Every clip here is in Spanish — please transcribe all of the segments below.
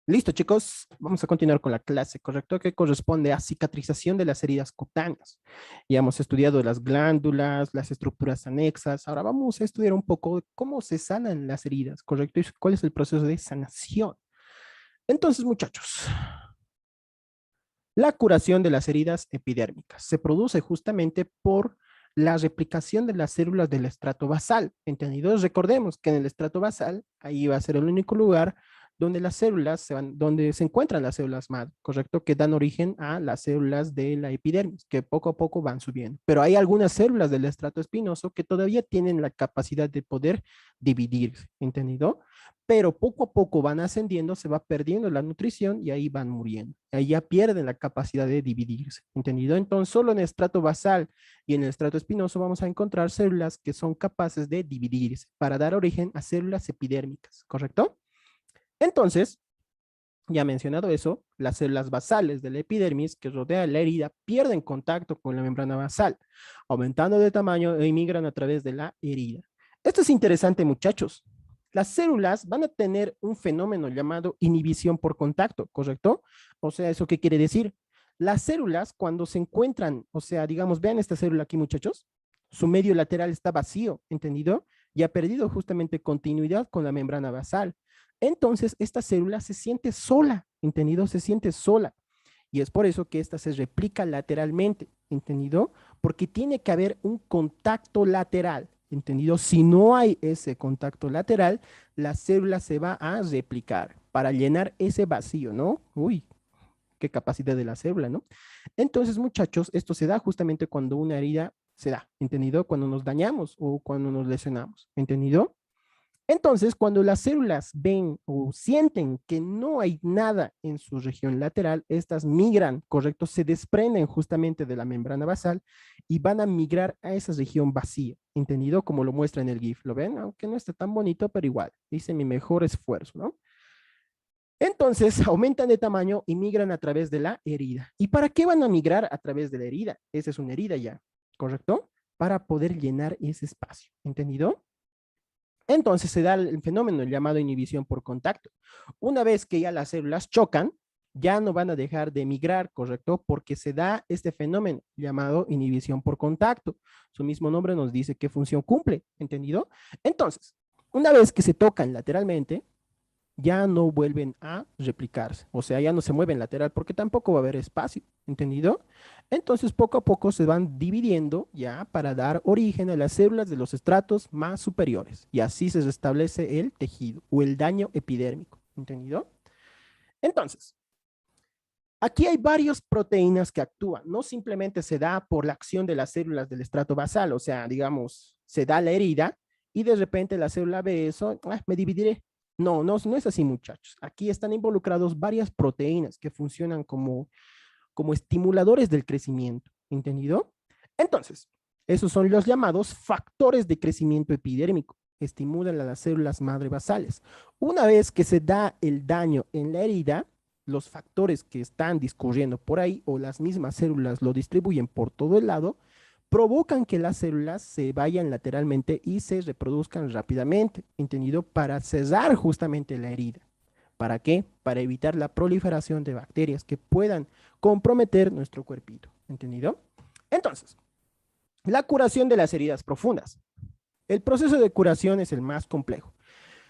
Listo, chicos, vamos a continuar con la clase, ¿correcto? Que corresponde a cicatrización de las heridas cutáneas. Ya hemos estudiado las glándulas, las estructuras anexas. Ahora vamos a estudiar un poco de cómo se sanan las heridas, ¿correcto? Y cuál es el proceso de sanación. Entonces, muchachos, la curación de las heridas epidérmicas se produce justamente por la replicación de las células del estrato basal. ¿Entendidos? Recordemos que en el estrato basal, ahí va a ser el único lugar donde las células se van, donde se encuentran las células madre, ¿correcto? Que dan origen a las células de la epidermis, que poco a poco van subiendo. Pero hay algunas células del estrato espinoso que todavía tienen la capacidad de poder dividirse, ¿entendido? Pero poco a poco van ascendiendo, se va perdiendo la nutrición y ahí van muriendo. Ahí ya pierden la capacidad de dividirse, ¿entendido? Entonces, solo en el estrato basal y en el estrato espinoso vamos a encontrar células que son capaces de dividirse para dar origen a células epidérmicas, ¿correcto? Entonces, ya mencionado eso, las células basales de la epidermis que rodea la herida pierden contacto con la membrana basal, aumentando de tamaño e migran a través de la herida. Esto es interesante, muchachos. Las células van a tener un fenómeno llamado inhibición por contacto, ¿correcto? O sea, ¿eso qué quiere decir? Las células cuando se encuentran, o sea, digamos, vean esta célula aquí, muchachos, su medio lateral está vacío, ¿entendido? Y ha perdido justamente continuidad con la membrana basal. Entonces, esta célula se siente sola, ¿entendido? Se siente sola. Y es por eso que esta se replica lateralmente, ¿entendido? Porque tiene que haber un contacto lateral, ¿entendido? Si no hay ese contacto lateral, la célula se va a replicar para llenar ese vacío, ¿no? Uy, qué capacidad de la célula, ¿no? Entonces, muchachos, esto se da justamente cuando una herida se da, ¿entendido? Cuando nos dañamos o cuando nos lesionamos, ¿entendido? Entonces, cuando las células ven o sienten que no hay nada en su región lateral, estas migran, correcto, se desprenden justamente de la membrana basal y van a migrar a esa región vacía, ¿entendido? Como lo muestra en el GIF, ¿lo ven? Aunque no está tan bonito, pero igual, hice mi mejor esfuerzo, ¿no? Entonces, aumentan de tamaño y migran a través de la herida. ¿Y para qué van a migrar a través de la herida? Esa es una herida ya, ¿correcto? Para poder llenar ese espacio, ¿entendido? Entonces se da el fenómeno llamado inhibición por contacto. Una vez que ya las células chocan, ya no van a dejar de migrar, ¿correcto? Porque se da este fenómeno llamado inhibición por contacto. Su mismo nombre nos dice qué función cumple, ¿entendido? Entonces, una vez que se tocan lateralmente, ya no vuelven a replicarse, o sea, ya no se mueven lateral porque tampoco va a haber espacio, ¿entendido? Entonces, poco a poco se van dividiendo ya para dar origen a las células de los estratos más superiores y así se restablece el tejido o el daño epidérmico, ¿entendido? Entonces, aquí hay varias proteínas que actúan, no simplemente se da por la acción de las células del estrato basal, o sea, digamos, se da la herida y de repente la célula ve eso, me dividiré. No, no, no es así, muchachos. Aquí están involucrados varias proteínas que funcionan como estimuladores del crecimiento, ¿entendido? Entonces, esos son los llamados factores de crecimiento epidérmico. Estimulan a las células madre basales. Una vez que se da el daño en la herida, los factores que están discurriendo por ahí o las mismas células lo distribuyen por todo el lado, provocan que las células se vayan lateralmente y se reproduzcan rápidamente, ¿entendido? Para cerrar justamente la herida. ¿Para qué? Para evitar la proliferación de bacterias que puedan comprometer nuestro cuerpito, ¿entendido? Entonces, la curación de las heridas profundas. El proceso de curación es el más complejo.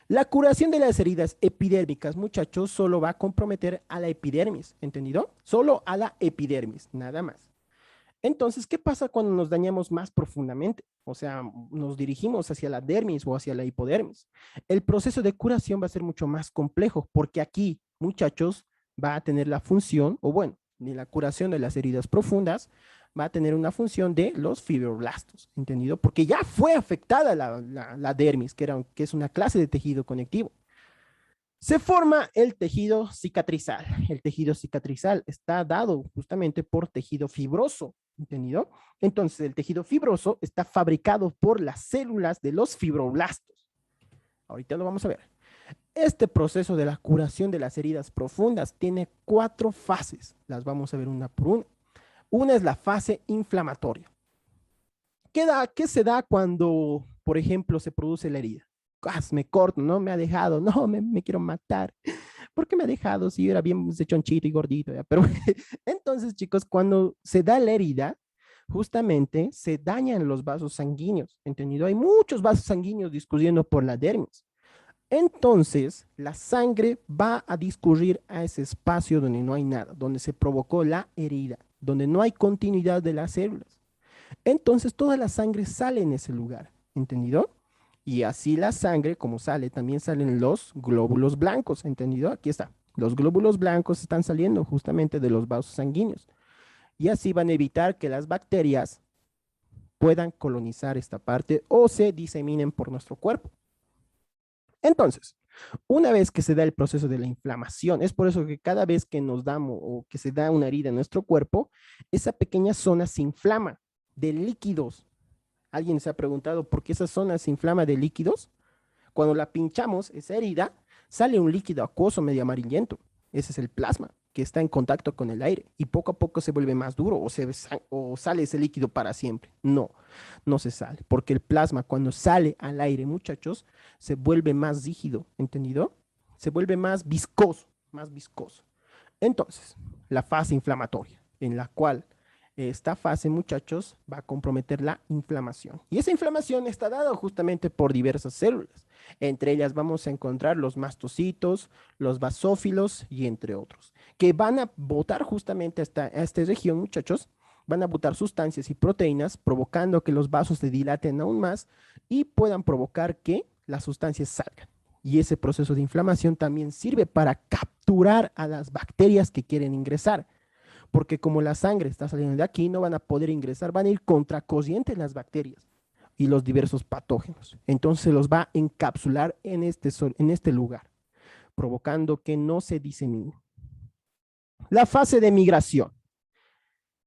La curación de las heridas epidérmicas, muchachos, solo va a comprometer a la epidermis, ¿entendido? Solo a la epidermis, nada más. Entonces, ¿qué pasa cuando nos dañamos más profundamente? O sea, nos dirigimos hacia la dermis o hacia la hipodermis. El proceso de curación va a ser mucho más complejo porque aquí, muchachos, va a tener la función, o bueno, de la curación de las heridas profundas, va a tener una función de los fibroblastos, ¿entendido? Porque ya fue afectada la dermis, que es una clase de tejido conectivo. Se forma el tejido cicatrizal. El tejido cicatrizal está dado justamente por tejido fibroso, ¿entendido? Entonces, el tejido fibroso está fabricado por las células de los fibroblastos. Ahorita lo vamos a ver. Este proceso de la curación de las heridas profundas tiene 4 fases. Las vamos a ver una por una. Una es la fase inflamatoria. ¿Qué se da cuando, por ejemplo, se produce la herida? Me corto, no me ha dejado, no, me quiero matar. ¿por qué me ha dejado si yo era bien chonchito y gordito? ¿Ya? Pero entonces, chicos, cuando se da la herida, justamente se dañan los vasos sanguíneos, ¿entendido? Hay muchos vasos sanguíneos discurriendo por la dermis. Entonces, la sangre va a discurrir a ese espacio donde no hay nada, donde se provocó la herida, donde no hay continuidad de las células. Entonces, toda la sangre sale en ese lugar, ¿entendido? Y así la sangre, como sale, también salen los glóbulos blancos, ¿entendido? Aquí está. Los glóbulos blancos están saliendo justamente de los vasos sanguíneos. Y así van a evitar que las bacterias puedan colonizar esta parte o se diseminen por nuestro cuerpo. Entonces, una vez que se da el proceso de la inflamación, es por eso que cada vez que nos damos o que se da una herida en nuestro cuerpo, esa pequeña zona se inflama de líquidos. ¿Alguien se ha preguntado por qué esa zona se inflama de líquidos? Cuando la pinchamos, esa herida, sale un líquido acuoso medio amarillento. Ese es el plasma que está en contacto con el aire y poco a poco se vuelve más duro o sale ese líquido para siempre. No, no se sale, porque el plasma cuando sale al aire, muchachos, se vuelve más rígido, ¿entendido? Se vuelve más viscoso, más viscoso. Entonces, la fase inflamatoria, en la cual esta fase, muchachos, va a comprometer la inflamación. Y esa inflamación está dada justamente por diversas células. Entre ellas vamos a encontrar los mastocitos, los basófilos y entre otros, que van a botar justamente a esta región, muchachos, van a botar sustancias y proteínas, provocando que los vasos se dilaten aún más y puedan provocar que las sustancias salgan. Y ese proceso de inflamación también sirve para capturar a las bacterias que quieren ingresar, porque como la sangre está saliendo de aquí, no van a poder ingresar, van a ir contracorriente las bacterias y los diversos patógenos. Entonces se los va a encapsular en este lugar, provocando que no se disemine. La fase de migración,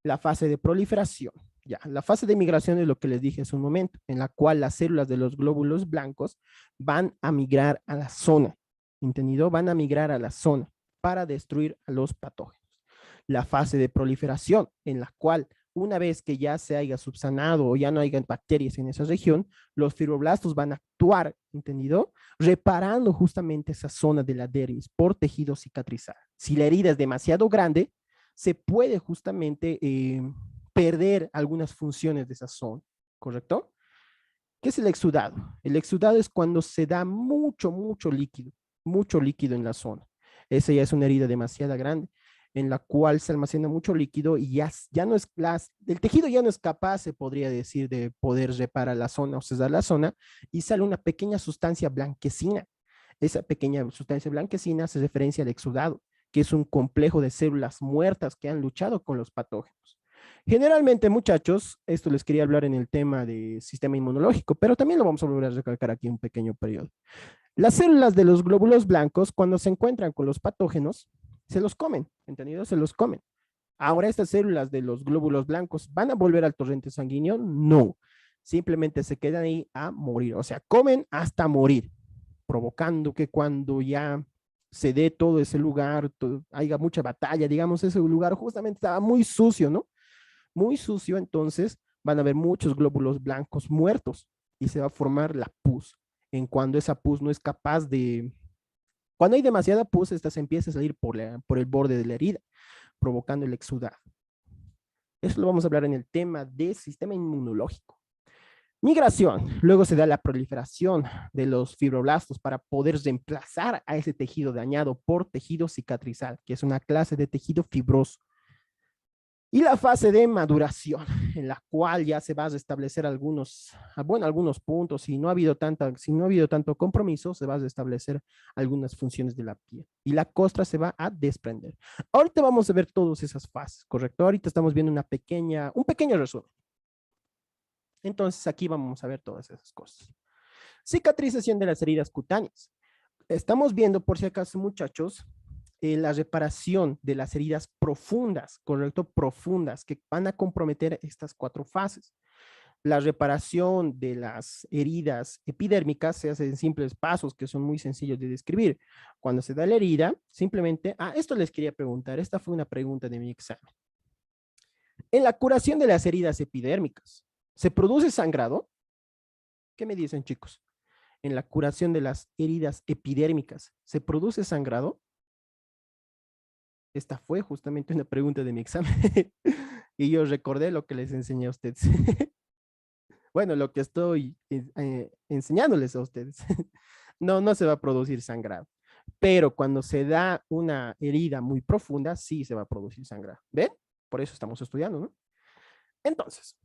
la fase de proliferación. Ya, la fase de migración es lo que les dije hace un momento, en la cual las células de los glóbulos blancos van a migrar a la zona, ¿entendido? Van a migrar a la zona para destruir a los patógenos. La fase de proliferación, en la cual una vez que ya se haya subsanado o ya no haya bacterias en esa región, los fibroblastos van a actuar, ¿entendido? Reparando justamente esa zona de la dermis por tejido cicatrizal. Si la herida es demasiado grande, se puede justamente perder algunas funciones de esa zona, ¿correcto? ¿Qué es el exudado? El exudado es cuando se da mucho líquido en la zona. Esa ya es una herida demasiado grande, en la cual se almacena mucho líquido y ya no es, el tejido ya no es capaz, se podría decir, de poder reparar la zona o cesar la zona, y sale una pequeña sustancia blanquecina. Esa pequeña sustancia blanquecina hace referencia al exudado, que es un complejo de células muertas que han luchado con los patógenos. Generalmente, muchachos, esto les quería hablar en el tema de sistema inmunológico, pero también lo vamos a volver a recalcar aquí en un pequeño periodo. Las células de los glóbulos blancos, cuando se encuentran con los patógenos, se los comen, ¿entendido? Se los comen. Ahora, estas células de los glóbulos blancos, ¿van a volver al torrente sanguíneo? No. Simplemente se quedan ahí a morir. O sea, comen hasta morir, provocando que cuando ya se dé todo ese lugar, haya mucha batalla, digamos, ese lugar justamente estaba muy sucio, ¿no? Muy sucio, entonces van a haber muchos glóbulos blancos muertos y se va a formar la pus. En cuando esa pus no es capaz de, cuando hay demasiada pus, esta se empieza a salir por el borde de la herida, provocando el exudado. Eso lo vamos a hablar en el tema de sistema inmunológico. Migración. Luego se da la proliferación de los fibroblastos para poder reemplazar a ese tejido dañado por tejido cicatrizal, que es una clase de tejido fibroso. Y la fase de maduración, en la cual ya se va a restablecer algunos puntos. Si no ha habido tanto compromiso, se va a restablecer algunas funciones de la piel. Y la costra se va a desprender. Ahorita vamos a ver todas esas fases, ¿correcto? Ahorita estamos viendo un pequeño resumen. Entonces aquí vamos a ver todas esas cosas. Cicatrización de las heridas cutáneas. Estamos viendo, por si acaso, muchachos, la reparación de las heridas profundas, ¿correcto? Profundas, que van a comprometer estas 4 fases. La reparación de las heridas epidérmicas se hace en simples pasos que son muy sencillos de describir. Cuando se da la herida, simplemente, esto les quería preguntar, esta fue una pregunta de mi examen. En la curación de las heridas epidérmicas, ¿se produce sangrado? ¿Qué me dicen, chicos? En la curación de las heridas epidérmicas, ¿se produce sangrado? Esta fue justamente una pregunta de mi examen. Y yo recordé lo que les enseñé a ustedes. Bueno, lo que estoy enseñándoles a ustedes. No, no se va a producir sangrado. Pero cuando se da una herida muy profunda, sí se va a producir sangrado. ¿Ven? Por eso estamos estudiando, ¿no? Entonces,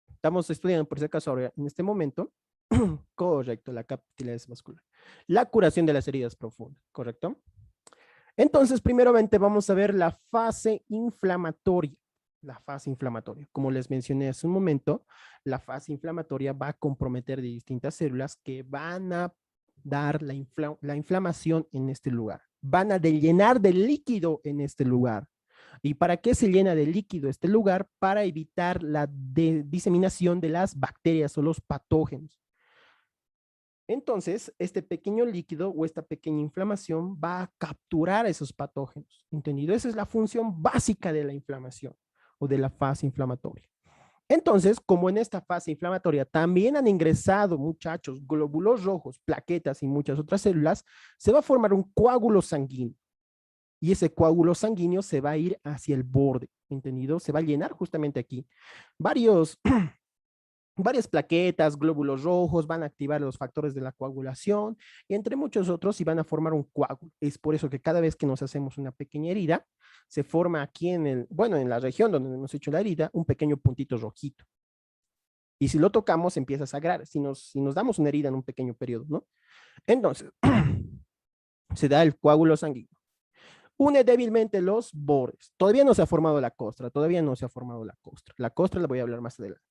estamos estudiando, por si acaso, ahora en este momento, correcto, la capilaridad vascular. La curación de las heridas profundas, ¿correcto? Entonces, primeramente vamos a ver la fase inflamatoria. La fase inflamatoria. Como les mencioné hace un momento, la fase inflamatoria va a comprometer de distintas células que van a dar la inflamación en este lugar. Van a llenar de líquido en este lugar. ¿Y para qué se llena de líquido este lugar? Para evitar la diseminación de las bacterias o los patógenos. Entonces, este pequeño líquido o esta pequeña inflamación va a capturar esos patógenos. ¿Entendido? Esa es la función básica de la inflamación o de la fase inflamatoria. Entonces, como en esta fase inflamatoria también han ingresado, muchachos, glóbulos rojos, plaquetas y muchas otras células, se va a formar un coágulo sanguíneo. Y ese coágulo sanguíneo se va a ir hacia el borde, ¿entendido? Se va a llenar justamente aquí. Varias plaquetas, glóbulos rojos, van a activar los factores de la coagulación y entre muchos otros y van a formar un coágulo. Es por eso que cada vez que nos hacemos una pequeña herida, se forma aquí en la región donde hemos hecho la herida, un pequeño puntito rojito. Y si lo tocamos, empieza a sangrar, si nos damos una herida en un pequeño periodo, ¿no? Entonces, se da el coágulo sanguíneo. Une débilmente los bordes. Todavía no se ha formado la costra, todavía no se ha formado la costra. La costra la voy a hablar más adelante.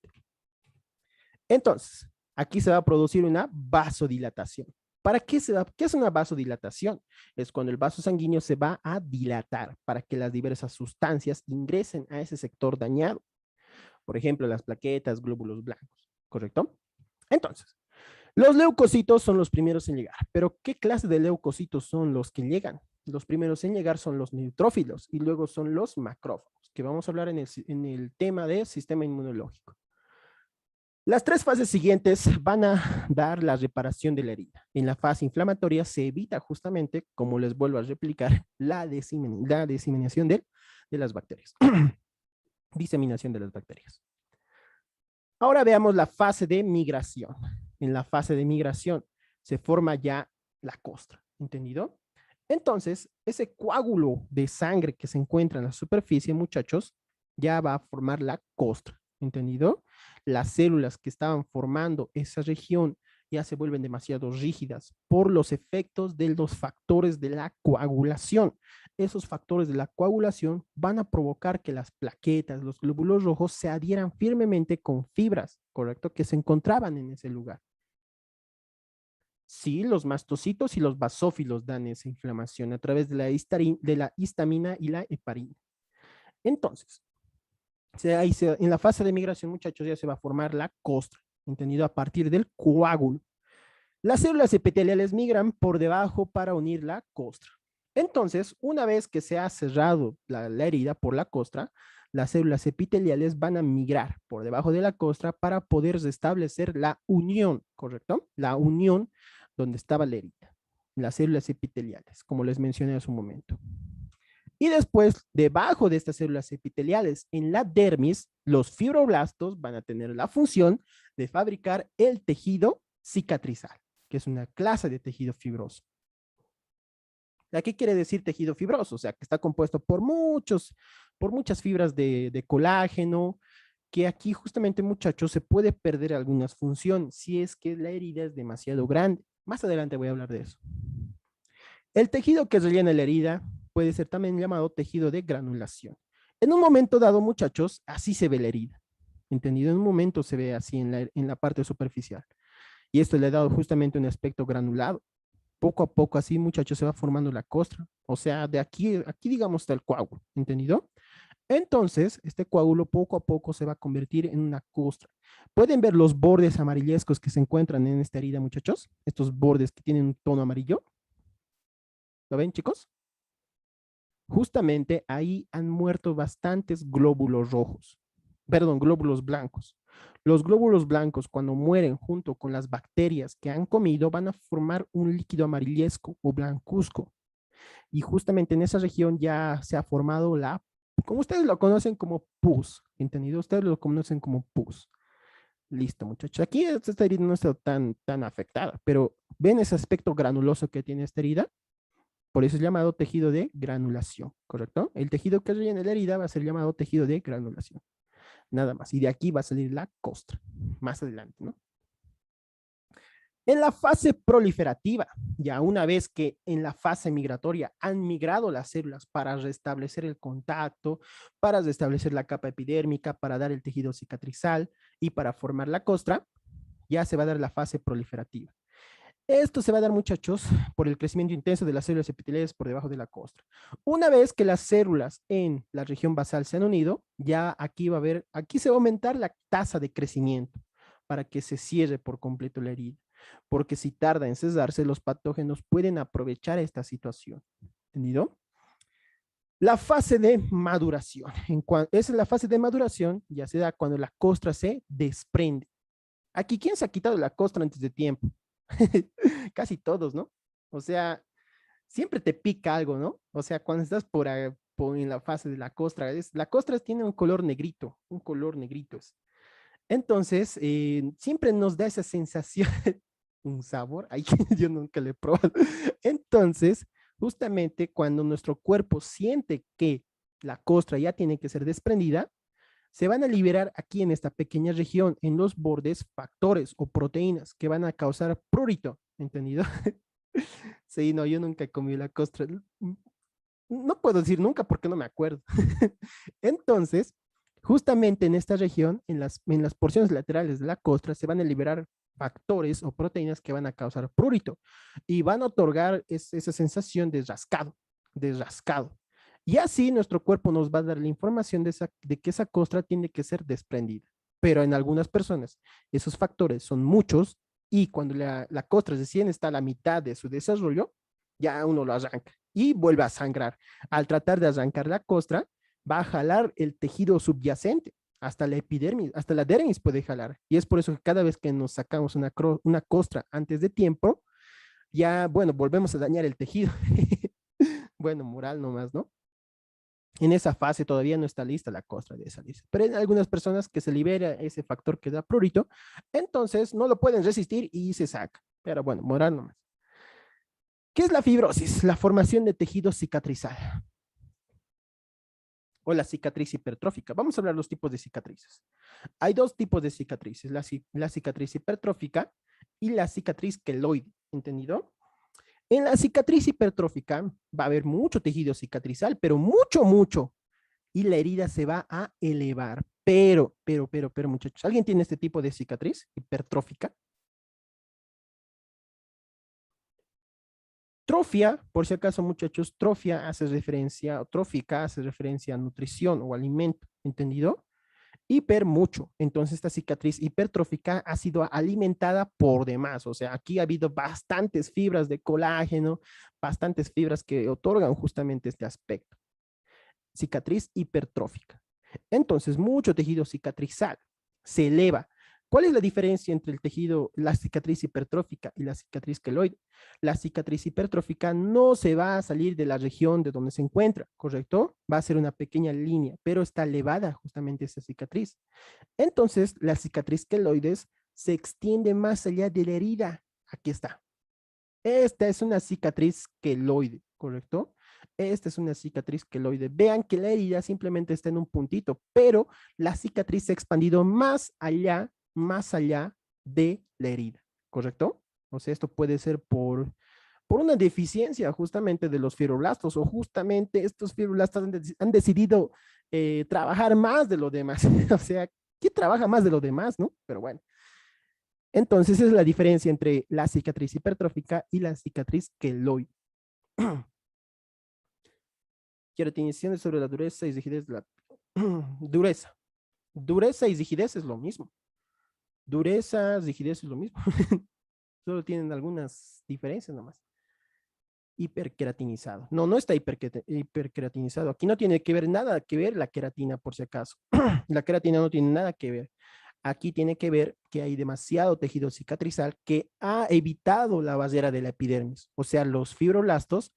Entonces, aquí se va a producir una vasodilatación. ¿Para qué qué es una vasodilatación? Es cuando el vaso sanguíneo se va a dilatar para que las diversas sustancias ingresen a ese sector dañado. Por ejemplo, las plaquetas, glóbulos blancos, ¿correcto? Entonces, los leucocitos son los primeros en llegar, pero ¿qué clase de leucocitos son los que llegan? Los primeros en llegar son los neutrófilos y luego son los macrófagos, que vamos a hablar en el tema del sistema inmunológico. Las tres fases siguientes van a dar la reparación de la herida. En la fase inflamatoria se evita justamente, como les vuelvo a replicar, la diseminación de las bacterias. Diseminación de las bacterias. Ahora veamos la fase de migración. En la fase de migración se forma ya la costra, ¿entendido? Entonces, ese coágulo de sangre que se encuentra en la superficie, muchachos, ya va a formar la costra, ¿entendido? Las células que estaban formando esa región ya se vuelven demasiado rígidas por los efectos de los factores de la coagulación. Esos factores de la coagulación van a provocar que las plaquetas, los glóbulos rojos se adhieran firmemente con fibras, ¿correcto? Que se encontraban en ese lugar. Sí, los mastocitos y los basófilos dan esa inflamación a través de la histamina y la heparina. Entonces, en la fase de migración, muchachos, ya se va a formar la costra, entendido a partir del coágulo. Las células epiteliales migran por debajo para unir la costra. Entonces, una vez que se ha cerrado la herida por la costra, las células epiteliales van a migrar por debajo de la costra para poder restablecer la unión, ¿correcto? La unión donde estaba la herida, las células epiteliales, como les mencioné hace un momento. Y después, debajo de estas células epiteliales, en la dermis, los fibroblastos van a tener la función de fabricar el tejido cicatrizal, que es una clase de tejido fibroso. ¿Qué quiere decir tejido fibroso? O sea, que está compuesto por muchas fibras de colágeno, que aquí justamente, muchachos, se puede perder algunas funciones si es que la herida es demasiado grande. Más adelante voy a hablar de eso. El tejido que rellena la herida puede ser también llamado tejido de granulación. En un momento dado, muchachos, así se ve la herida. ¿Entendido? En un momento se ve así en la parte superficial. Y esto le ha dado justamente un aspecto granulado. Poco a poco, así, muchachos, se va formando la costra. O sea, de aquí digamos, está el coágulo. ¿Entendido? Entonces, este coágulo poco a poco se va a convertir en una costra. ¿Pueden ver los bordes amarillescos que se encuentran en esta herida, muchachos? Estos bordes que tienen un tono amarillo. ¿Lo ven, chicos? Justamente ahí han muerto bastantes glóbulos rojos. Perdón, glóbulos blancos. Los glóbulos blancos, cuando mueren junto con las bacterias que han comido, van a formar un líquido amarillesco o blancuzco. Y justamente en esa región ya se ha formado como ustedes lo conocen como pus, ¿entendido? Ustedes lo conocen como pus. Listo, muchachos. Aquí esta herida no está tan afectada, pero ven ese aspecto granuloso que tiene esta herida. Por eso es llamado tejido de granulación, ¿correcto? El tejido que rellena la herida va a ser llamado tejido de granulación. Nada más. Y de aquí va a salir la costra, más adelante, ¿no? En la fase proliferativa, ya una vez que en la fase migratoria han migrado las células para restablecer el contacto, para restablecer la capa epidérmica, para dar el tejido cicatrizal y para formar la costra, ya se va a dar la fase proliferativa. Esto se va a dar, muchachos, por el crecimiento intenso de las células epiteliales por debajo de la costra. Una vez que las células en la región basal se han unido, ya aquí se va a aumentar la tasa de crecimiento para que se cierre por completo la herida. Porque si tarda en cesarse, los patógenos pueden aprovechar esta situación. ¿Entendido? La fase de maduración. Esa es la fase de maduración, ya se da cuando la costra se desprende. Aquí, ¿quién se ha quitado la costra antes de tiempo? Casi todos, ¿no? O sea, siempre te pica algo, ¿no? O sea, cuando estás en la fase de la costra, la costra tiene un color negrito. Entonces, siempre nos da esa sensación, un sabor, ay, yo nunca le he probado. Entonces, justamente cuando nuestro cuerpo siente que la costra ya tiene que ser desprendida, se van a liberar aquí en esta pequeña región, en los bordes, factores o proteínas que van a causar prurito, ¿entendido? Sí, no, yo nunca he comido la costra. No puedo decir nunca porque no me acuerdo. Entonces, justamente en esta región, en las porciones laterales de la costra, se van a liberar factores o proteínas que van a causar prurito y van a otorgar esa sensación de rascado. Y así nuestro cuerpo nos va a dar la información de que esa costra tiene que ser desprendida. Pero en algunas personas, esos factores son muchos y cuando la costra recién está a la mitad de su desarrollo, ya uno lo arranca y vuelve a sangrar. Al tratar de arrancar la costra, va a jalar el tejido subyacente, hasta la epidermis, hasta la dermis puede jalar. Y es por eso que cada vez que nos sacamos una costra antes de tiempo, ya, bueno, volvemos a dañar el tejido. Bueno, moral nomás, ¿no? En esa fase todavía no está lista la costra de esa lista. Pero en algunas personas que se libera ese factor que da prurito, entonces no lo pueden resistir y se saca. Pero bueno, moral nomás. ¿Qué es la fibrosis? La formación de tejido cicatrizal o la cicatriz hipertrófica. Vamos a hablar de los tipos de cicatrices. Hay dos tipos de cicatrices, la cicatriz hipertrófica y la cicatriz queloide, ¿entendido? En la cicatriz hipertrófica va a haber mucho tejido cicatrizal, pero mucho, mucho, y la herida se va a elevar. Pero, muchachos, ¿alguien tiene este tipo de cicatriz hipertrófica? Trofia, por si acaso, muchachos, trófica hace referencia a nutrición o alimento, ¿entendido? Hiper mucho. Entonces, esta cicatriz hipertrófica ha sido alimentada por demás. O sea, aquí ha habido bastantes fibras de colágeno, bastantes fibras que otorgan justamente este aspecto. Cicatriz hipertrófica. Entonces, mucho tejido cicatrizal se eleva. ¿Cuál es la diferencia entre el tejido, la cicatriz hipertrófica y la cicatriz queloide? La cicatriz hipertrófica no se va a salir de la región de donde se encuentra, ¿correcto? Va a ser una pequeña línea, pero está elevada justamente esa cicatriz. Entonces, la cicatriz queloides se extiende más allá de la herida. Aquí está. Esta es una cicatriz queloide, ¿correcto? Esta es una cicatriz queloide. Vean que la herida simplemente está en un puntito, pero la cicatriz se ha expandido más allá de la herida, ¿correcto? O sea, esto puede ser por una deficiencia justamente de los fibroblastos o justamente estos fibroblastos han decidido trabajar más de lo demás. O sea, ¿quién trabaja más de lo demás, no? Pero bueno. Entonces, esa es la diferencia entre la cicatriz hipertrófica y la cicatriz queloide. Queratinizaciones sobre la dureza y rigidez de la dureza. Dureza y rigidez es lo mismo. Dureza, rigidez es lo mismo. Solo tienen algunas diferencias nomás. Hiperqueratinizado. No, no está hiperqueratinizado. Aquí no tiene que ver nada que ver la queratina, por si acaso. La queratina no tiene nada que ver. Aquí tiene que ver que hay demasiado tejido cicatrizal que ha evitado la barrera de la epidermis. O sea, los fibroblastos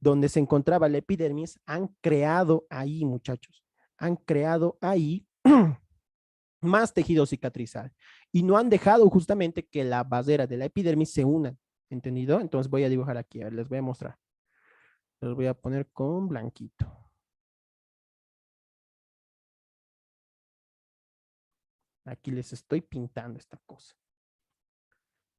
donde se encontraba la epidermis, han creado ahí, muchachos, han creado ahí más tejido cicatrizal y no han dejado justamente que la basera de la epidermis se unan, ¿entendido? Entonces voy a dibujar aquí, a ver, les voy a mostrar. Los voy a poner con blanquito. Aquí les estoy pintando esta cosa.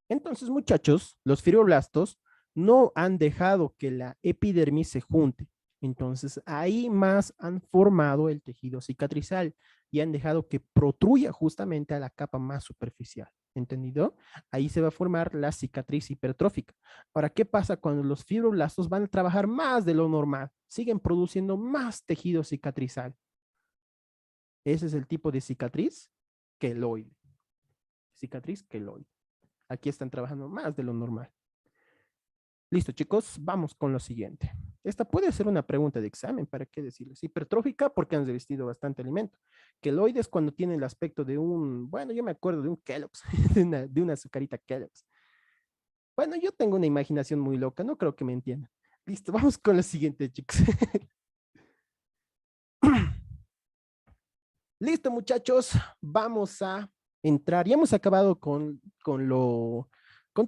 Entonces, muchachos, los fibroblastos no han dejado que la epidermis se junte. Entonces, ahí más han formado el tejido cicatrizal y han dejado que protruya justamente a la capa más superficial. ¿Entendido? Ahí se va a formar la cicatriz hipertrófica. Ahora, ¿qué pasa cuando los fibroblastos van a trabajar más de lo normal? Siguen produciendo más tejido cicatrizal. Ese es el tipo de cicatriz queloide. Cicatriz queloide. Aquí están trabajando más de lo normal. Listo, chicos, vamos con lo siguiente. Esta puede ser una pregunta de examen, ¿para qué decirles? Hipertrófica porque han revestido bastante alimento. Queloides cuando tiene el aspecto de un, bueno, yo me acuerdo de un Kellogg's, de una azucarita Kellogg's. Bueno, yo tengo una imaginación muy loca, no creo que me entiendan. Listo, vamos con lo siguiente, chicos. Listo, muchachos, vamos a entrar. Ya hemos acabado con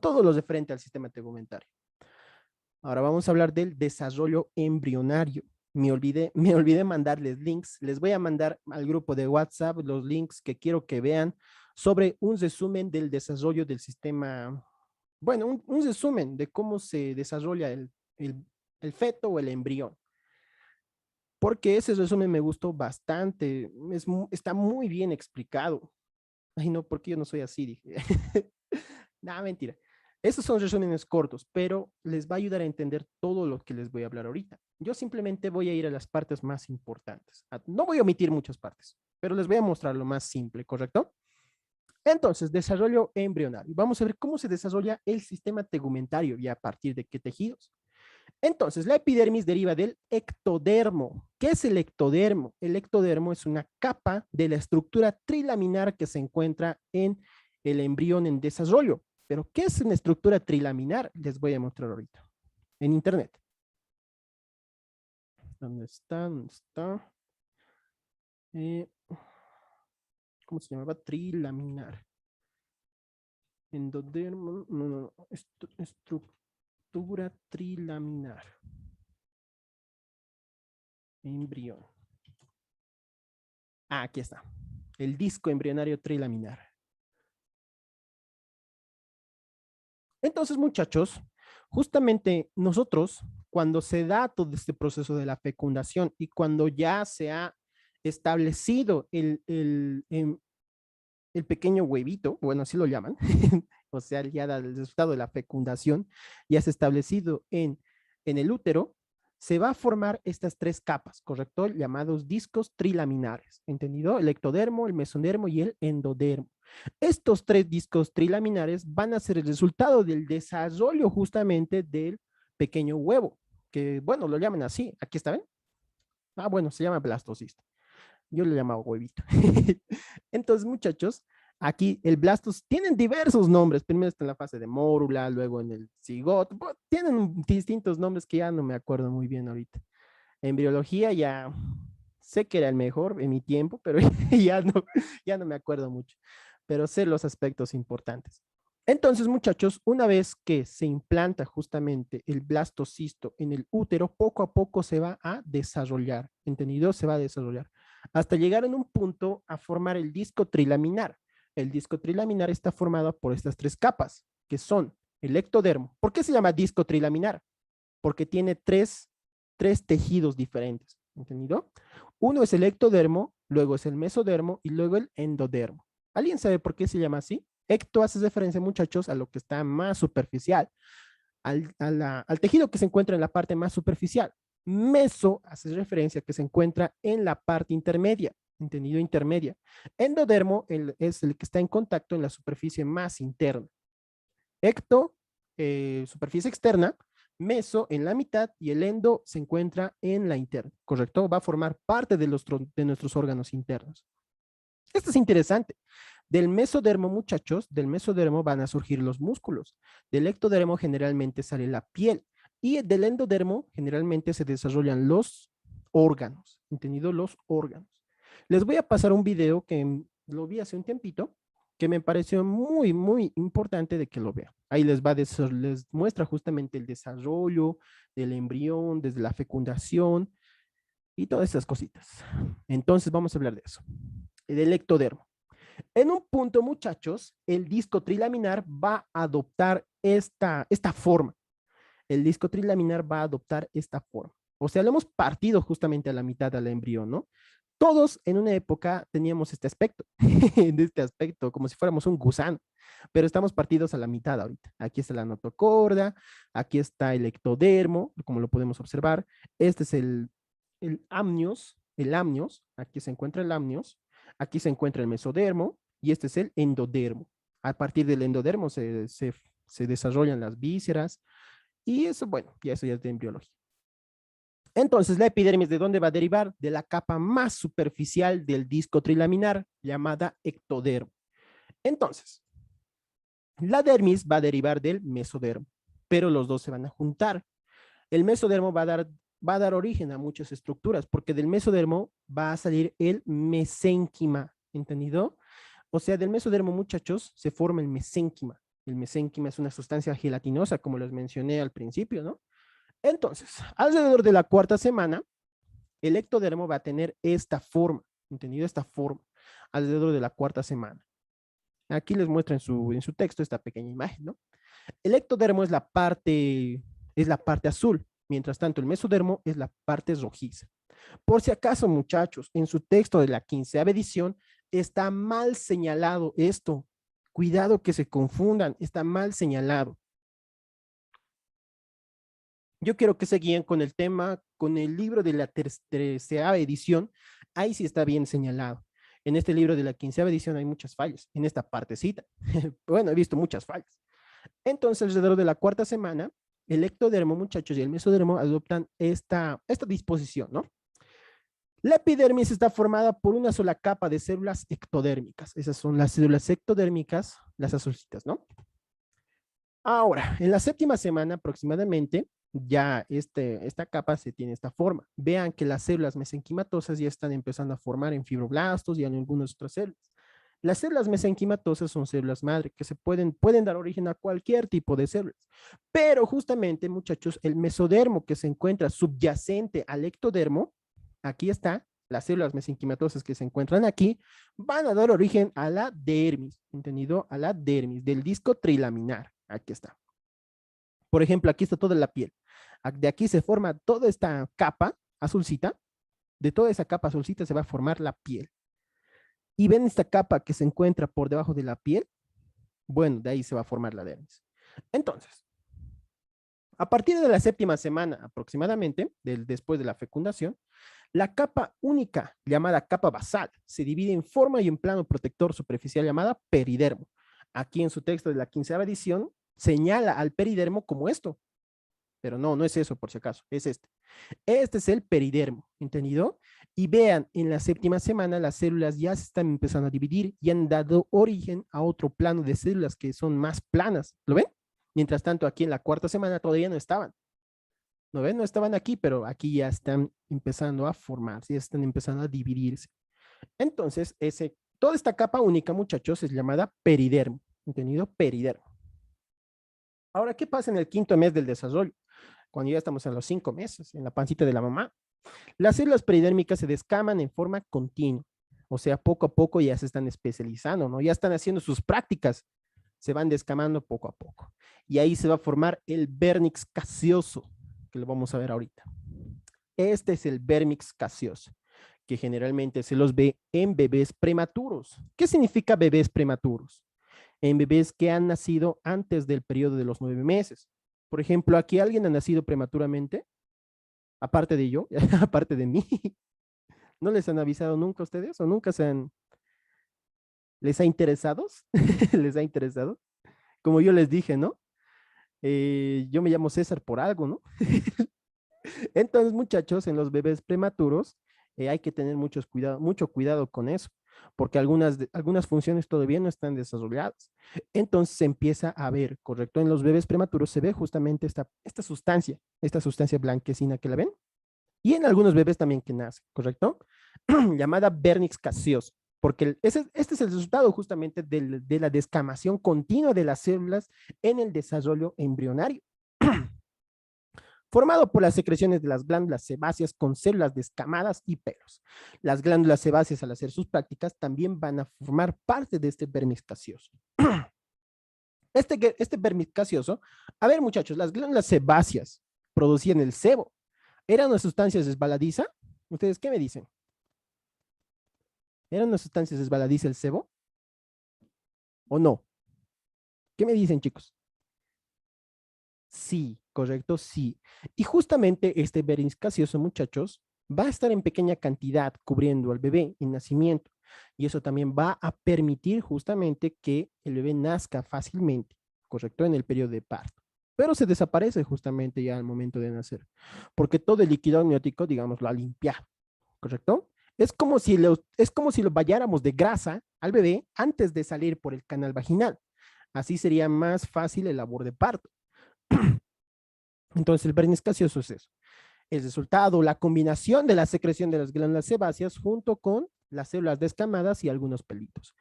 todo lo referente al sistema tegumentario. Ahora vamos a hablar del desarrollo embrionario. Me olvidé mandarles links. Les voy a mandar al grupo de WhatsApp los links que quiero que vean sobre un resumen del desarrollo del sistema. Bueno, un resumen de cómo se desarrolla el feto o el embrión. Porque ese resumen me gustó bastante. Está muy bien explicado. Ay, no, porque yo no soy así, dije. Nada, mentira. Esos son resúmenes cortos, pero les va a ayudar a entender todo lo que les voy a hablar ahorita. Yo simplemente voy a ir a las partes más importantes. No voy a omitir muchas partes, pero les voy a mostrar lo más simple, ¿correcto? Entonces, desarrollo embrionario. Vamos a ver cómo se desarrolla el sistema tegumentario y a partir de qué tejidos. Entonces, la epidermis deriva del ectodermo. ¿Qué es el ectodermo? El ectodermo es una capa de la estructura trilaminar que se encuentra en el embrión en desarrollo. Pero, ¿qué es una estructura trilaminar? Les voy a mostrar ahorita en internet. ¿Dónde está? ¿Dónde está? ¿Cómo se llamaba? Trilaminar. Endodermo, no. Estructura trilaminar. Embrión. Ah, aquí está. El disco embrionario trilaminar. Entonces, muchachos, justamente nosotros, cuando se da todo este proceso de la fecundación y cuando ya se ha establecido el pequeño huevito, bueno, así lo llaman, o sea, ya el resultado de la fecundación, ya se ha establecido en el útero, se va a formar estas tres capas, ¿correcto? Llamados discos trilaminares, ¿entendido? El ectodermo, el mesodermo y el endodermo. Estos tres discos trilaminares van a ser el resultado del desarrollo justamente del pequeño huevo, que bueno, lo llaman así. Aquí está, ¿ven? Ah, bueno, se llama blastocista. Yo le llamaba huevito. Entonces, muchachos, aquí el blastos tienen diversos nombres. Primero está en la fase de mórula, luego en el cigoto. Tienen distintos nombres que ya no me acuerdo muy bien ahorita. En biología ya sé que era el mejor en mi tiempo, pero ya no me acuerdo mucho. Pero sé los aspectos importantes. Entonces, muchachos, una vez que se implanta justamente el blastocisto en el útero, poco a poco se va a desarrollar, ¿entendido? Se va a desarrollar hasta llegar en un punto a formar el disco trilaminar. El disco trilaminar está formado por estas tres capas, que son el ectodermo. ¿Por qué se llama disco trilaminar? Porque tiene tres tejidos diferentes, ¿entendido? Uno es el ectodermo, luego es el mesodermo y luego el endodermo. ¿Alguien sabe por qué se llama así? Ecto hace referencia, muchachos, a lo que está más superficial, al tejido que se encuentra en la parte más superficial. Meso hace referencia a que se encuentra en la parte intermedia, entendido intermedia. Endodermo es el que está en contacto en la superficie más interna. Ecto, superficie externa, meso en la mitad y el endo se encuentra en la interna, ¿correcto? Va a formar parte de nuestros órganos internos. Esto es interesante. Del mesodermo, muchachos, del mesodermo van a surgir los músculos. Del ectodermo generalmente sale la piel. Y del endodermo generalmente se desarrollan los órganos, ¿entendido? Los órganos. Les voy a pasar un video que lo vi hace un tiempito, que me pareció muy, muy importante de que lo vean. Ahí les muestra justamente el desarrollo del embrión, desde la fecundación y todas esas cositas. Entonces vamos a hablar de eso. Del ectodermo. En un punto, muchachos, el disco trilaminar va a adoptar esta forma. El disco trilaminar va a adoptar esta forma. O sea, lo hemos partido justamente a la mitad al embrión, ¿no? Todos en una época teníamos este aspecto, de este aspecto, como si fuéramos un gusano, pero estamos partidos a la mitad ahorita. Aquí está la notocorda, aquí está el ectodermo, como lo podemos observar. Este es el amnios, aquí se encuentra el amnios, aquí se encuentra el mesodermo y este es el endodermo. A partir del endodermo se desarrollan las vísceras y eso, bueno, ya eso ya es de embriología. Entonces, la epidermis, ¿de dónde va a derivar? De la capa más superficial del disco trilaminar, llamada ectodermo. Entonces, la dermis va a derivar del mesodermo, pero los dos se van a juntar. El mesodermo va a dar origen a muchas estructuras, porque del mesodermo va a salir el mesénquima, ¿entendido? O sea, del mesodermo, muchachos, se forma el mesénquima. El mesénquima es una sustancia gelatinosa, como les mencioné al principio, ¿no? Entonces, alrededor de la cuarta semana, el ectodermo va a tener esta forma, ¿entendido? Esta forma, alrededor de la cuarta semana. Aquí les muestro en su texto esta pequeña imagen, ¿no? El ectodermo es la parte azul, mientras tanto el mesodermo es la parte rojiza. Por si acaso, muchachos, en su texto de la 15ª edición está mal señalado esto. Cuidado que se confundan, está mal señalado. Yo quiero que se guíen con el tema, con el libro de la 13ª edición, ahí sí está bien señalado. En este libro de la 15ª edición hay muchas fallas, en esta partecita. Bueno, he visto muchas fallas. Entonces, alrededor de la cuarta semana, el ectodermo, muchachos, y el mesodermo adoptan esta disposición, ¿no? La epidermis está formada por una sola capa de células ectodérmicas. Esas son las células ectodérmicas, las azulcitas, ¿no? Ahora, en la séptima semana aproximadamente, ya esta capa se tiene esta forma. Vean que las células mesenquimatosas ya están empezando a formar en fibroblastos y en algunas otras células. Las células mesenquimatosas son células madre que pueden dar origen a cualquier tipo de células. Pero justamente, muchachos, el mesodermo que se encuentra subyacente al ectodermo, aquí está, las células mesenquimatosas que se encuentran aquí, van a dar origen a la dermis, ¿entendido? A la dermis del disco trilaminar. Aquí está. Por ejemplo, aquí está toda la piel. De aquí se forma toda esta capa azulcita. De toda esa capa azulcita se va a formar la piel. Y ven esta capa que se encuentra por debajo de la piel. Bueno, de ahí se va a formar la dermis. Entonces, a partir de la séptima semana aproximadamente, después de la fecundación, la capa única, llamada capa basal, se divide en forma y en plano protector superficial llamada peridermo. Aquí en su texto de la 15ª edición, señala al peridermo como esto, pero no, no es eso por si acaso, es este. Este es el peridermo, ¿entendido? Y vean, en la séptima semana las células ya se están empezando a dividir y han dado origen a otro plano de células que son más planas, ¿lo ven? Mientras tanto, aquí en la cuarta semana todavía no estaban. ¿No ven? No estaban aquí, pero aquí ya están empezando a formarse, ya están empezando a dividirse. Entonces, toda esta capa única, muchachos, es llamada peridermo, ¿entendido? Peridermo. Ahora, ¿qué pasa en el quinto mes del desarrollo? Cuando ya estamos en los 5 meses, en la pancita de la mamá. Las células peridérmicas se descaman en forma continua, o sea, poco a poco ya se están especializando, ¿no? Ya están haciendo sus prácticas, se van descamando poco a poco. Y ahí se va a formar el vernix caseoso, que lo vamos a ver ahorita. Este es el vernix caseoso, que generalmente se los ve en bebés prematuros. ¿Qué significa bebés prematuros? En bebés que han nacido antes del periodo de los 9 meses. Por ejemplo, aquí alguien ha nacido prematuramente, aparte de yo, aparte de mí. ¿No les han avisado nunca a ustedes o nunca les ha interesado? ¿Les ha interesado? Como yo les dije, ¿no? Yo me llamo César por algo, ¿no? Entonces, muchachos, en los bebés prematuros hay que tener mucho cuidado con eso, porque algunas funciones todavía no están desarrolladas. Entonces se empieza a ver, ¿correcto? En los bebés prematuros se ve justamente esta sustancia blanquecina que la ven, y en algunos bebés también que nacen, ¿correcto? Llamada vernix caseoso, porque este es el resultado justamente de la descamación continua de las células en el desarrollo embrionario, formado por las secreciones de las glándulas sebáceas con células descamadas y pelos. Las glándulas sebáceas, al hacer sus prácticas, también van a formar parte de este vernix caseoso. Este vernix caseoso, a ver muchachos, las glándulas sebáceas producían el sebo. ¿Era una sustancia resbaladiza? ¿Ustedes qué me dicen? ¿Era una sustancia resbaladiza el sebo? ¿O no? ¿Qué me dicen, chicos? Sí, correcto, sí. Y justamente este Berins caseoso, muchachos, va a estar en pequeña cantidad cubriendo al bebé en nacimiento. Y eso también va a permitir justamente que el bebé nazca fácilmente, correcto, en el periodo de parto. Pero se desaparece justamente ya al momento de nacer, porque todo el líquido amniótico, digamos, lo ha limpiado, ¿correcto? Es como si lo vayáramos de grasa al bebé antes de salir por el canal vaginal. Así sería más fácil el labor de parto. Entonces, el verniz gaseoso es eso. El resultado, la combinación de la secreción de las glándulas sebáceas junto con las células descamadas y algunos pelitos.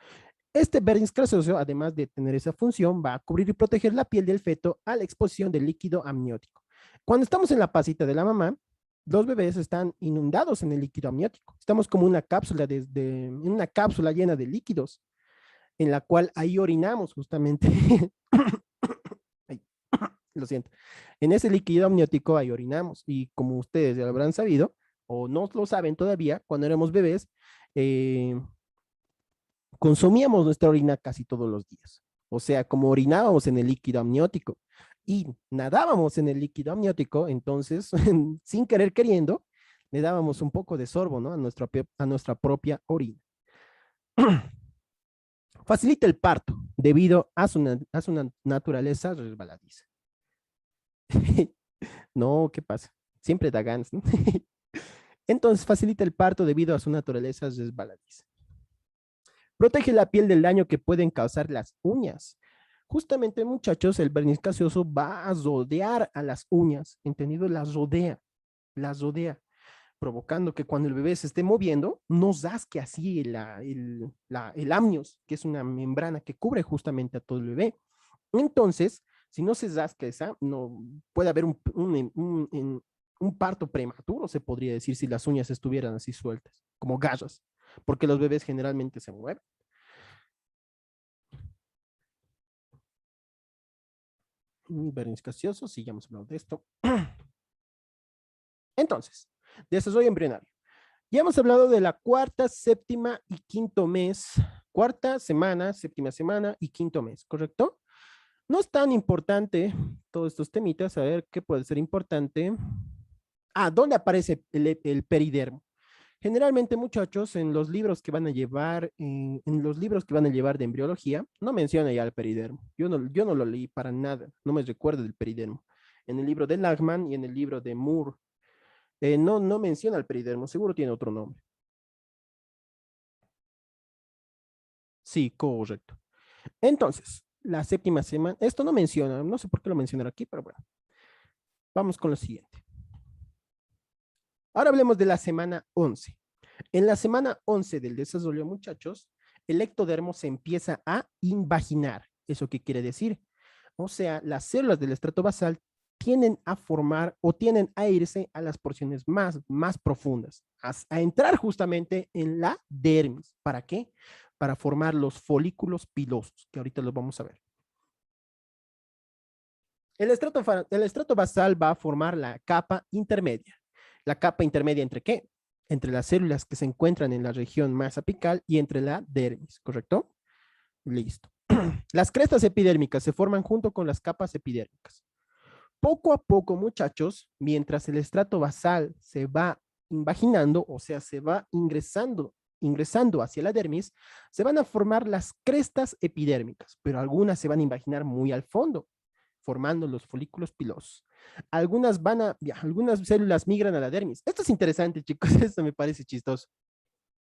Este verniz gaseoso, además de tener esa función, va a cubrir y proteger la piel del feto a la exposición del líquido amniótico. Cuando estamos en la pasita de la mamá, los bebés están inundados en el líquido amniótico. Estamos como en una cápsula llena de líquidos, en la cual ahí orinamos justamente. Ay, lo siento. En ese líquido amniótico ahí orinamos. Y como ustedes ya lo habrán sabido, o no lo saben todavía, cuando éramos bebés, eh, consumíamos nuestra orina casi todos los días. O sea, como orinábamos en el líquido amniótico y nadábamos en el líquido amniótico, entonces, sin querer queriendo, le dábamos un poco de sorbo, ¿no? A nuestra propia orina. Facilita el parto debido a su naturaleza resbaladiza. No, ¿qué pasa? Siempre da ganas, ¿no? Entonces, facilita el parto debido a su naturaleza resbaladiza. Protege la piel del daño que pueden causar las uñas. Justamente, muchachos, el verniz gaseoso va a rodear a las uñas, ¿entendido? Las rodea, provocando que cuando el bebé se esté moviendo, no rasque así el amnios, que es una membrana que cubre justamente a todo el bebé. Entonces, si no se rasca esa, no puede haber un parto prematuro, se podría decir, si las uñas estuvieran así sueltas, como garras, porque los bebés generalmente se mueven. Verniz gaseoso, sí, ya hemos hablado de esto. Entonces, desarrollo embrionario. Ya hemos hablado de la cuarta, séptima y quinto mes. Cuarta semana, séptima semana y quinto mes, ¿correcto? No es tan importante todos estos temitas. A ver qué puede ser importante. ¿Dónde aparece el peridermo? Generalmente, muchachos, en los libros que van a llevar, en los libros que van a llevar de embriología, no menciona ya el peridermo. Yo no lo leí para nada, no me recuerdo del peridermo. En el libro de Lachman y en el libro de Moore, no menciona el peridermo, seguro tiene otro nombre. Sí, correcto. Entonces, la séptima semana, esto no menciona, no sé por qué lo mencionar aquí, pero bueno, vamos con lo siguiente. Ahora hablemos de la semana 11. En la semana 11 del desarrollo, muchachos, el ectodermo se empieza a invaginar. ¿Eso qué quiere decir? O sea, las células del estrato basal tienden a formar o tienden a irse a las porciones más profundas, a entrar justamente en la dermis. ¿Para qué? Para formar los folículos pilosos, que ahorita los vamos a ver. El estrato basal va a formar la capa intermedia. ¿La capa intermedia entre qué? Entre las células que se encuentran en la región más apical y entre la dermis, ¿correcto? Listo. Las crestas epidérmicas se forman junto con las capas epidérmicas. Poco a poco, muchachos, mientras el estrato basal se va invaginando, o sea, se va ingresando hacia la dermis, se van a formar las crestas epidérmicas, pero algunas se van a invaginar muy al fondo, formando los folículos pilosos. Algunas células migran a la dermis. Esto es interesante, chicos, esto me parece chistoso.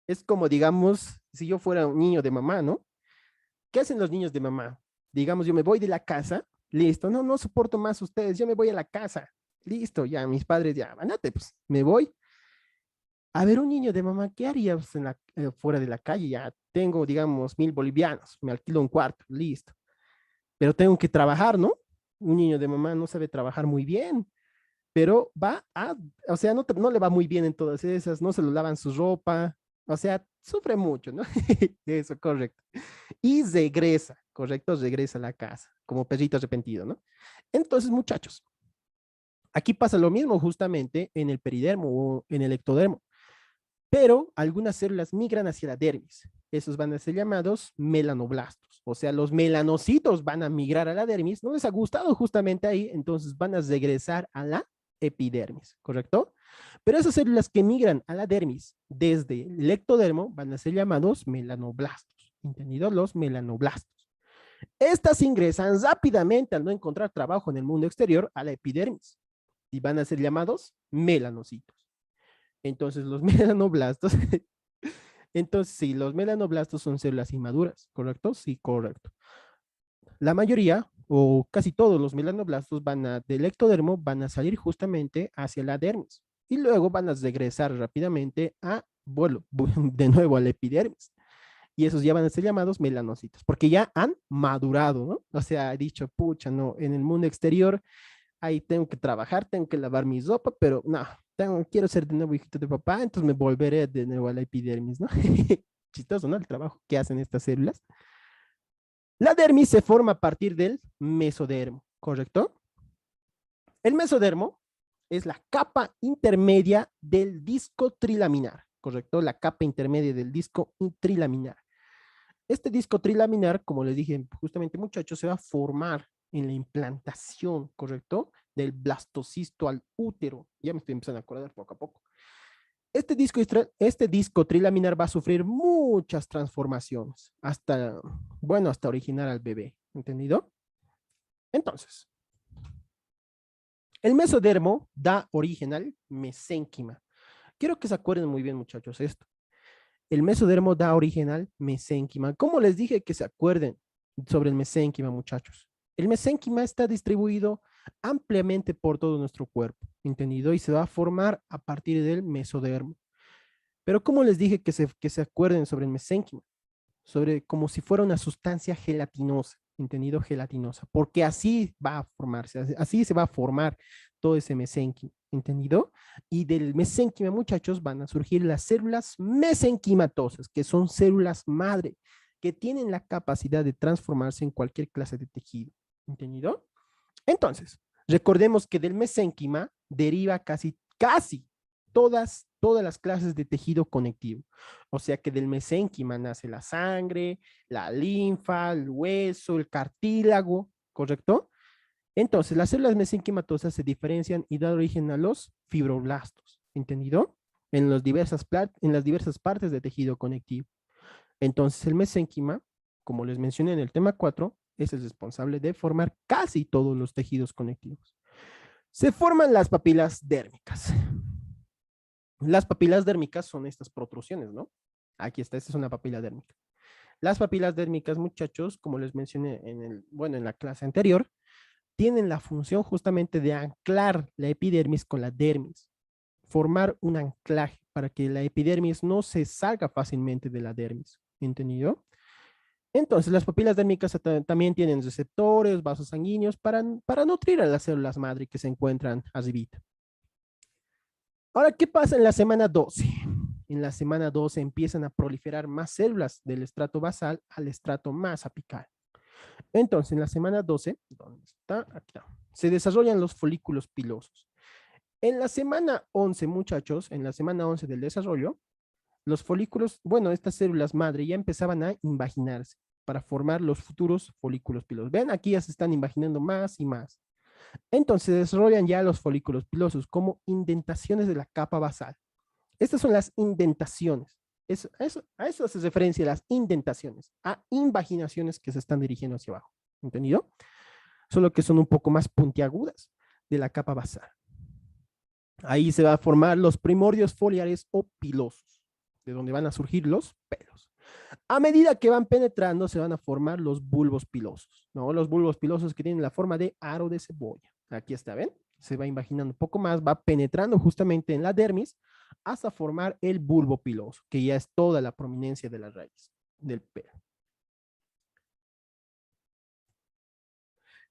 Es como, digamos, si yo fuera un niño de mamá, ¿no? ¿Qué hacen los niños de mamá? Digamos, yo me voy de la casa, listo, no, no soporto más ustedes, yo me voy a la casa, listo, ya, mis padres ya, andate, pues, me voy. A ver, un niño de mamá, ¿qué haría pues, fuera de la calle? Ya tengo, digamos, 1.000 bolivianos, me alquilo un cuarto, listo. Pero tengo que trabajar, ¿no? Un niño de mamá no sabe trabajar muy bien, pero o sea, no, no le va muy bien en todas esas, no se lo lavan su ropa, o sea, sufre mucho, ¿no? Eso, correcto. Y regresa, correcto, regresa a la casa, como perrito arrepentido, ¿no? Entonces, muchachos, aquí pasa lo mismo justamente en el peridermo o en el ectodermo, pero algunas células migran hacia la dermis. Esos van a ser llamados melanoblastos, o sea, los melanocitos van a migrar a la dermis, no les ha gustado justamente ahí, entonces van a regresar a la epidermis, ¿correcto? Pero esas células que migran a la dermis desde el ectodermo van a ser llamados melanoblastos, ¿entendido? Los melanoblastos. Estas ingresan rápidamente al no encontrar trabajo en el mundo exterior a la epidermis y van a ser llamados melanocitos. Entonces, los melanoblastos, entonces sí, los melanoblastos son células inmaduras, ¿correcto? Sí, correcto. La mayoría o casi todos los melanoblastos del ectodermo van a salir justamente hacia la dermis y luego van a regresar rápidamente bueno, de nuevo a la epidermis. Y esos ya van a ser llamados melanocitos, porque ya han madurado, ¿no? O sea, he dicho, pucha, no, en el mundo exterior ahí tengo que trabajar, tengo que lavar mi ropa, pero no, quiero ser de nuevo hijito de papá, entonces me volveré de nuevo a la epidermis, ¿no? Chistoso, ¿no? El trabajo que hacen estas células. La dermis se forma a partir del mesodermo, ¿correcto? El mesodermo es la capa intermedia del disco trilaminar, ¿correcto? La capa intermedia del disco trilaminar. Este disco trilaminar, como les dije justamente muchachos, se va a formar en la implantación, ¿correcto? Del blastocisto al útero. Ya me estoy empezando a acordar poco a poco. Este disco trilaminar va a sufrir muchas transformaciones hasta, bueno, hasta originar al bebé, ¿entendido? Entonces, el mesodermo da origen al mesénquima. Quiero que se acuerden muy bien, muchachos, esto. El mesodermo da origen al mesénquima. ¿Cómo les dije que se acuerden sobre el mesénquima, muchachos? El mesénquima está distribuido ampliamente por todo nuestro cuerpo, ¿entendido? Y se va a formar a partir del mesodermo. Pero ¿cómo les dije que se acuerden sobre el mesénquima? Sobre como si fuera una sustancia gelatinosa, ¿entendido? Gelatinosa, porque así va a formarse, así se va a formar todo ese mesénquima, ¿entendido? Y del mesénquima, muchachos, van a surgir las células mesenquimatosas, que son células madre, que tienen la capacidad de transformarse en cualquier clase de tejido, ¿entendido? Entonces, recordemos que del mesénquima deriva casi todas las clases de tejido conectivo. O sea que del mesénquima nace la sangre, la linfa, el hueso, el cartílago, ¿correcto? Entonces, las células mesenquimatosas se diferencian y dan origen a los fibroblastos, ¿entendido? En las diversas partes de tejido conectivo. Entonces, el mesénquima, como les mencioné en el tema 4, es el responsable de formar casi todos los tejidos conectivos. Se forman las papilas dérmicas. Las papilas dérmicas son estas protrusiones, ¿no? Aquí está, esta es una papila dérmica. Las papilas dérmicas, muchachos, como les mencioné en la clase anterior, tienen la función justamente de anclar la epidermis con la dermis, formar un anclaje para que la epidermis no se salga fácilmente de la dermis, ¿entendido? Entonces, las papilas dérmicas también tienen receptores, vasos sanguíneos para nutrir a las células madre que se encuentran arribita. Ahora, ¿qué pasa en la semana 12? En la semana 12 empiezan a proliferar más células del estrato basal al estrato más apical. Entonces, en la semana 12, ¿dónde está? Aquí está. Se desarrollan los folículos pilosos. En la semana 11, muchachos, en la semana 11 del desarrollo, los folículos, bueno, estas células madre ya empezaban a invaginarse para formar los futuros folículos pilosos. Ven, aquí ya se están invaginando más y más. Entonces se desarrollan ya los folículos pilosos como indentaciones de la capa basal. Estas son las indentaciones. A eso hace referencia las indentaciones, a invaginaciones que se están dirigiendo hacia abajo. ¿Entendido? Solo que son un poco más puntiagudas de la capa basal. Ahí se va a formar los primordios foliares o pilosos. de donde van a surgir los pelos. A medida que van penetrando, se van a formar los bulbos pilosos, ¿no? Los bulbos pilosos que tienen la forma de aro de cebolla. Aquí está, ¿ven? Se va imaginando un poco más, va penetrando justamente en la dermis hasta formar el bulbo piloso, que ya es toda la prominencia de la raíz del pelo.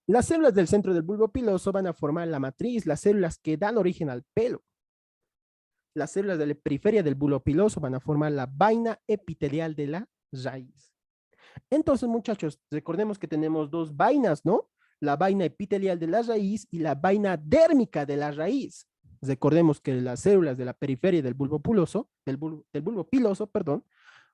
Las células del centro del bulbo piloso van a formar la matriz, las células que dan origen al pelo. Las células de la periferia del bulbo piloso van a formar la vaina epitelial de la raíz. Entonces, muchachos, recordemos que tenemos dos vainas, ¿no? La vaina epitelial de la raíz y la vaina dérmica de la raíz. Recordemos que las células de la periferia del bulbo piloso, perdón,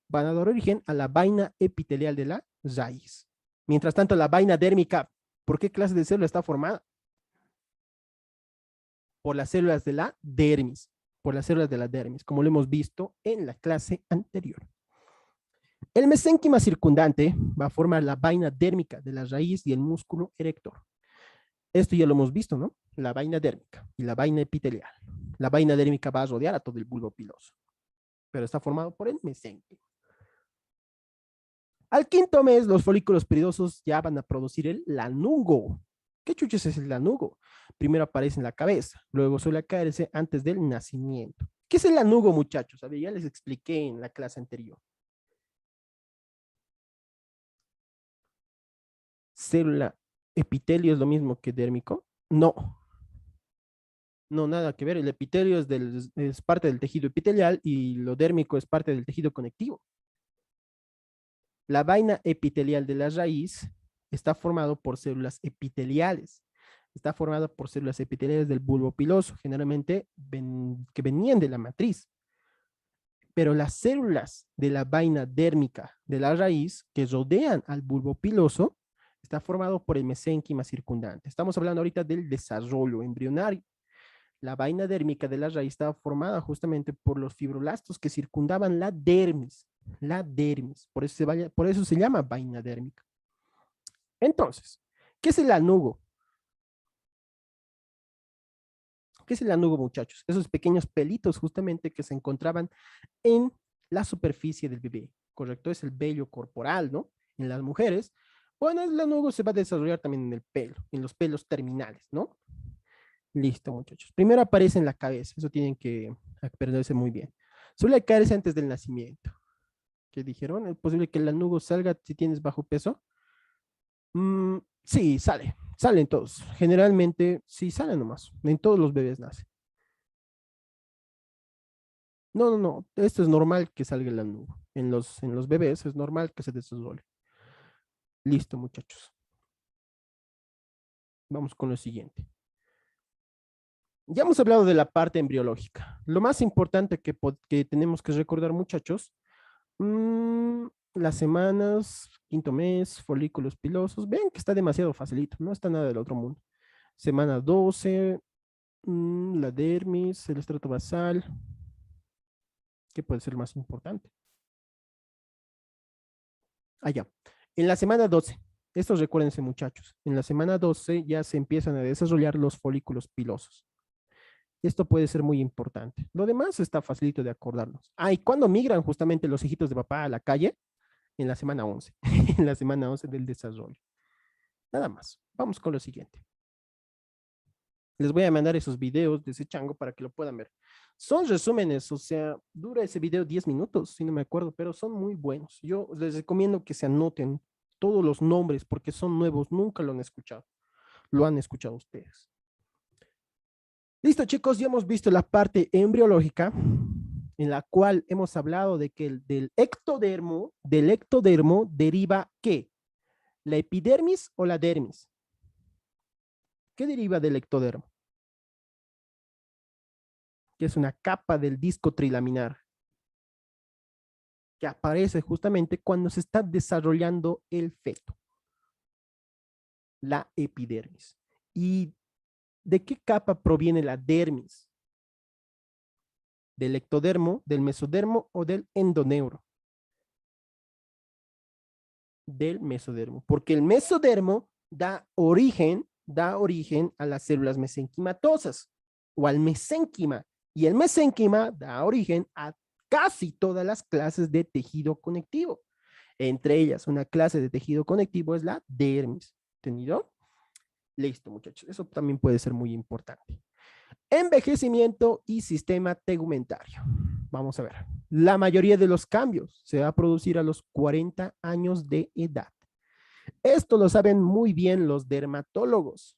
van a dar origen a la vaina epitelial de la raíz. Mientras tanto, la vaina dérmica, ¿por qué clase de célula está formada? Por las células de la dermis, como lo hemos visto en la clase anterior. El mesénquima circundante va a formar la vaina dérmica de la raíz y el músculo erector. Esto ya lo hemos visto, ¿no? La vaina dérmica y la vaina epitelial. La vaina dérmica va a rodear a todo el bulbo piloso, pero está formado por el mesénquima. Al quinto mes, los folículos piridosos ya van a producir el lanugo. ¿Qué chuches es el lanugo? Primero aparece en la cabeza, luego suele caerse antes del nacimiento. ¿Qué es el lanugo, muchachos? A ver, ya les expliqué en la clase anterior. Célula epitelio es lo mismo que dérmico. No, nada que ver. El epitelio es parte del tejido epitelial y lo dérmico es parte del tejido conectivo. La vaina epitelial de la raíz está formado por células epiteliales. Está formada por células epiteliales del bulbo piloso, generalmente que venían de la matriz. Pero las células de la vaina dérmica de la raíz que rodean al bulbo piloso está formado por el mesénquima circundante. Estamos hablando ahorita del desarrollo embrionario. La vaina dérmica de la raíz estaba formada justamente por los fibroblastos que circundaban la dermis. Por eso se llama vaina dérmica. Entonces, ¿qué es el lanugo? ¿Qué es el lanugo, muchachos? Esos pequeños pelitos justamente que se encontraban en la superficie del bebé, ¿correcto? Es el vello corporal, ¿no? En las mujeres. Bueno, el lanugo se va a desarrollar también en el pelo, en los pelos terminales, ¿no? Listo, muchachos. Primero aparece en la cabeza, eso tienen que aprenderse muy bien. Suele caerse antes del nacimiento. ¿Qué dijeron? ¿Es posible que el lanugo salga si tienes bajo peso? Sí, salen todos. Generalmente, sí, salen nomás. En todos los bebés nace. No. Esto es normal que salga el lanugo. En los bebés es normal que se desarrolle. Listo, muchachos. Vamos con lo siguiente. Ya hemos hablado de la parte embriológica. Lo más importante que tenemos que recordar, muchachos, las semanas, quinto mes, folículos pilosos. Ven que está demasiado facilito, no está nada del otro mundo. Semana 12, la dermis, el estrato basal. ¿Qué puede ser más importante? Ya. En la semana 12, estos recuérdense, muchachos, en la semana 12 ya se empiezan a desarrollar los folículos pilosos. Esto puede ser muy importante. Lo demás está facilito de acordarnos. ¿Y cuándo migran justamente los hijitos de papá a la calle? En la semana 11, en la semana 11 del desarrollo. Nada más. Vamos con lo siguiente. Les voy a mandar esos videos de ese chango para que lo puedan ver. Son resúmenes, o sea, dura ese video 10 minutos, si no me acuerdo, pero son muy buenos. Yo les recomiendo que se anoten todos los nombres porque son nuevos, nunca lo han escuchado. Lo han escuchado ustedes. Listo, chicos, ya hemos visto la parte embriológica en la cual hemos hablado de que del ectodermo deriva ¿qué? ¿La epidermis o la dermis? ¿Qué deriva del ectodermo? Que es una capa del disco trilaminar que aparece justamente cuando se está desarrollando el feto. La epidermis. ¿Y de qué capa proviene la dermis? ¿Del ectodermo, del mesodermo o del endoneuro? Del mesodermo, porque el mesodermo da origen a las células mesenquimatosas o al mesénquima, y el mesénquima da origen a casi todas las clases de tejido conectivo. Entre ellas, una clase de tejido conectivo es la dermis. ¿Entendido? Listo, muchachos. Eso también puede ser muy importante. Envejecimiento y sistema tegumentario. Vamos a ver. La mayoría de los cambios se va a producir a los 40 años de edad. Esto lo saben muy bien los dermatólogos.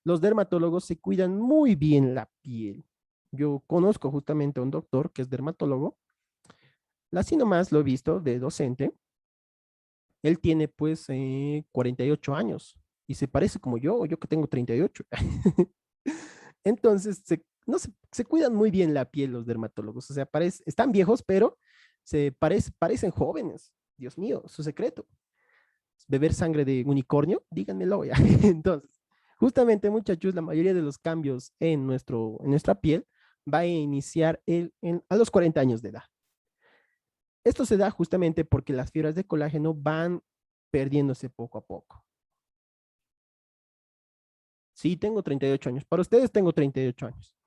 Los dermatólogos se cuidan muy bien la piel. Yo conozco justamente a un doctor que es dermatólogo. Así nomás lo he visto de docente. Él tiene pues 48 años y se parece como yo que tengo 38. Entonces, no se cuidan muy bien la piel los dermatólogos. O sea, están viejos, pero parecen jóvenes. Dios mío, su secreto. Beber sangre de unicornio, díganmelo ya. Entonces, justamente, muchachos, la mayoría de los cambios en nuestra piel va a iniciar a los 40 años de edad. Esto se da justamente porque las fibras de colágeno van perdiéndose poco a poco. Sí, tengo 38 años. Para ustedes tengo 38 años.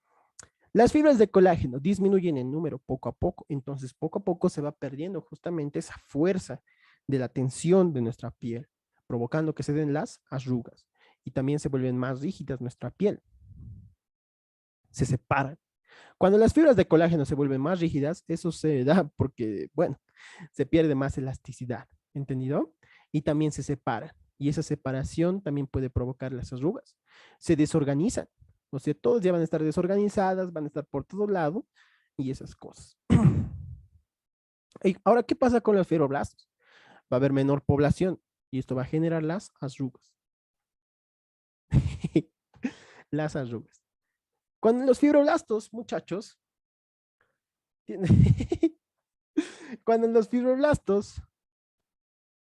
Las fibras de colágeno disminuyen en número poco a poco, entonces poco a poco se va perdiendo justamente esa fuerza de la tensión de nuestra piel, provocando que se den las arrugas y también se vuelven más rígidas nuestra piel. Se separan. Cuando las fibras de colágeno se vuelven más rígidas, eso se da porque, bueno, se pierde más elasticidad, ¿entendido? Y también se separan. Y esa separación también puede provocar las arrugas. Se desorganizan. O sea, todos ya van a estar desorganizadas, van a estar por todo lado y esas cosas. Y ahora, ¿qué pasa con los fibroblastos? Va a haber menor población y esto va a generar las arrugas. Las arrugas. Cuando los fibroblastos, muchachos, cuando los fibroblastos,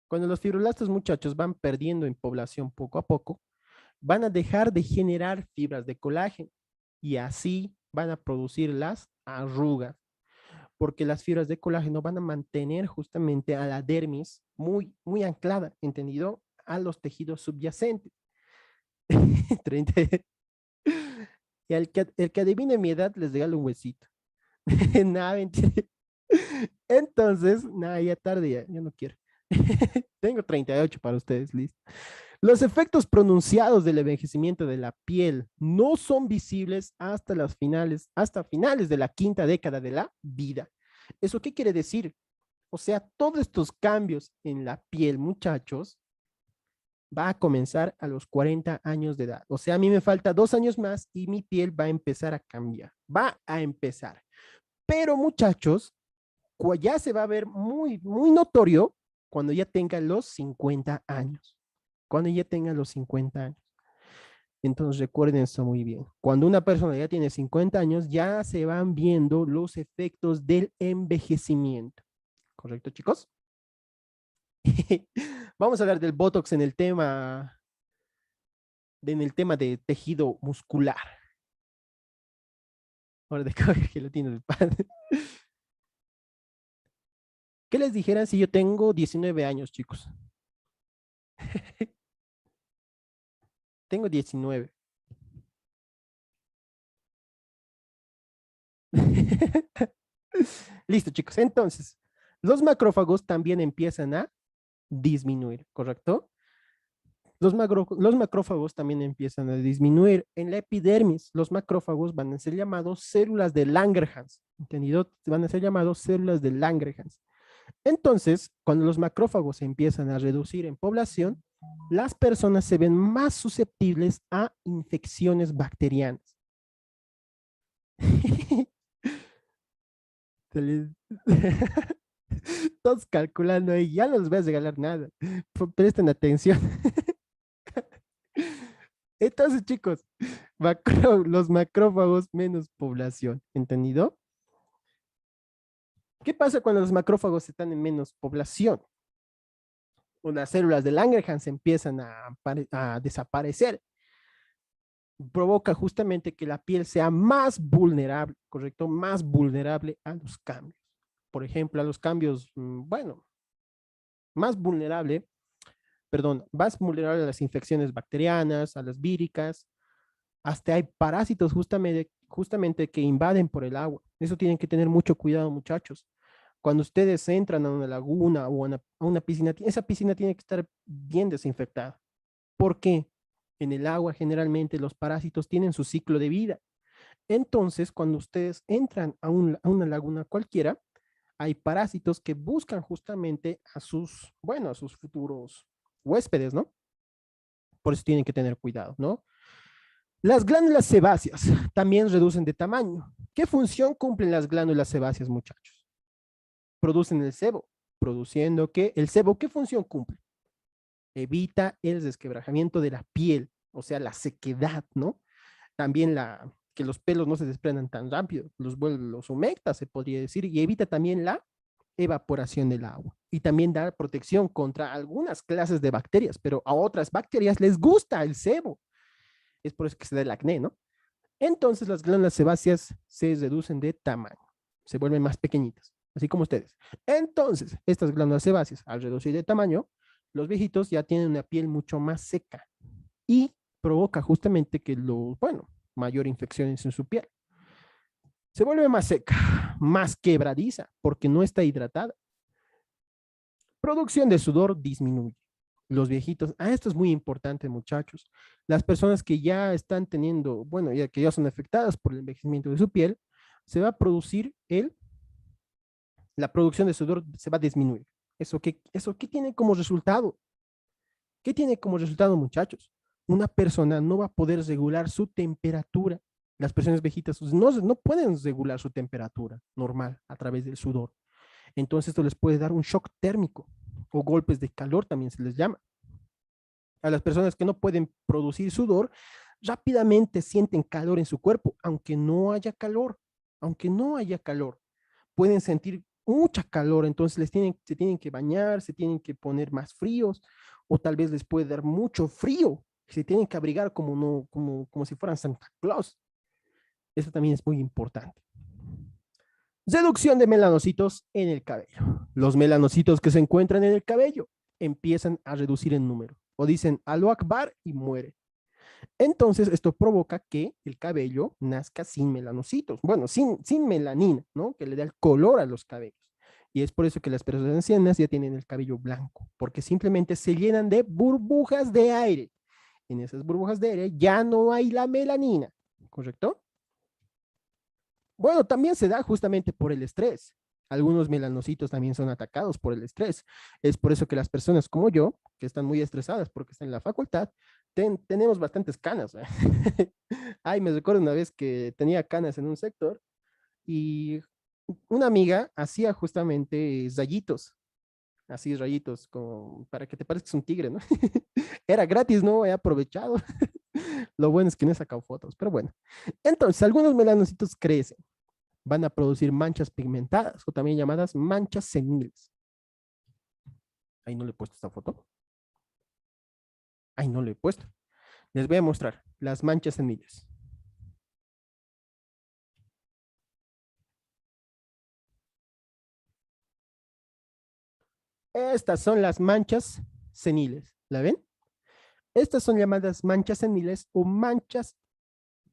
cuando los fibroblastos, muchachos, van perdiendo en población poco a poco, van a dejar de generar fibras de colágeno y así van a producir las arrugas, porque las fibras de colágeno van a mantener justamente a la dermis muy, muy anclada, ¿entendido? A los tejidos subyacentes. 30. Y el que adivine mi edad les regalo un huesito. Nada, mentira. Entonces, nada, ya tarde, ya no quiero. Tengo 38 para ustedes, listo. Los efectos pronunciados del envejecimiento de la piel no son visibles hasta finales de la quinta década de la vida. ¿Eso qué quiere decir? O sea, todos estos cambios en la piel, muchachos, va a comenzar a los 40 años de edad. O sea, a mí me falta 2 años más y mi piel va a empezar a cambiar. Va a empezar. Pero, muchachos, ya se va a ver muy, muy notorio cuando ya tenga los 50 años. Cuando ya tenga los 50 años. Entonces recuerden eso muy bien. Cuando una persona ya tiene 50 años, ya se van viendo los efectos del envejecimiento. ¿Correcto, chicos? Vamos a hablar del Botox en el tema de tejido muscular. Ahora de gelatina del padre. ¿Qué les dijeran si yo tengo 19 años, chicos? Tengo 19. Listo, chicos. Entonces, los macrófagos también empiezan a disminuir, ¿correcto? Los macrófagos también empiezan a disminuir. En la epidermis, los macrófagos van a ser llamados células de Langerhans, ¿entendido? Van a ser llamados células de Langerhans. Entonces, cuando los macrófagos se empiezan a reducir en población, las personas se ven más susceptibles a infecciones bacterianas. Todos calculando ahí, ya no les voy a regalar nada. Presten atención. Entonces, chicos, los macrófagos menos población, ¿entendido? ¿Qué pasa cuando los macrófagos están en menos población? Las células de Langerhans empiezan a desaparecer. Provoca justamente que la piel sea más vulnerable, ¿correcto? Más vulnerable a los cambios. Por ejemplo, a los cambios, bueno, más vulnerable, perdón, más vulnerable a las infecciones bacterianas, a las víricas, hasta hay parásitos justamente que invaden por el agua. Eso tienen que tener mucho cuidado, muchachos. Cuando ustedes entran a una laguna o a una piscina, esa piscina tiene que estar bien desinfectada. ¿Por qué? En el agua generalmente los parásitos tienen su ciclo de vida. Entonces, cuando ustedes entran a una laguna cualquiera, hay parásitos que buscan justamente a sus, bueno, a sus futuros huéspedes, ¿no? Por eso tienen que tener cuidado, ¿no? Las glándulas sebáceas también reducen de tamaño. ¿Qué función cumplen las glándulas sebáceas, muchachos? Producen el sebo, produciendo que el sebo, ¿qué función cumple? Evita el desquebrajamiento de la piel, o sea, la sequedad, ¿no? También que los pelos no se desprendan tan rápido, los humecta, se podría decir, y evita también la evaporación del agua. Y también da protección contra algunas clases de bacterias, pero a otras bacterias les gusta el sebo. Es por eso que se da el acné, ¿no? Entonces las glándulas sebáceas se reducen de tamaño, se vuelven más pequeñitas, así como ustedes. Entonces, estas glándulas sebáceas, al reducir de tamaño, los viejitos ya tienen una piel mucho más seca y provoca justamente que bueno, mayor infecciones en su piel. Se vuelve más seca, más quebradiza, porque no está hidratada. Producción de sudor disminuye. Los viejitos, esto es muy importante, muchachos. Las personas que ya están teniendo, bueno, ya que ya son afectadas por el envejecimiento de su piel, se va a producir la producción de sudor se va a disminuir. Eso qué tiene como resultado? ¿Qué tiene como resultado, muchachos? Una persona no va a poder regular su temperatura. Las personas viejitas no pueden regular su temperatura normal a través del sudor. Entonces esto les puede dar un shock térmico o golpes de calor también se les llama. A las personas que no pueden producir sudor, rápidamente sienten calor en su cuerpo, aunque no haya calor, aunque no haya calor. Pueden sentir mucha calor, entonces se tienen que bañar, se tienen que poner más fríos, o tal vez les puede dar mucho frío, se tienen que abrigar como, no, como si fueran Santa Claus. Eso también es muy importante. Reducción de melanocitos en el cabello. Los melanocitos que se encuentran en el cabello empiezan a reducir en número, o dicen Allahu Akbar y muere. Entonces, esto provoca que el cabello nazca sin melanocitos, bueno, sin melanina, ¿no? Que le da el color a los cabellos. Y es por eso que las personas ancianas ya tienen el cabello blanco, porque simplemente se llenan de burbujas de aire. En esas burbujas de aire ya no hay la melanina, ¿correcto? Bueno, también se da justamente por el estrés. Algunos melanocitos también son atacados por el estrés. Es por eso que las personas como yo, que están muy estresadas porque están en la facultad, tenemos bastantes canas. Ay, me recuerdo una vez que tenía canas en un sector y una amiga hacía justamente rayitos, así rayitos, como para que te parezcas un tigre, ¿no? Era gratis, ¿no? He aprovechado. Lo bueno es que no he sacado fotos, pero bueno. Entonces, algunos melanocitos crecen, van a producir manchas pigmentadas o también llamadas manchas seniles. Ahí no le he puesto esta foto. Ahí no le he puesto. Les voy a mostrar las manchas seniles. Estas son las manchas seniles. ¿La ven? Estas son llamadas manchas seniles o manchas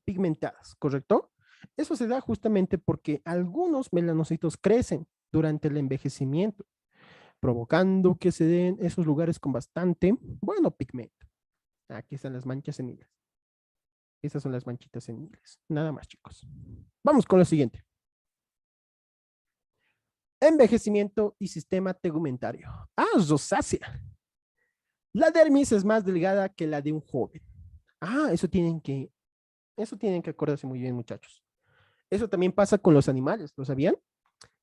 pigmentadas, ¿correcto? Eso se da justamente porque algunos melanocitos crecen durante el envejecimiento, provocando que se den esos lugares con bastante, bueno, pigmento. Aquí están las manchas seniles. Estas son las manchitas seniles. Nada más, chicos. Vamos con lo siguiente. Envejecimiento y sistema tegumentario. Rosácea. La dermis es más delgada que la de un joven. Eso tienen que acordarse muy bien, muchachos. Eso también pasa con los animales, ¿lo sabían?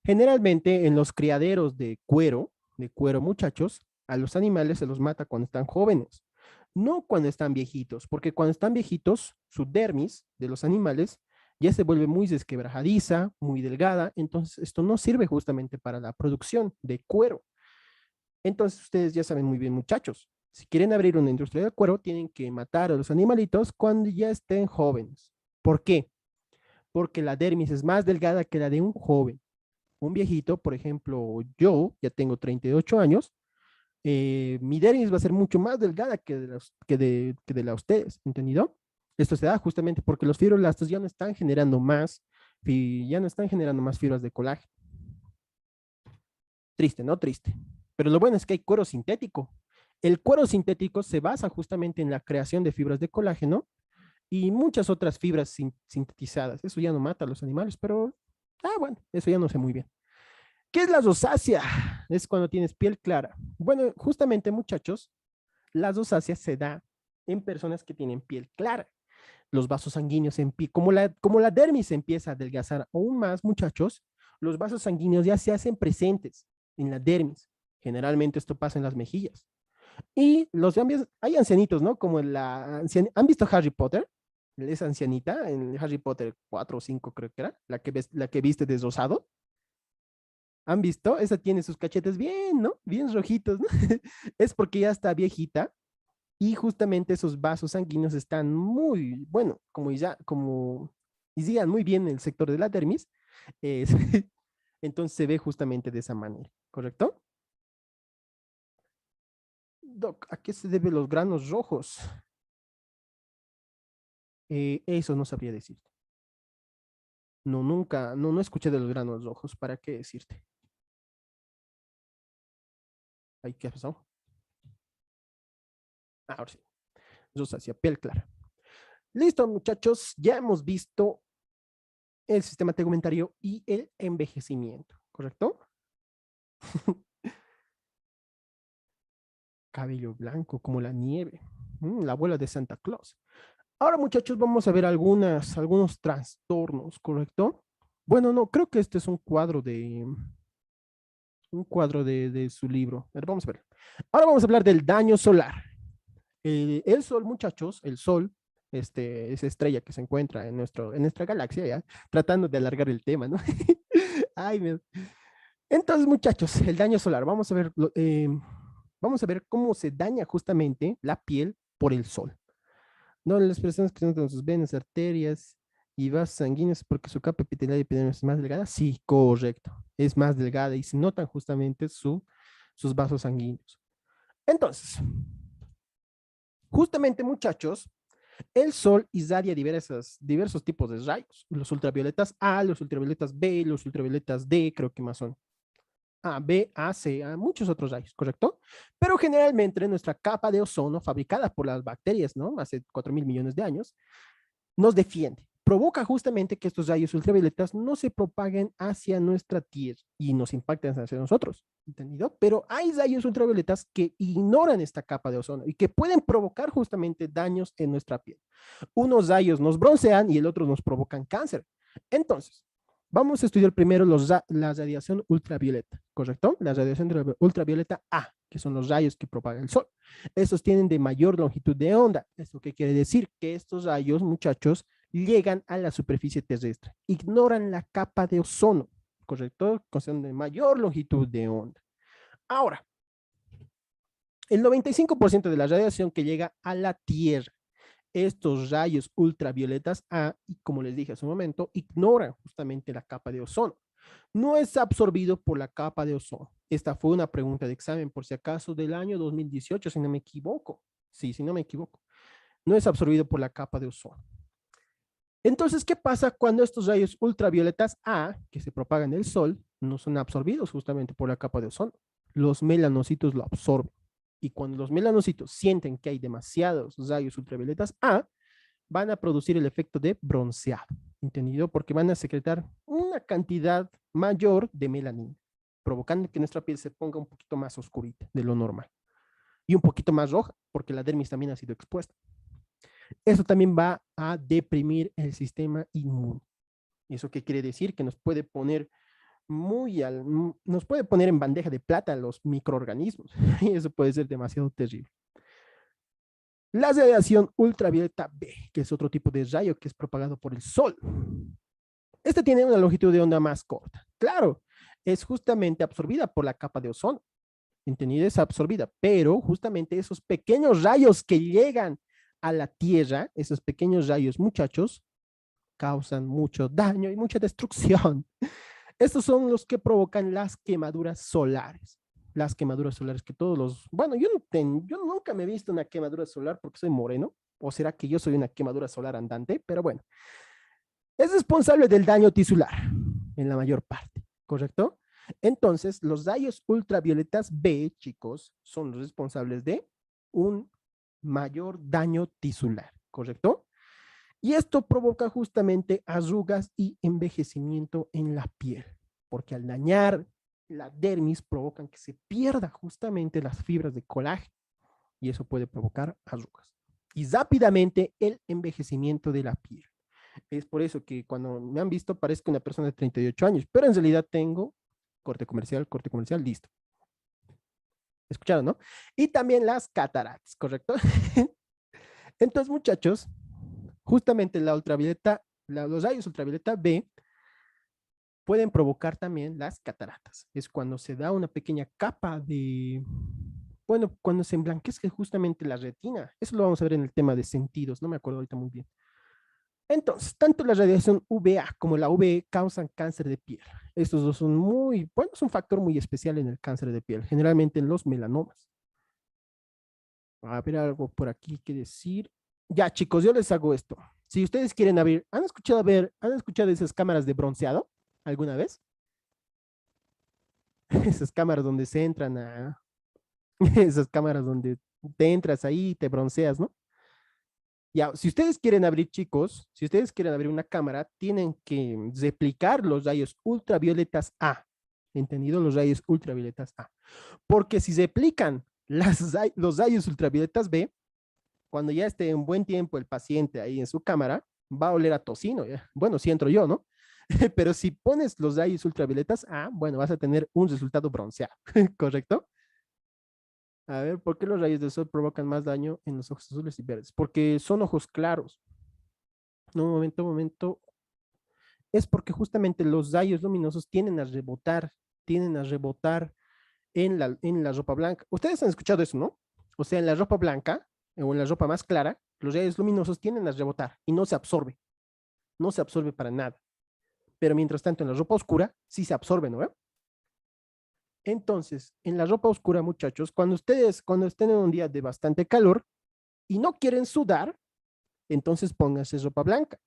Generalmente en los criaderos de cuero, muchachos, a los animales se los mata cuando están jóvenes, no cuando están viejitos, porque cuando están viejitos, su dermis de los animales ya se vuelve muy desquebrajadiza, muy delgada, entonces esto no sirve justamente para la producción de cuero. Entonces ustedes ya saben muy bien, muchachos, si quieren abrir una industria de cuero, tienen que matar a los animalitos cuando ya estén jóvenes. ¿Por qué? Porque la dermis es más delgada que la de un joven. Un viejito, por ejemplo, yo ya tengo 38 años, mi dermis va a ser mucho más delgada que de la ustedes, ¿entendido? Esto se da justamente porque los fibroblastos ya no están generando más Ya no están generando más fibras de colágeno. Triste, ¿no? Triste. Pero lo bueno es que hay cuero sintético. El cuero sintético se basa justamente en la creación de fibras de colágeno y muchas otras fibras sintetizadas. Eso ya no mata a los animales, pero, bueno, eso ya no sé muy bien. ¿Qué es la rosácea? Es cuando tienes piel clara. Bueno, justamente, muchachos, la rosácea se da en personas que tienen piel clara. Los vasos sanguíneos, como la dermis empieza a adelgazar aún más, muchachos, los vasos sanguíneos ya se hacen presentes en la dermis. Generalmente esto pasa en las mejillas. Y hay ancianitos, ¿no? Como ¿han visto Harry Potter? Esa ancianita en Harry Potter 4 o 5 creo que era, la que viste de rosado. ¿Han visto? Esa tiene sus cachetes bien, ¿no? Bien rojitos, ¿no? Es porque ya está viejita y justamente esos vasos sanguíneos están muy, bueno, como irrigan muy bien el sector de la dermis, eh, entonces se ve justamente de esa manera, ¿correcto? Doc, ¿a qué se deben los granos rojos? Eso no sabría decirte. No, nunca, no escuché de los granos rojos. ¿Para qué decirte? Ay, ¿qué ha pasado? Ahora sí. Rosácea, piel clara. Listo, muchachos. Ya hemos visto el sistema tegumentario y el envejecimiento, ¿correcto? Cabello blanco como la nieve. La abuela de Santa Claus. Ahora, muchachos, vamos a ver algunos trastornos, ¿correcto? Bueno, no, creo que este es un cuadro de su libro. A ver, vamos a ver. Ahora vamos a hablar del daño solar. El Sol, muchachos, el Sol, esa estrella que se encuentra en nuestra galaxia, ya, tratando de alargar el tema, ¿no? Ay, entonces, muchachos, el daño solar. Vamos a ver cómo se daña justamente la piel por el Sol. No, las personas que notan sus venas, arterias y vasos sanguíneos porque su capa epitelial y epidermis es más delgada. Sí, correcto. Es más delgada y se notan justamente sus vasos sanguíneos. Entonces, justamente, muchachos, el sol irradia diversos tipos de rayos. Los ultravioletas A, los ultravioletas B, los ultravioletas D, creo que más son. A, B, A, C, A, muchos otros rayos, ¿correcto? Pero generalmente nuestra capa de ozono, fabricada por las bacterias, ¿no? Hace 4.000 millones de años, nos defiende. Provoca justamente que estos rayos ultravioletas no se propaguen hacia nuestra Tierra y nos impacten hacia nosotros, ¿entendido? Pero hay rayos ultravioletas que ignoran esta capa de ozono y que pueden provocar justamente daños en nuestra piel. Unos rayos nos broncean y el otro nos provocan cáncer. Entonces, vamos a estudiar primero la radiación ultravioleta, ¿correcto? La radiación ultravioleta A, que son los rayos que propaga el sol. Estos tienen de mayor longitud de onda. ¿Esto qué quiere decir? Que estos rayos, muchachos, llegan a la superficie terrestre, ignoran la capa de ozono, ¿correcto? Son de mayor longitud de onda. Ahora, el 95% de la radiación que llega a la Tierra, estos rayos ultravioletas A, y como les dije hace un momento, ignoran justamente la capa de ozono. No es absorbido por la capa de ozono. Esta fue una pregunta de examen, por si acaso, del año 2018, si no me equivoco. Sí, si no me equivoco. No es absorbido por la capa de ozono. Entonces, ¿qué pasa cuando estos rayos ultravioletas A, que se propagan en el sol, no son absorbidos justamente por la capa de ozono? Los melanocitos lo absorben. Y cuando los melanocitos sienten que hay demasiados rayos ultravioletas A, van a producir el efecto de bronceado, ¿entendido? Porque van a secretar una cantidad mayor de melanina, provocando que nuestra piel se ponga un poquito más oscurita de lo normal. Y un poquito más roja, porque la dermis también ha sido expuesta. Eso también va a deprimir el sistema inmune. ¿Eso qué quiere decir? Que nos puede poner en bandeja de plata a los microorganismos. Y eso puede ser demasiado terrible. La radiación ultravioleta B, que es otro tipo de rayo que es propagado por el sol. Este tiene una longitud de onda más corta. Claro, es justamente absorbida por la capa de ozono. ¿Entendido? Es absorbida, pero justamente esos pequeños rayos que llegan a la Tierra, esos pequeños rayos, muchachos, causan mucho daño y mucha destrucción. Estos son los que provocan las quemaduras solares. Las quemaduras solares que bueno, yo nunca me he visto una quemadura solar porque soy moreno, o será que yo soy una quemadura solar andante, pero bueno. Es responsable del daño tisular en la mayor parte, ¿correcto? Entonces, los rayos ultravioletas B, chicos, son los responsables de un mayor daño tisular, ¿correcto? Y esto provoca justamente arrugas y envejecimiento en la piel, porque al dañar la dermis provocan que se pierda justamente las fibras de colágeno y eso puede provocar arrugas. Y rápidamente el envejecimiento de la piel. Es por eso que cuando me han visto parezco una persona de 38 años, pero en realidad tengo corte comercial, listo. ¿Escucharon, no? Y también las cataratas, ¿correcto? Entonces, muchachos, justamente la ultravioleta, los rayos ultravioleta B pueden provocar también las cataratas. Es cuando se da una pequeña capa de, bueno, cuando se emblanquece justamente la retina. Eso lo vamos a ver en el tema de sentidos, no me acuerdo ahorita muy bien. Entonces, tanto la radiación UVA como la UV causan cáncer de piel. Estos dos son muy, bueno, es un factor muy especial en el cáncer de piel, generalmente en los melanomas. A ver, algo por aquí que decir. Ya, chicos, yo les hago esto. Si ustedes quieren abrir, ¿han escuchado esas cámaras de bronceado alguna vez? Esas cámaras donde se entran a, esas cámaras donde te entras ahí y te bronceas, ¿no? Ya, si ustedes quieren abrir, chicos, si ustedes quieren abrir una cámara, tienen que replicar los rayos ultravioletas A. ¿Entendido? Los rayos ultravioletas A. Porque si replican los rayos ultravioletas B, cuando ya esté en buen tiempo el paciente ahí en su cámara, va a oler a tocino. ¿Ya? Bueno, si entro yo, ¿no? Pero si pones los rayos ultravioletas A, bueno, vas a tener un resultado bronceado, ¿correcto? A ver, ¿por qué los rayos del sol provocan más daño en los ojos azules y verdes? Porque son ojos claros. No, un momento. Es porque justamente los rayos luminosos tienden a rebotar en la ropa blanca. Ustedes han escuchado eso, ¿no? O sea, en la ropa blanca o en la ropa más clara, los rayos luminosos tienden a rebotar y no se absorbe para nada. Pero mientras tanto, en la ropa oscura sí se absorbe, ¿no? Entonces, en la ropa oscura, muchachos, cuando estén en un día de bastante calor y no quieren sudar, entonces pónganse ropa blanca.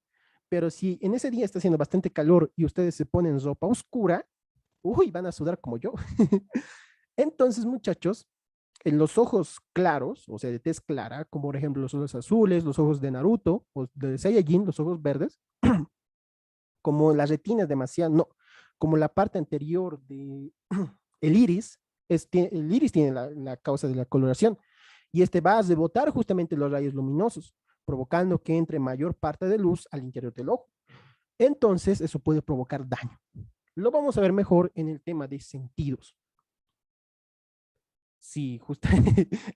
Pero si en ese día está haciendo bastante calor y ustedes se ponen ropa oscura, uy, van a sudar como yo. Entonces, muchachos, en los ojos claros, o sea, de tez clara, como por ejemplo los ojos azules, los ojos de Naruto, o de Saiyajin, los ojos verdes, como la retina es demasiado, no, como la parte anterior de el iris, el iris tiene la causa de la coloración, y este va a rebotar justamente los rayos luminosos, provocando que entre mayor parte de luz al interior del ojo. Entonces, eso puede provocar daño. Lo vamos a ver mejor en el tema de sentidos. Sí, justo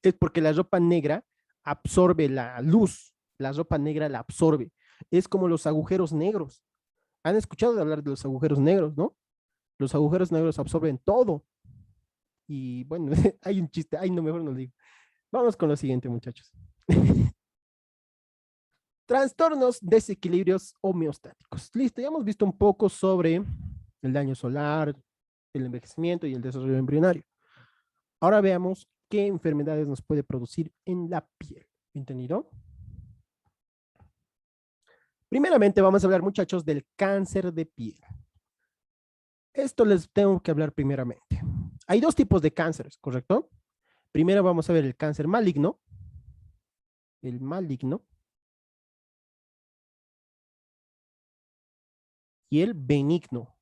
es porque la ropa negra absorbe la luz, la ropa negra la absorbe. Es como los agujeros negros. Han escuchado de hablar de los agujeros negros, ¿no? Los agujeros negros absorben todo. Y bueno, hay un chiste, ay, no, mejor no lo digo. Vamos con lo siguiente, muchachos. Trastornos, desequilibrios homeostáticos. Listo, ya hemos visto un poco sobre el daño solar, el envejecimiento y el desarrollo embrionario. Ahora veamos qué enfermedades nos puede producir en la piel. ¿Entendido? Primeramente vamos a hablar, muchachos, del cáncer de piel. Esto les tengo que hablar primeramente. Hay dos tipos de cánceres, ¿correcto? Primero vamos a ver el maligno y el benigno.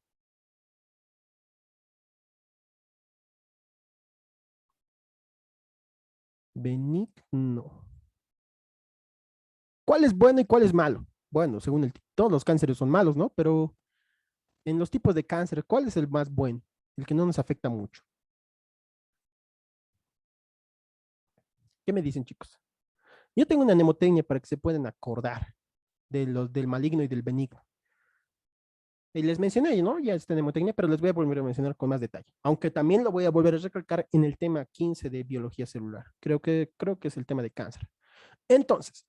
Benigno. ¿Cuál es bueno y cuál es malo? Bueno, según todos los cánceres son malos, ¿no? Pero en los tipos de cáncer, ¿cuál es el más bueno? El que no nos afecta mucho. ¿Qué me dicen, chicos? Yo tengo una mnemotecnia para que se puedan acordar del maligno y del benigno. Y les mencioné, ¿no? Ya esta mnemotecnia, pero les voy a volver a mencionar con más detalle. Aunque también lo voy a volver a recalcar en el tema 15 de biología celular. Creo que es el tema de cáncer. Entonces,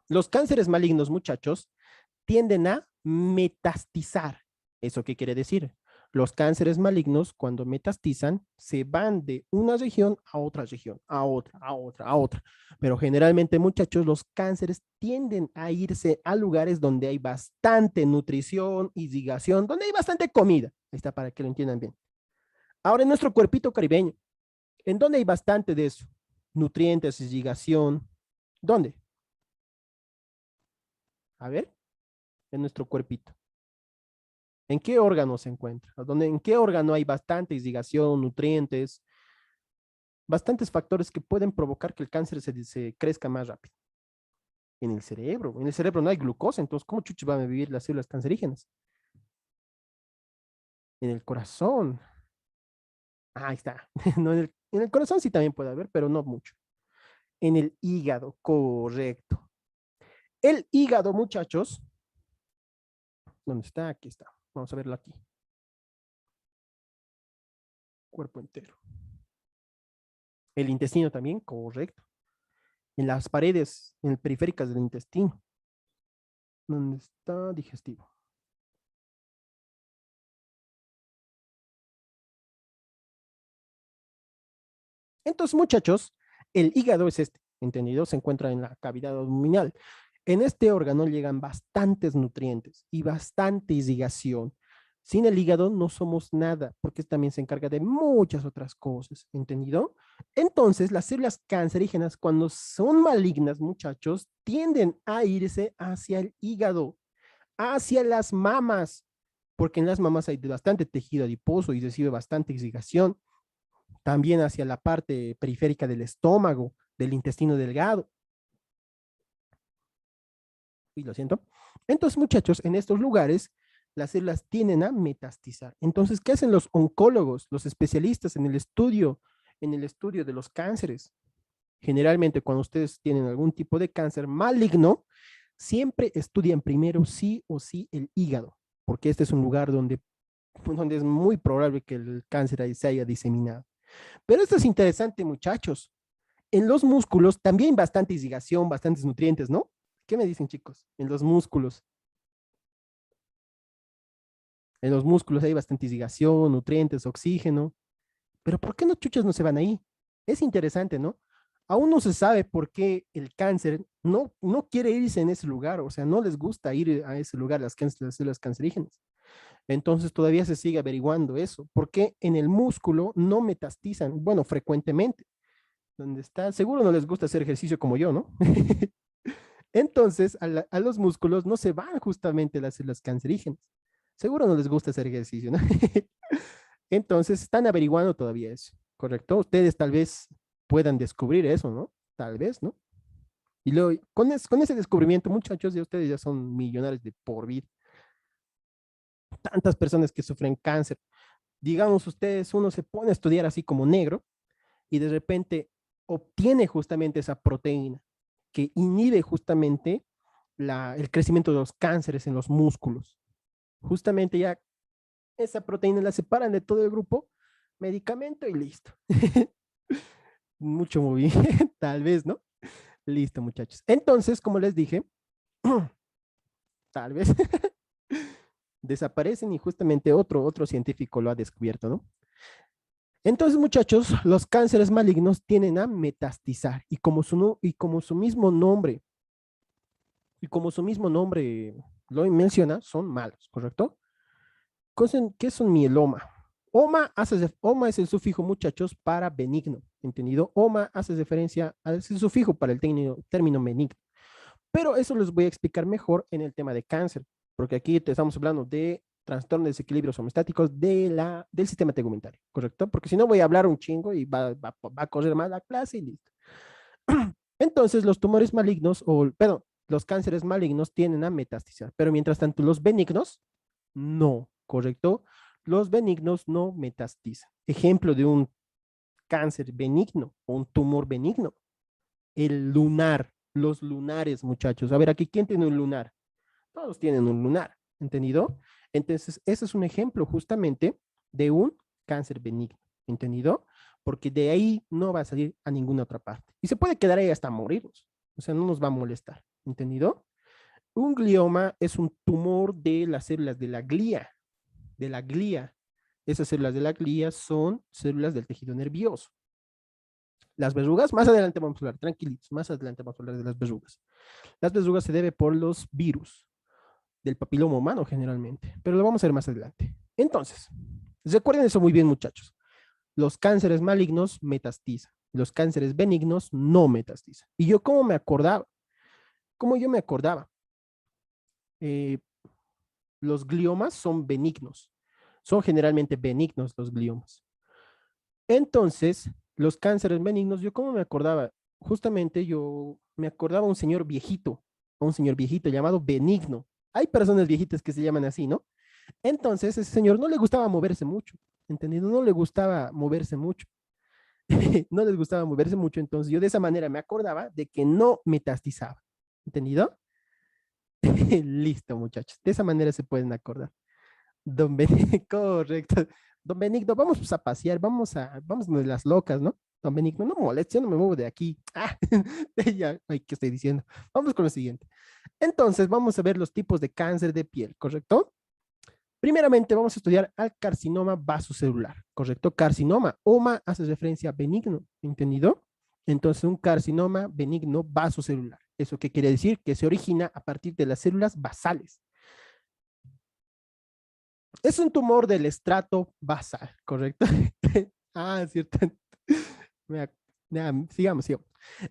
los cánceres malignos, muchachos, tienden a metastizar. ¿Eso qué quiere decir? Los cánceres malignos, cuando metastizan, se van de una región a otra región, a otra, a otra, a otra. Pero generalmente, muchachos, los cánceres tienden a irse a lugares donde hay bastante nutrición, irrigación, donde hay bastante comida. Ahí está, para que lo entiendan bien. Ahora, en nuestro cuerpito caribeño, ¿en dónde hay bastante de eso? Nutrientes, irrigación. ¿Dónde? A ver, en nuestro cuerpito. ¿En qué órgano se encuentra? ¿En qué órgano hay bastante irrigación, nutrientes, bastantes factores que pueden provocar que el cáncer se crezca más rápido? En el cerebro. En el cerebro no hay glucosa, entonces, ¿cómo chuches van a vivir las células cancerígenas? En el corazón. Ah, ahí está. No, en el corazón sí también puede haber, pero no mucho. En el hígado, correcto. El hígado, muchachos, ¿dónde está? Aquí está. Vamos a verlo aquí. Cuerpo entero. El intestino también, correcto. En las paredes, en periféricas del intestino. ¿Dónde está? Digestivo. Entonces, muchachos, el hígado es este, ¿entendido? Se encuentra en la cavidad abdominal. En este órgano llegan bastantes nutrientes y bastante irrigación. Sin el hígado no somos nada, porque también se encarga de muchas otras cosas, ¿entendido? Entonces, las células cancerígenas, cuando son malignas, muchachos, tienden a irse hacia el hígado, hacia las mamas, porque en las mamas hay bastante tejido adiposo y recibe bastante irrigación, también hacia la parte periférica del estómago, del intestino delgado. Y lo siento. Entonces, muchachos, en estos lugares las células tienden a metastizar. Entonces, ¿qué hacen los oncólogos, los especialistas en el estudio de los cánceres? Generalmente, cuando ustedes tienen algún tipo de cáncer maligno, siempre estudian primero sí o sí el hígado, porque este es un lugar donde es muy probable que el cáncer se haya diseminado. Pero esto es interesante, muchachos. En los músculos también hay bastante irrigación, bastantes nutrientes, ¿no? ¿Qué me dicen, chicos? En los músculos. En los músculos hay bastante irrigación, nutrientes, oxígeno. Pero ¿por qué los chuchas no se van ahí? Es interesante, ¿no? Aún no se sabe por qué el cáncer no quiere irse en ese lugar, o sea, no les gusta ir a ese lugar las células cancerígenas. Entonces todavía se sigue averiguando eso. ¿Por qué en el músculo no metastizan? Bueno, frecuentemente. Donde está, seguro no les gusta hacer ejercicio como yo, ¿no? Entonces, a los músculos no se van justamente las células cancerígenas. Seguro no les gusta hacer ejercicio, ¿no? Entonces, están averiguando todavía eso, ¿correcto? Ustedes tal vez puedan descubrir eso, ¿no? Tal vez, ¿no? Y luego, con ese descubrimiento, muchachos, ya ustedes ya son millonarios de por vida. Tantas personas que sufren cáncer. Digamos, ustedes, uno se pone a estudiar así como negro y de repente obtiene justamente esa proteína que inhibe justamente el crecimiento de los cánceres en los músculos. Justamente ya esa proteína la separan de todo el grupo, medicamento y listo. Mucho movimiento, tal vez, ¿no? Listo, muchachos. Entonces, como les dije, tal vez desaparecen y justamente otro científico lo ha descubierto, ¿no? Entonces, muchachos, los cánceres malignos tienden a metastizar y como su mismo nombre lo menciona, son malos, ¿correcto? ¿Qué es un mieloma? Oma es el sufijo, muchachos, para benigno, ¿entendido? Oma hace referencia al sufijo para el término benigno. Pero eso les voy a explicar mejor en el tema de cáncer, porque aquí te estamos hablando de trastornos de desequilibrios homeostáticos del sistema tegumentario, ¿correcto? Porque si no voy a hablar un chingo y va a correr más la clase y listo. Entonces, los tumores malignos, perdón, los cánceres malignos tienden a metastizar, pero mientras tanto los benignos, no, ¿correcto? Los benignos no metastizan. Ejemplo de un cáncer benigno o un tumor benigno, el lunar, los lunares, muchachos. A ver, aquí, ¿quién tiene un lunar? Todos tienen un lunar, ¿entendido? Entonces, ese es un ejemplo justamente de un cáncer benigno, ¿entendido? Porque de ahí no va a salir a ninguna otra parte. Y se puede quedar ahí hasta morirnos. O sea, no nos va a molestar, ¿entendido? Un glioma es un tumor de las células de la glía, de la glía. Esas células de la glía son células del tejido nervioso. Las verrugas, más adelante vamos a hablar, tranquilitos, más adelante vamos a hablar de las verrugas. Las verrugas se debe por los virus del papiloma humano generalmente, pero lo vamos a ver más adelante. Entonces, recuerden eso muy bien, muchachos. Los cánceres malignos metastizan, los cánceres benignos no metastizan. Y yo, ¿cómo me acordaba? ¿Cómo yo me acordaba? Eh, los gliomas son benignos, son generalmente benignos los gliomas. Entonces, los cánceres benignos, yo cómo me acordaba, justamente yo me acordaba a un señor viejito llamado Benigno. Hay personas viejitas que se llaman así, ¿no? Entonces, ese señor no le gustaba moverse mucho, ¿entendido? No le gustaba moverse mucho. No les gustaba moverse mucho, entonces yo de esa manera me acordaba de que no metastizaba, ¿entendido? Listo, muchachos, de esa manera se pueden acordar. Don Benigno, correcto. Don Benigno, vamos pues, a pasear, vamos de las locas, ¿no? Don Benigno, no molestes, yo no me muevo de aquí. Ah, ya, ay, ¿qué estoy diciendo? Vamos con lo siguiente. Entonces, vamos a ver los tipos de cáncer de piel, ¿correcto? Primeramente, vamos a estudiar al carcinoma vasocelular, ¿correcto? Carcinoma, OMA hace referencia a benigno, ¿entendido? Entonces, un carcinoma benigno vasocelular. ¿Eso qué quiere decir? Que se origina a partir de las células basales. Es un tumor del estrato basal, ¿correcto? Ah, cierto. Sigamos, sigamos.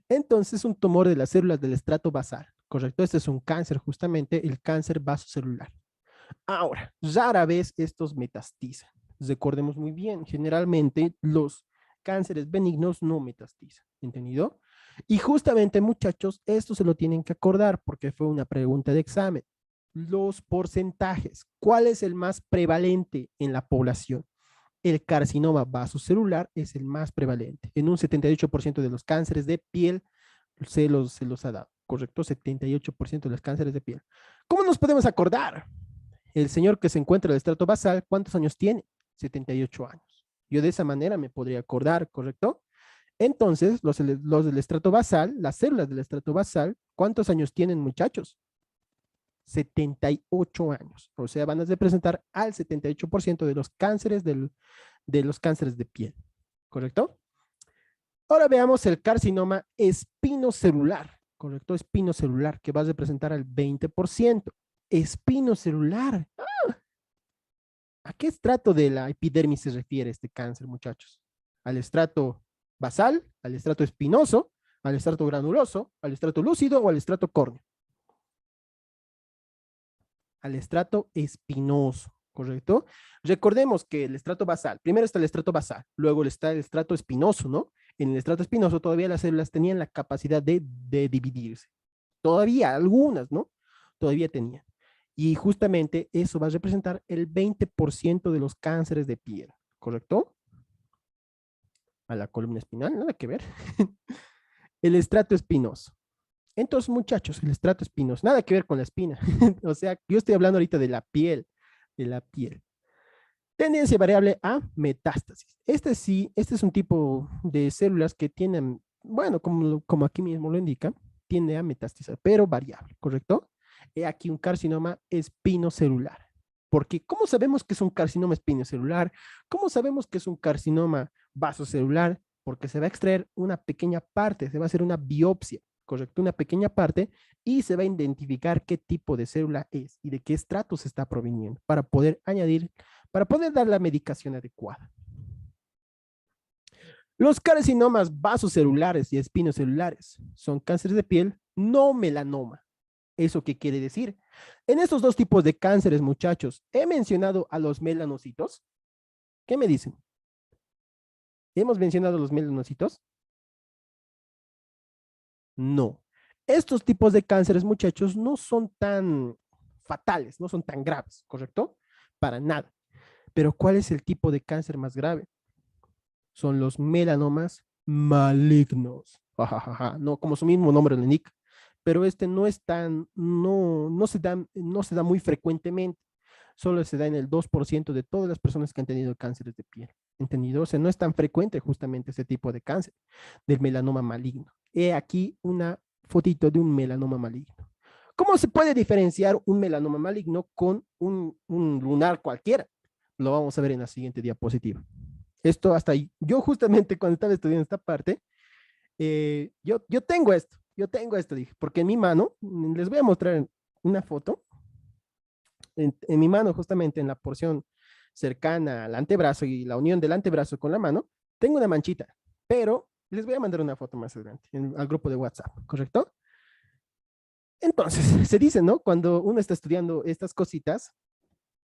Entonces, un tumor de las células del estrato basal, ¿correcto? Este es un cáncer, justamente el cáncer vasocelular. Ahora, rara vez estos metastizan. Recordemos muy bien, generalmente los cánceres benignos no metastizan, ¿entendido? Y justamente, muchachos, esto se lo tienen que acordar porque fue una pregunta de examen. Los porcentajes, ¿cuál es el más prevalente en la población? El carcinoma vasocelular es el más prevalente. En un 78% de los cánceres de piel se los ha dado, ¿correcto? 78% de los cánceres de piel. ¿Cómo nos podemos acordar? El señor que se encuentra en el estrato basal, ¿cuántos años tiene? 78 años. Yo de esa manera me podría acordar, ¿correcto? Entonces, los del estrato basal, las células del estrato basal, ¿cuántos años tienen, muchachos? 78 años. O sea, van a representar al 78% de los cánceres de los cánceres de piel. ¿Correcto? Ahora veamos el carcinoma espinocelular. ¿Correcto? Espinocelular, que va a representar al 20%. Espinocelular. ¿A qué estrato de la epidermis se refiere este cáncer, muchachos? ¿Al estrato basal, al estrato espinoso, al estrato granuloso, al estrato lúcido o al estrato córneo? Al estrato espinoso, ¿correcto? Recordemos que el estrato basal, primero está el estrato basal, luego está el estrato espinoso, ¿no? En el estrato espinoso todavía las células tenían la capacidad de dividirse. Todavía algunas, ¿no? Todavía tenían. Y justamente eso va a representar el 20% de los cánceres de piel, ¿correcto? A la columna espinal, nada que ver. El estrato espinoso. Entonces, muchachos, el estrato espinoso, nada que ver con la espina. O sea, yo estoy hablando ahorita de la piel, de la piel. Tendencia variable a metástasis. Este sí, este es un tipo de células que tienen, bueno, como aquí mismo lo indica, tiende a metastizar, pero variable, ¿correcto? He aquí un carcinoma espinocelular. Porque, ¿cómo sabemos que es un carcinoma espinocelular? ¿Cómo sabemos que es un carcinoma vasocelular? Porque se va a extraer una pequeña parte, se va a hacer una biopsia, ¿correcto? Una pequeña parte y se va a identificar qué tipo de célula es y de qué estrato se está proveniendo para poder dar la medicación adecuada. Los carcinomas vasocelulares y espinocelulares son cánceres de piel no melanoma. ¿Eso qué quiere decir? En estos dos tipos de cánceres, muchachos, he mencionado a los melanocitos. ¿Qué me dicen? ¿Hemos mencionado los melanocitos? No. Estos tipos de cánceres, muchachos, no son tan fatales, no son tan graves, ¿correcto? Para nada. Pero ¿cuál es el tipo de cáncer más grave? Son los melanomas malignos. No, como su mismo nombre lo indica. Pero este no es tan, no se da muy frecuentemente. Solo se da en el 2% de todas las personas que han tenido cánceres de piel. ¿Entendido? O sea, no es tan frecuente justamente ese tipo de cáncer del melanoma maligno. He aquí una fotito de un melanoma maligno. ¿Cómo se puede diferenciar un melanoma maligno con un lunar cualquiera? Lo vamos a ver en la siguiente diapositiva. Esto hasta ahí. Yo justamente cuando estaba estudiando esta parte, yo tengo esto, dije, porque en mi mano, les voy a mostrar una foto, en mi mano justamente en la porción cercana al antebrazo y la unión del antebrazo con la mano, tengo una manchita, pero les voy a mandar una foto más adelante al grupo de WhatsApp, ¿correcto? Entonces, se dice, ¿no? Cuando uno está estudiando estas cositas,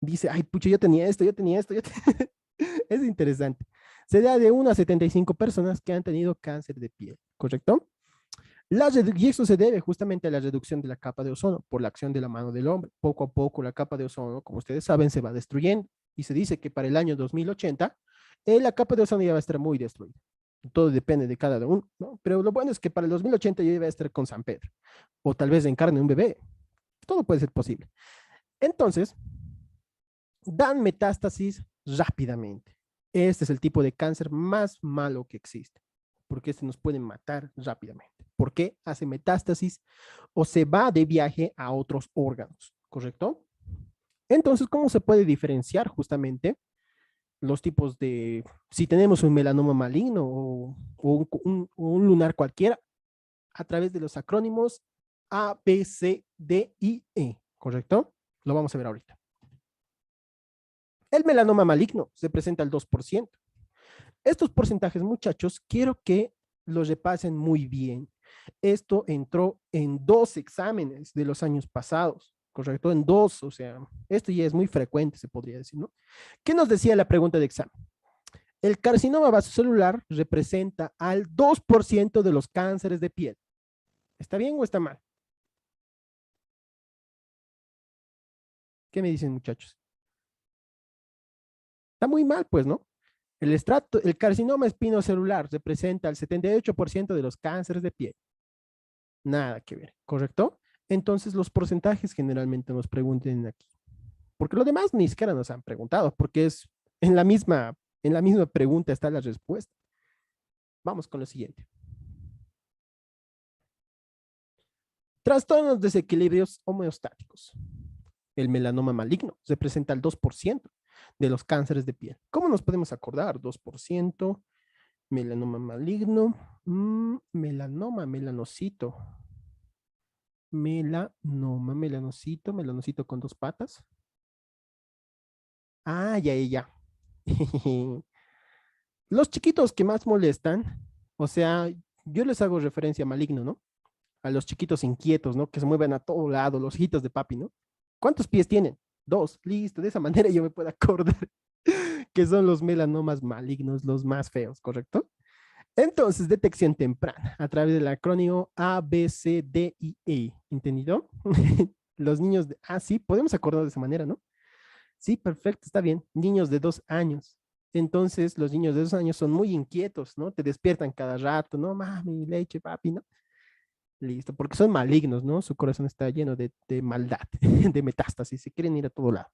dice, ay, pucho, yo tenía esto, yo tenía esto, es interesante. Se da de 1 a 75 personas que han tenido cáncer de piel, ¿correcto? Y eso se debe justamente a la reducción de la capa de ozono por la acción de la mano del hombre. Poco a poco la capa de ozono, como ustedes saben, se va destruyendo. Y se dice que para el año 2080, la capa de ozono ya va a estar muy destruida. Todo depende de cada uno, ¿no? Pero lo bueno es que para el 2080 ya va a estar con San Pedro. O tal vez encarne un bebé. Todo puede ser posible. Entonces, dan metástasis rápidamente. Este es el tipo de cáncer más malo que existe, porque este nos puede matar rápidamente. ¿Por qué? Hace metástasis o se va de viaje a otros órganos, ¿correcto? Entonces, ¿cómo se puede diferenciar justamente los tipos de, si tenemos un melanoma maligno o un lunar cualquiera, a través de los acrónimos A, B, C, D, I, E, ¿correcto? Lo vamos a ver ahorita. El melanoma maligno se presenta al 2%. Estos porcentajes, muchachos, quiero que los repasen muy bien. Esto entró en 2 exámenes de los años pasados, ¿correcto? En 2, o sea, esto ya es muy frecuente, se podría decir, ¿no? ¿Qué nos decía la pregunta de examen? El carcinoma vasocelular representa al 2% de los cánceres de piel. ¿Está bien o está mal? ¿Qué me dicen, muchachos? Está muy mal, pues, ¿no? El carcinoma espinocelular representa el 78% de los cánceres de piel. Nada que ver, ¿correcto? Entonces los porcentajes generalmente nos pregunten aquí. Porque lo demás ni siquiera nos han preguntado, porque es en la misma pregunta está la respuesta. Vamos con lo siguiente. Trastornos desequilibrios homeostáticos. El melanoma maligno representa el 2% de los cánceres de piel. ¿Cómo nos podemos acordar? 2%, melanoma maligno, melanoma, melanocito. Melanoma, melanocito con 2 patas. Ah, ya, ya. Los chiquitos que más molestan, o sea, yo les hago referencia a maligno, ¿no? A los chiquitos inquietos, ¿no? Que se mueven a todo lado, los hijitos de papi, ¿no? ¿Cuántos pies tienen? 2, listo. De esa manera yo me puedo acordar que son los melanomas malignos, los más feos, ¿correcto? Entonces, detección temprana a través del acrónimo A, B, C, D, I, E. ¿Entendido? Los niños sí, podemos acordar de esa manera, ¿no? Sí, perfecto, está bien. Niños de 2 años. Entonces, los niños de 2 años son muy inquietos, ¿no? Te despiertan cada rato, ¿no? Mami, leche, papi, ¿no? Listo, porque son malignos, ¿no? Su corazón está lleno de maldad, de metástasis, se quieren ir a todo lado.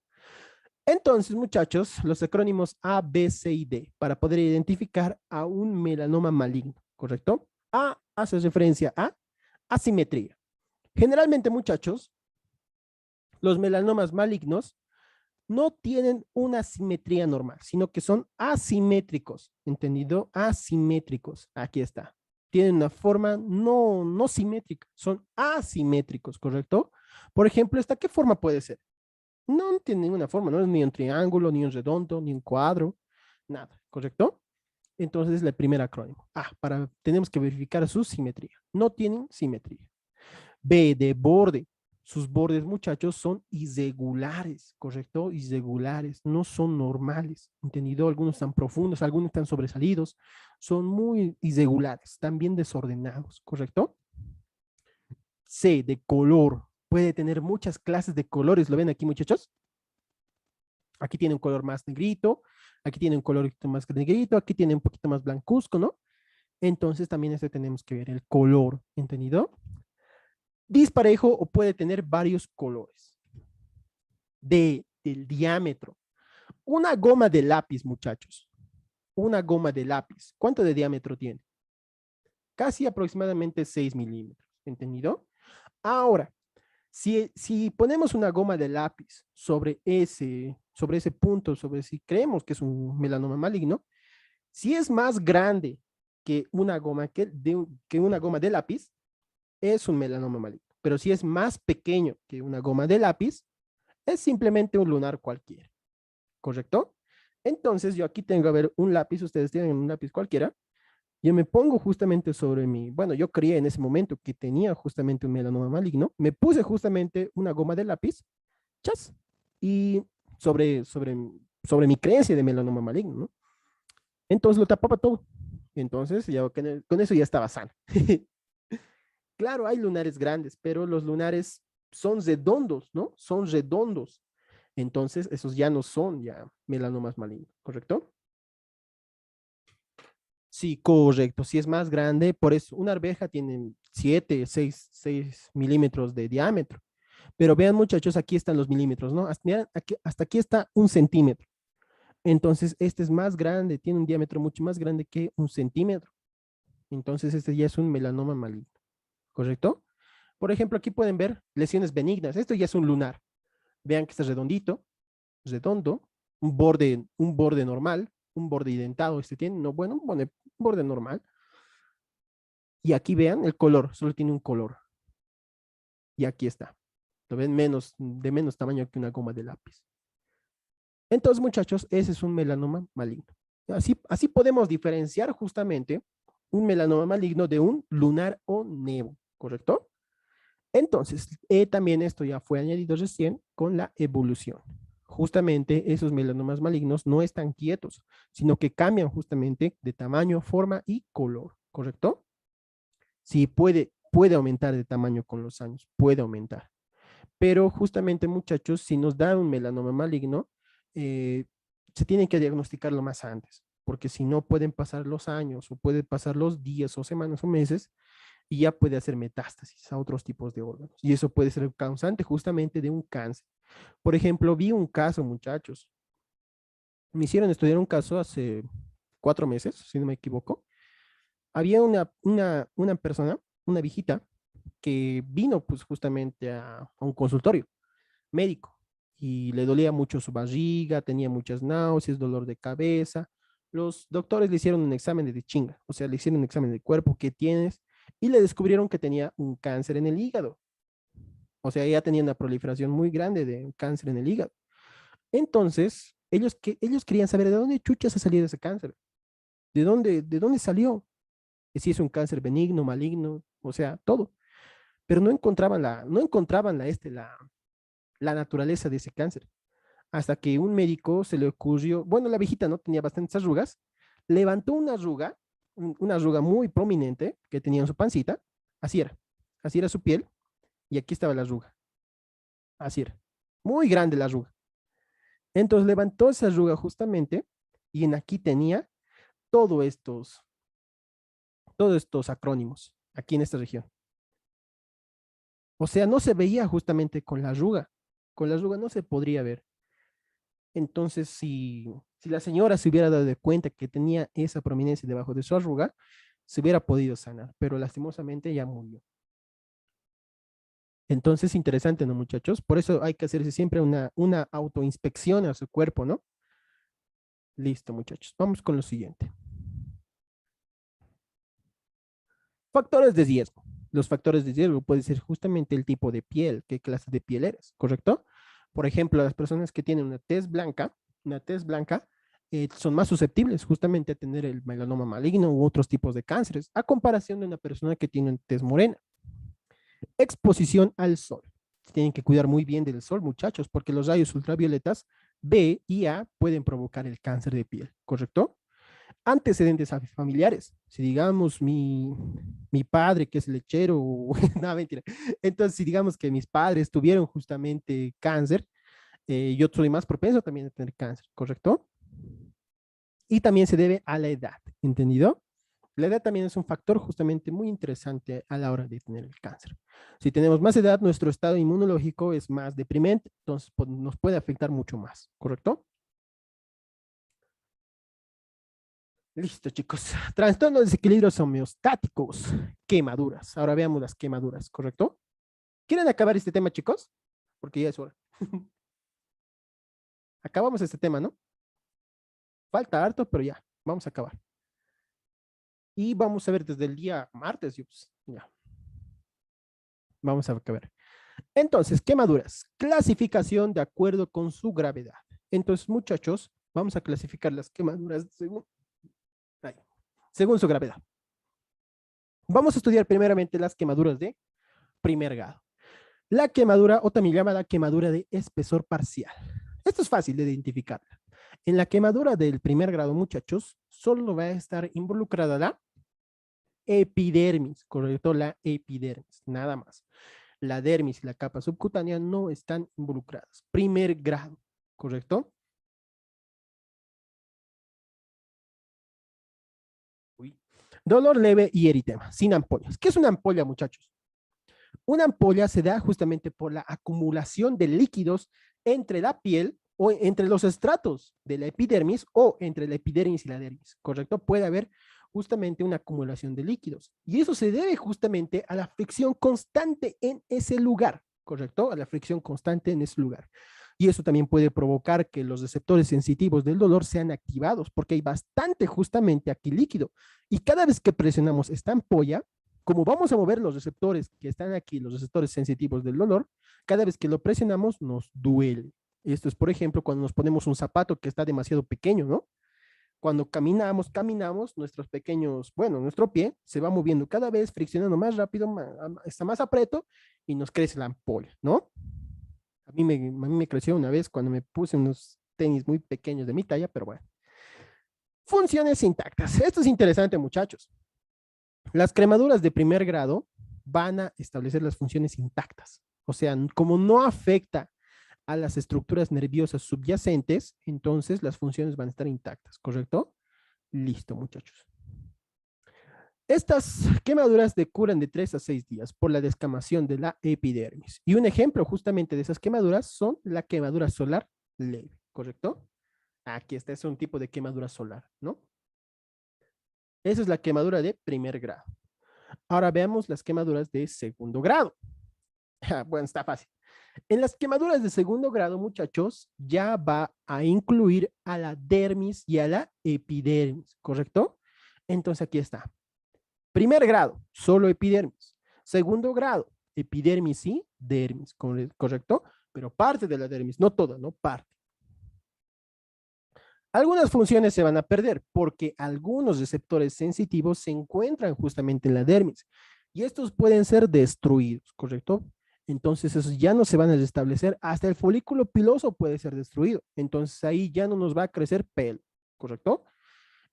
Entonces, muchachos, los acrónimos A, B, C y D para poder identificar a un melanoma maligno, ¿correcto? A hace referencia a asimetría. Generalmente, muchachos, los melanomas malignos no tienen una simetría normal, sino que son asimétricos, ¿entendido? Asimétricos, aquí está. Tienen una forma no simétrica, son asimétricos, ¿correcto? Por ejemplo, ¿esta qué forma puede ser? No tiene ninguna forma, no es ni un triángulo, ni un redondo, ni un cuadro, nada, ¿correcto? Entonces es el primer acrónimo. Tenemos que verificar su simetría. No tienen simetría. B, de borde. Sus bordes, muchachos, son irregulares, ¿correcto? Irregulares, no son normales, ¿entendido? Algunos están profundos, algunos están sobresalidos, son muy irregulares, también desordenados, ¿correcto? C, de color. Puede tener muchas clases de colores, ¿lo ven aquí, muchachos? Aquí tiene un color más negrito, aquí tiene un color más negrito, aquí tiene un poquito más blancuzco, ¿no? Entonces también este tenemos que ver el color, ¿entendido? Disparejo o puede tener varios colores. Del diámetro. Una goma de lápiz, muchachos. Una goma de lápiz. ¿Cuánto de diámetro tiene? Casi aproximadamente 6 milímetros. ¿Entendido? Ahora, si ponemos una goma de lápiz sobre ese punto, sobre si creemos que es un melanoma maligno. Si es más grande que una goma, que una goma de lápiz, es un melanoma maligno. Pero si es más pequeño que una goma de lápiz, es simplemente un lunar cualquiera, ¿correcto? Entonces yo aquí tengo, a ver, un lápiz, ustedes tienen un lápiz cualquiera, yo me pongo justamente sobre mi, bueno, yo creía en ese momento que tenía justamente un melanoma maligno, me puse justamente una goma de lápiz, chas, y sobre, sobre, sobre mi creencia de melanoma maligno, ¿no? Entonces lo tapaba todo. Entonces, ya con eso ya estaba sano. Claro, hay lunares grandes, pero los lunares son redondos, ¿no? Son redondos. Entonces, esos ya no son ya melanomas malignos, ¿correcto? Sí, correcto. Si es más grande, por eso una arveja tiene 7, 6 milímetros de diámetro. Pero vean, muchachos, aquí están los milímetros, ¿no? Hasta aquí está 1 centímetro. Entonces, este es más grande, tiene un diámetro mucho más grande que 1 centímetro. Entonces, este ya es un melanoma maligno, ¿correcto? Por ejemplo, aquí pueden ver lesiones benignas. Esto ya es un lunar. Vean que está redondito, redondo, un borde normal, un borde identado. Este tiene, no, bueno, un borde normal. Y aquí vean el color, solo tiene un color. Y aquí está. Lo ven menos, de menos tamaño que una goma de lápiz. Entonces, muchachos, ese es un melanoma maligno. Así podemos diferenciar justamente un melanoma maligno de un lunar o nevo, ¿correcto? Entonces, también esto ya fue añadido recién con la evolución. Justamente esos melanomas malignos no están quietos, sino que cambian justamente de tamaño, forma y color, ¿correcto? Sí, puede aumentar de tamaño con los años, puede aumentar. Pero justamente, muchachos, si nos da un melanoma maligno, eh, se tiene que diagnosticarlo más antes, porque si no pueden pasar los años o pueden pasar los días o semanas o meses y ya puede hacer metástasis a otros tipos de órganos. Y eso puede ser el causante justamente de un cáncer. Por ejemplo, vi un caso, muchachos. Me hicieron estudiar un caso hace 4 meses, si no me equivoco. Había una persona, una viejita, que vino pues justamente a un consultorio médico y le dolía mucho su barriga, tenía muchas náuseas, dolor de cabeza. Los doctores le hicieron un examen de chinga, o sea, le hicieron un examen de cuerpo, ¿qué tienes? Y le descubrieron que tenía un cáncer en el hígado. O sea, ella tenía una proliferación muy grande de cáncer en el hígado. Entonces, ellos querían saber de dónde chucha se salió ese cáncer, de dónde salió, que si es un cáncer benigno, maligno, o sea, todo. Pero no encontraban la naturaleza de ese cáncer. Hasta que un médico se le ocurrió, bueno, la viejita no tenía bastantes arrugas, levantó una arruga muy prominente que tenía en su pancita, así era su piel, y aquí estaba la arruga, así era, muy grande la arruga. Entonces levantó esa arruga justamente, y en aquí tenía todos estos, todos estos acrónimos, aquí en esta región. O sea, no se veía justamente con la arruga no se podría ver. Entonces, si la señora se hubiera dado de cuenta que tenía esa prominencia debajo de su arruga, se hubiera podido sanar, pero lastimosamente ya murió. Entonces, interesante, ¿no, muchachos? Por eso hay que hacerse siempre una autoinspección a su cuerpo, ¿no? Listo, muchachos. Vamos con lo siguiente. Factores de riesgo. Los factores de riesgo pueden ser justamente el tipo de piel, qué clase de piel eres, ¿correcto? Por ejemplo, las personas que tienen una tez blanca, son más susceptibles justamente a tener el melanoma maligno u otros tipos de cánceres, a comparación de una persona que tiene una tez morena. Exposición al sol. Tienen que cuidar muy bien del sol, muchachos, porque los rayos ultravioletas B y A pueden provocar el cáncer de piel, ¿correcto? Antecedentes familiares. Si digamos mi padre que es lechero, no, mentira. Entonces, si digamos que mis padres tuvieron justamente cáncer, yo soy más propenso también a tener cáncer, ¿correcto? Y también se debe a la edad, ¿entendido? La edad también es un factor justamente muy interesante a la hora de tener el cáncer. Si tenemos más edad, nuestro estado inmunológico es más deprimente, entonces nos puede afectar mucho más, ¿correcto? Listo, chicos. Trastornos de desequilibrios homeostáticos, quemaduras. Ahora veamos las quemaduras, ¿correcto? ¿Quieren acabar este tema, chicos? Porque ya es hora. Acabamos este tema, ¿no? Falta harto, pero ya, vamos a acabar. Y vamos a ver desde el día martes, ya, vamos a ver. Entonces, quemaduras. Clasificación de acuerdo con su gravedad. Entonces, muchachos, vamos a clasificar las quemaduras según su gravedad. Vamos a estudiar primeramente las quemaduras de primer grado. La quemadura, o también llamada quemadura de espesor parcial. Esto es fácil de identificar. En la quemadura del primer grado, muchachos, solo va a estar involucrada la epidermis, correcto, la epidermis, nada más. La dermis y la capa subcutánea no están involucradas. Primer grado, ¿correcto? Uy. Dolor leve y eritema, sin ampollas. ¿Qué es una ampolla, muchachos? Una ampolla se da justamente por la acumulación de líquidos entre la piel o entre los estratos de la epidermis o entre la epidermis y la dermis, ¿correcto? Puede haber justamente una acumulación de líquidos y eso se debe justamente a la fricción constante en ese lugar, ¿correcto? A la fricción constante en ese lugar. Y eso también puede provocar que los receptores sensitivos del dolor sean activados porque hay bastante justamente aquí líquido. Y cada vez que presionamos esta ampolla, como vamos a mover los receptores que están aquí, los receptores sensitivos del dolor, cada vez que lo presionamos nos duele. Esto es, por ejemplo, cuando nos ponemos un zapato que está demasiado pequeño, ¿no? Cuando caminamos, nuestros pequeños, bueno, nuestro pie se va moviendo cada vez, friccionando más rápido, está más apreto y nos crece la ampolla, ¿no? A mí me creció una vez cuando me puse unos tenis muy pequeños de mi talla, pero bueno. Funciones intactas. Esto es interesante, muchachos. Las cremaduras de primer grado van a establecer las funciones intactas. O sea, como no afecta a las estructuras nerviosas subyacentes, entonces las funciones van a estar intactas, ¿correcto? Listo, muchachos. Estas quemaduras curan de 3 a 6 días por la descamación de la epidermis. Y un ejemplo justamente de esas quemaduras son la quemadura solar leve, ¿correcto? Aquí está, es un tipo de quemadura solar, ¿no? Esa es la quemadura de primer grado. Ahora veamos las quemaduras de segundo grado. Bueno, está fácil. En las quemaduras de segundo grado, muchachos, ya va a incluir a la dermis y a la epidermis, ¿correcto? Entonces aquí está. Primer grado, solo epidermis. Segundo grado, epidermis y dermis, ¿correcto? Pero parte de la dermis, no toda, no parte. Algunas funciones se van a perder porque algunos receptores sensitivos se encuentran justamente en la dermis y estos pueden ser destruidos, ¿correcto? Entonces esos ya no se van a restablecer, hasta el folículo piloso puede ser destruido, entonces ahí ya no nos va a crecer pelo, ¿correcto?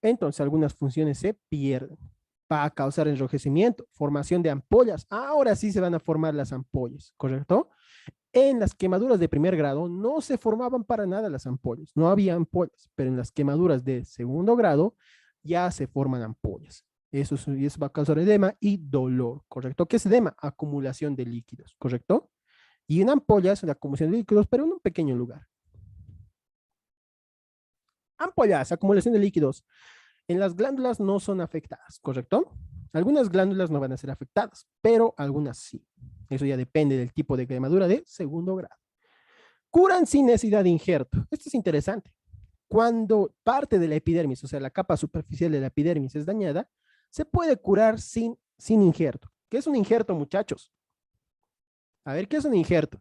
Entonces algunas funciones se pierden. Va a causar enrojecimiento, formación de ampollas, ahora sí se van a formar las ampollas, ¿correcto? En las quemaduras de primer grado no se formaban para nada las ampollas, no había ampollas, pero en las quemaduras de segundo grado ya se forman ampollas. Eso va a causar edema y dolor, ¿correcto? ¿Qué es edema? Acumulación de líquidos, ¿correcto? Y en ampollas, la acumulación de líquidos, pero en un pequeño lugar. Ampollas, acumulación de líquidos. En las glándulas no son afectadas, ¿correcto? Algunas glándulas no van a ser afectadas, pero algunas sí. Eso ya depende del tipo de quemadura de segundo grado. Curan sin necesidad de injerto. Esto es interesante. Cuando parte de la epidermis, o sea, la capa superficial de la epidermis es dañada, se puede curar sin injerto. ¿Qué es un injerto, muchachos? A ver, ¿qué es un injerto?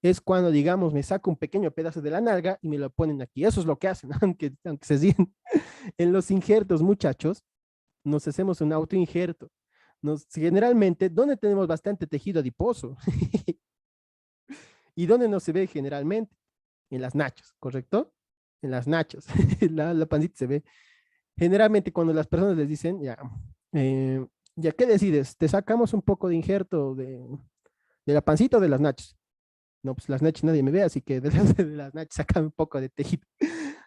Es cuando, digamos, me saco un pequeño pedazo de la nalga y me lo ponen aquí. Eso es lo que hacen, aunque se digan. En los injertos, muchachos, nos hacemos un autoinjerto. Generalmente, ¿dónde tenemos bastante tejido adiposo? ¿Y dónde no se ve generalmente? En las nachas, ¿correcto? En las nachas. La pancita se ve. Generalmente cuando las personas les dicen, ya, ¿qué decides? ¿Te sacamos un poco de injerto de la pancita o de las nachas? No, pues las nachas nadie me ve, así que de las nachas sacan un poco de tejido.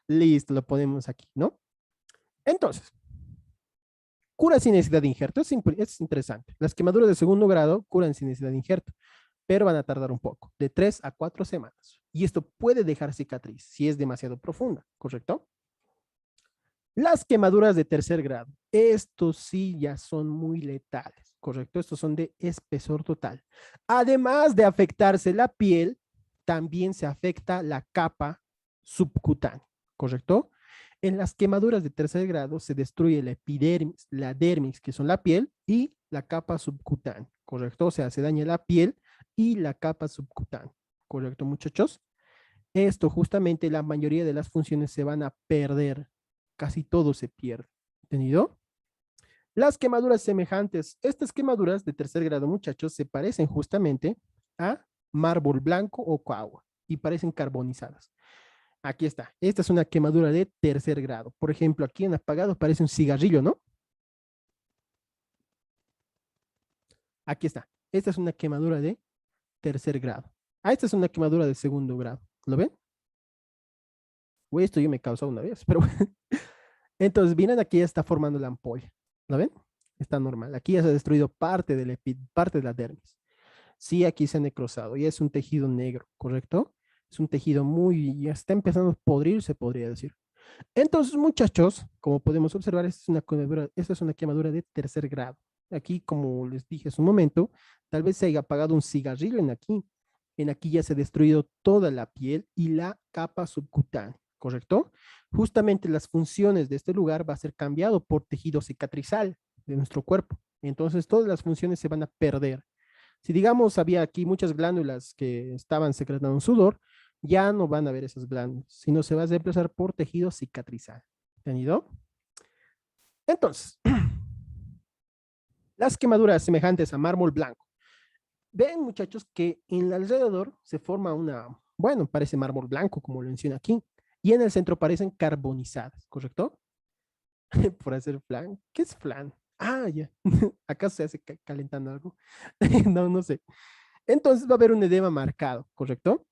Listo, lo ponemos aquí, ¿no? Entonces, cura sin necesidad de injerto. Es interesante. Las quemaduras de segundo grado curan sin necesidad de injerto, pero van a tardar un poco, de 3 a 4 semanas. Y esto puede dejar cicatriz si es demasiado profunda, ¿correcto? Las quemaduras de tercer grado, estos sí ya son muy letales, ¿correcto? Estos son de espesor total. Además de afectarse la piel, también se afecta la capa subcutáneo, ¿correcto? En las quemaduras de tercer grado se destruye la epidermis, la dermis, que son la piel, y la capa subcutánea, ¿correcto? O sea, se daña la piel y la capa subcutánea, ¿correcto, muchachos? Esto justamente la mayoría de las funciones se van a perder, casi todo se pierde, ¿entendido? Las quemaduras semejantes, estas quemaduras de tercer grado, muchachos, se parecen justamente a mármol blanco o coagua y parecen carbonizadas. Aquí está. Esta es una quemadura de tercer grado. Por ejemplo, aquí en apagado parece un cigarrillo, ¿no? Aquí está. Esta es una quemadura de tercer grado. Ah, esta es una quemadura de segundo grado. ¿Lo ven? Uy, esto yo me he causado una vez, pero bueno. Entonces, miren, aquí ya está formando la ampolla. ¿Lo ven? Está normal. Aquí ya se ha destruido parte de la dermis. Sí, aquí se ha necrosado. Ya es un tejido negro, ¿correcto? Es un tejido muy, ya está empezando a podrirse, podría decir. Entonces, muchachos, como podemos observar, esta es una quemadura de tercer grado. Aquí, como les dije hace un momento, tal vez se haya apagado un cigarrillo en aquí. En aquí ya se ha destruido toda la piel y la capa subcutánea, ¿correcto? Justamente las funciones de este lugar va a ser cambiado por tejido cicatrizal de nuestro cuerpo. Entonces, todas las funciones se van a perder. Si digamos había aquí muchas glándulas que estaban secretando sudor, ya no van a ver esas glándulas, sino se va a reemplazar por tejido cicatrizal. ¿Entendido? Entonces, las quemaduras semejantes a mármol blanco. Ven, muchachos, que en el alrededor se forma una, bueno, parece mármol blanco, como lo menciona aquí, y en el centro parecen carbonizadas, ¿correcto? Por hacer flan. ¿Qué es flan? Ah, ya. ¿Acaso se hace calentando algo? No, no sé. Entonces va a haber un edema marcado, ¿correcto?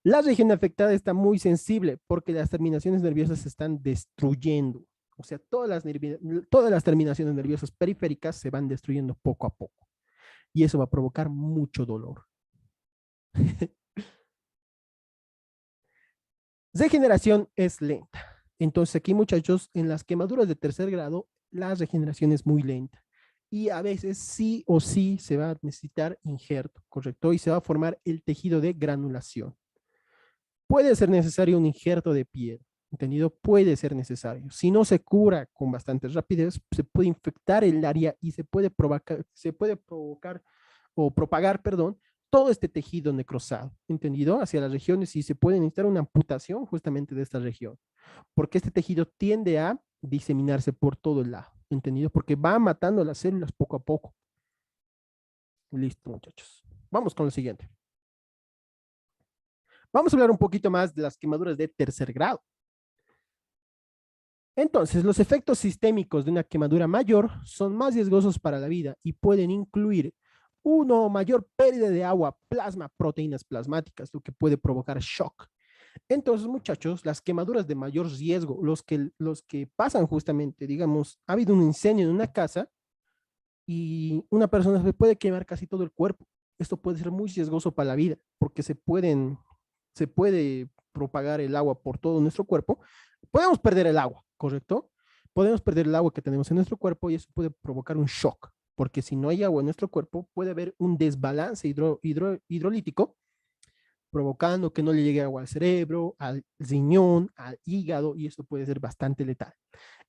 La región afectada está muy sensible porque las terminaciones nerviosas se están destruyendo. O sea, todas las terminaciones nerviosas periféricas se van destruyendo poco a poco. Y eso va a provocar mucho dolor. Regeneración es lenta. Entonces aquí, muchachos, en las quemaduras de tercer grado, la regeneración es muy lenta. Y a veces sí o sí se va a necesitar injerto, ¿correcto? Y se va a formar el tejido de granulación. Puede ser necesario un injerto de piel, ¿entendido? Puede ser necesario. Si no se cura con bastante rapidez, se puede infectar el área y se puede provocar o propagar, perdón, todo este tejido necrosado, ¿entendido? Hacia las regiones y se puede necesitar una amputación justamente de esta región, porque este tejido tiende a diseminarse por todo el lado, ¿entendido? Porque va matando las células poco a poco. Listo, muchachos. Vamos con lo siguiente. Vamos a hablar un poquito más de las quemaduras de tercer grado. Entonces, los efectos sistémicos de una quemadura mayor son más riesgosos para la vida y pueden incluir uno mayor pérdida de agua, plasma, proteínas plasmáticas, lo que puede provocar shock. Entonces, muchachos, las quemaduras de mayor riesgo, los que pasan justamente, digamos, ha habido un incendio en una casa y una persona se puede quemar casi todo el cuerpo. Esto puede ser muy riesgoso para la vida porque se puede propagar el agua por todo nuestro cuerpo. Podemos perder el agua, ¿correcto? Podemos perder el agua que tenemos en nuestro cuerpo y eso puede provocar un shock, porque si no hay agua en nuestro cuerpo, puede haber un desbalance hidrolítico, provocando que no le llegue agua al cerebro, al riñón, al hígado, y esto puede ser bastante letal.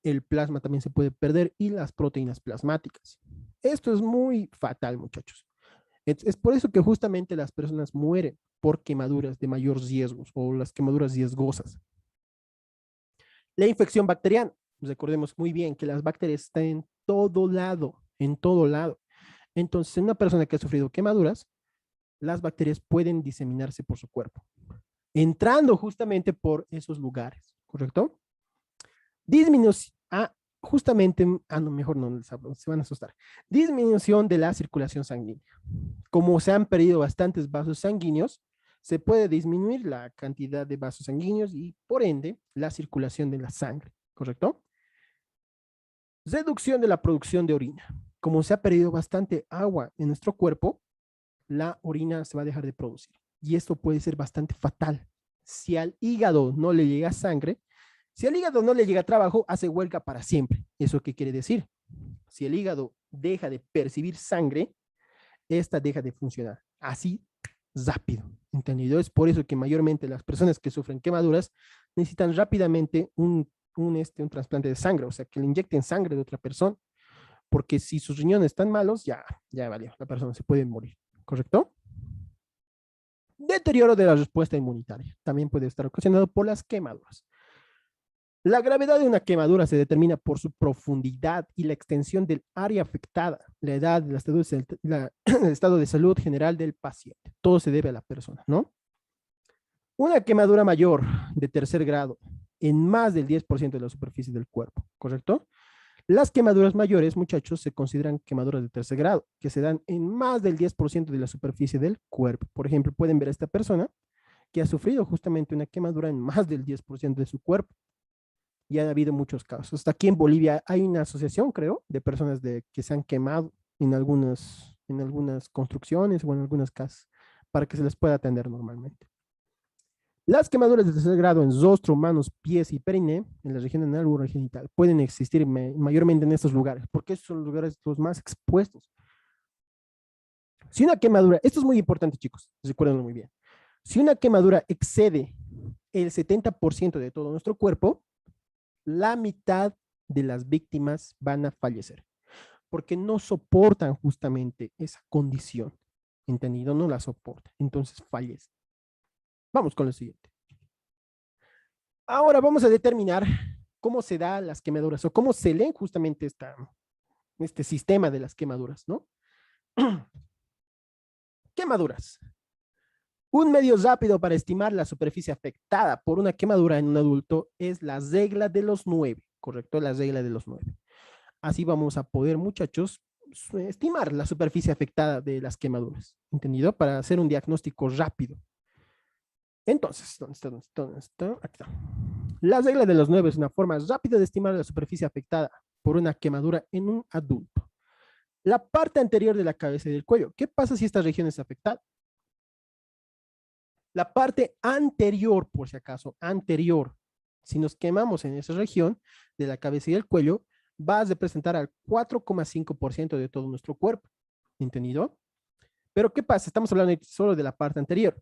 El plasma también se puede perder y las proteínas plasmáticas. Esto es muy fatal, muchachos. Es por eso que justamente las personas mueren por quemaduras de mayor riesgos o las quemaduras riesgosas. La infección bacteriana. Recordemos muy bien que las bacterias están en todo lado, en todo lado. Entonces, en una persona que ha sufrido quemaduras, las bacterias pueden diseminarse por su cuerpo, entrando justamente por esos lugares, ¿correcto? Disminución, justamente, no, mejor no les hablo, se van a asustar. Disminución de la circulación sanguínea. Como se han perdido bastantes vasos sanguíneos, se puede disminuir la cantidad de vasos sanguíneos y, por ende, la circulación de la sangre, ¿correcto? Reducción de la producción de orina. Como se ha perdido bastante agua en nuestro cuerpo, la orina se va a dejar de producir. Y esto puede ser bastante fatal. Si al hígado no le llega sangre, si al hígado no le llega trabajo, hace huelga para siempre. ¿Eso qué quiere decir? Si el hígado deja de percibir sangre, esta deja de funcionar. Así rápido, ¿entendido? Es por eso que mayormente las personas que sufren quemaduras necesitan rápidamente un trasplante de sangre, o sea, que le inyecten sangre de otra persona, porque si sus riñones están malos, ya valió, la persona se puede morir, ¿correcto? Deterioro de la respuesta inmunitaria también puede estar ocasionado por las quemaduras. La gravedad de una quemadura se determina por su profundidad y la extensión del área afectada, la edad, el estado de salud general del paciente. Todo se debe a la persona, ¿no? Una quemadura mayor de tercer grado en más del 10% de la superficie del cuerpo, ¿correcto? Las quemaduras mayores, muchachos, se consideran quemaduras de tercer grado, que se dan en más del 10% de la superficie del cuerpo. Por ejemplo, pueden ver a esta persona que ha sufrido justamente una quemadura en más del 10% de su cuerpo. Ya ha habido muchos casos. Hasta aquí en Bolivia hay una asociación, creo, de personas que se han quemado en algunas construcciones o en algunas casas para que se les pueda atender normalmente. Las quemaduras de tercer grado en rostro, manos, pies y periné, en la región anal u genital, pueden existir mayormente en estos lugares, porque estos son los lugares los más expuestos. Si una quemadura, esto es muy importante, chicos, recuérdenlo muy bien. Si una quemadura excede el 70% de todo nuestro cuerpo, la mitad de las víctimas van a fallecer, porque no soportan justamente esa condición. ¿Entendido? No la soportan. Entonces fallecen. Vamos con lo siguiente. Ahora vamos a determinar cómo se dan las quemaduras o cómo se leen justamente este sistema de las quemaduras, ¿no? Quemaduras. Un medio rápido para estimar la superficie afectada por una quemadura en un adulto es la regla de los 9, ¿correcto? La regla de los 9. Así vamos a poder, muchachos, estimar la superficie afectada de las quemaduras, ¿entendido? Para hacer un diagnóstico rápido. Entonces, ¿dónde está? ¿Dónde está? Aquí está. La regla de los 9 es una forma rápida de estimar la superficie afectada por una quemadura en un adulto. La parte anterior de la cabeza y del cuello. ¿Qué pasa si esta región es afectada? La parte anterior, por si acaso, anterior, si nos quemamos en esa región de la cabeza y del cuello, va a representar al 4,5% de todo nuestro cuerpo. ¿Entendido? Pero ¿qué pasa? Estamos hablando solo de la parte anterior.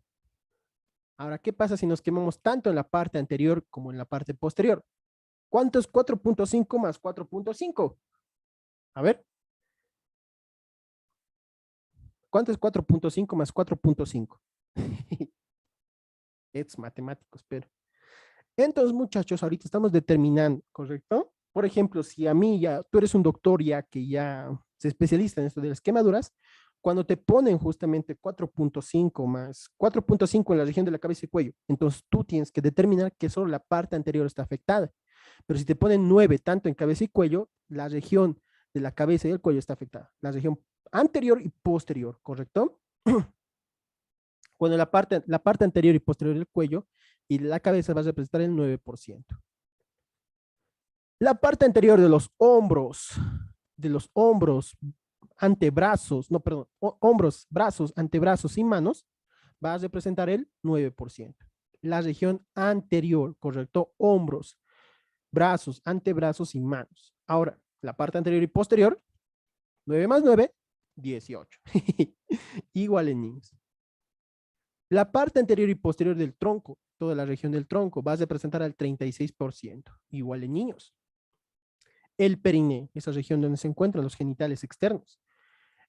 Ahora, ¿qué pasa si nos quemamos tanto en la parte anterior como en la parte posterior? ¿Cuánto es 4.5 más 4.5? A ver. ¿Cuánto es 4.5 más 4.5? Es matemáticos, pero. Entonces, muchachos, ahorita estamos determinando, ¿correcto? Por ejemplo, si a mí tú eres un doctor ya que ya se especializa en esto de las quemaduras, cuando te ponen justamente 4.5 más 4.5 en la región de la cabeza y cuello, entonces tú tienes que determinar que solo la parte anterior está afectada. Pero si te ponen 9 tanto en cabeza y cuello, la región de la cabeza y el cuello está afectada. La región anterior y posterior, ¿correcto? Cuando la parte anterior y posterior del cuello y la cabeza va a representar el 9%. La parte anterior de los hombros, antebrazos, no, perdón, hombros, brazos, antebrazos y manos, va a representar el 9%. La región anterior, correcto, hombros, brazos, antebrazos y manos. Ahora, la parte anterior y posterior, 9 más 9, 18. Igual en niños. La parte anterior y posterior del tronco, toda la región del tronco, va a representar al 36%, igual en niños. El periné, esa región donde se encuentran los genitales externos.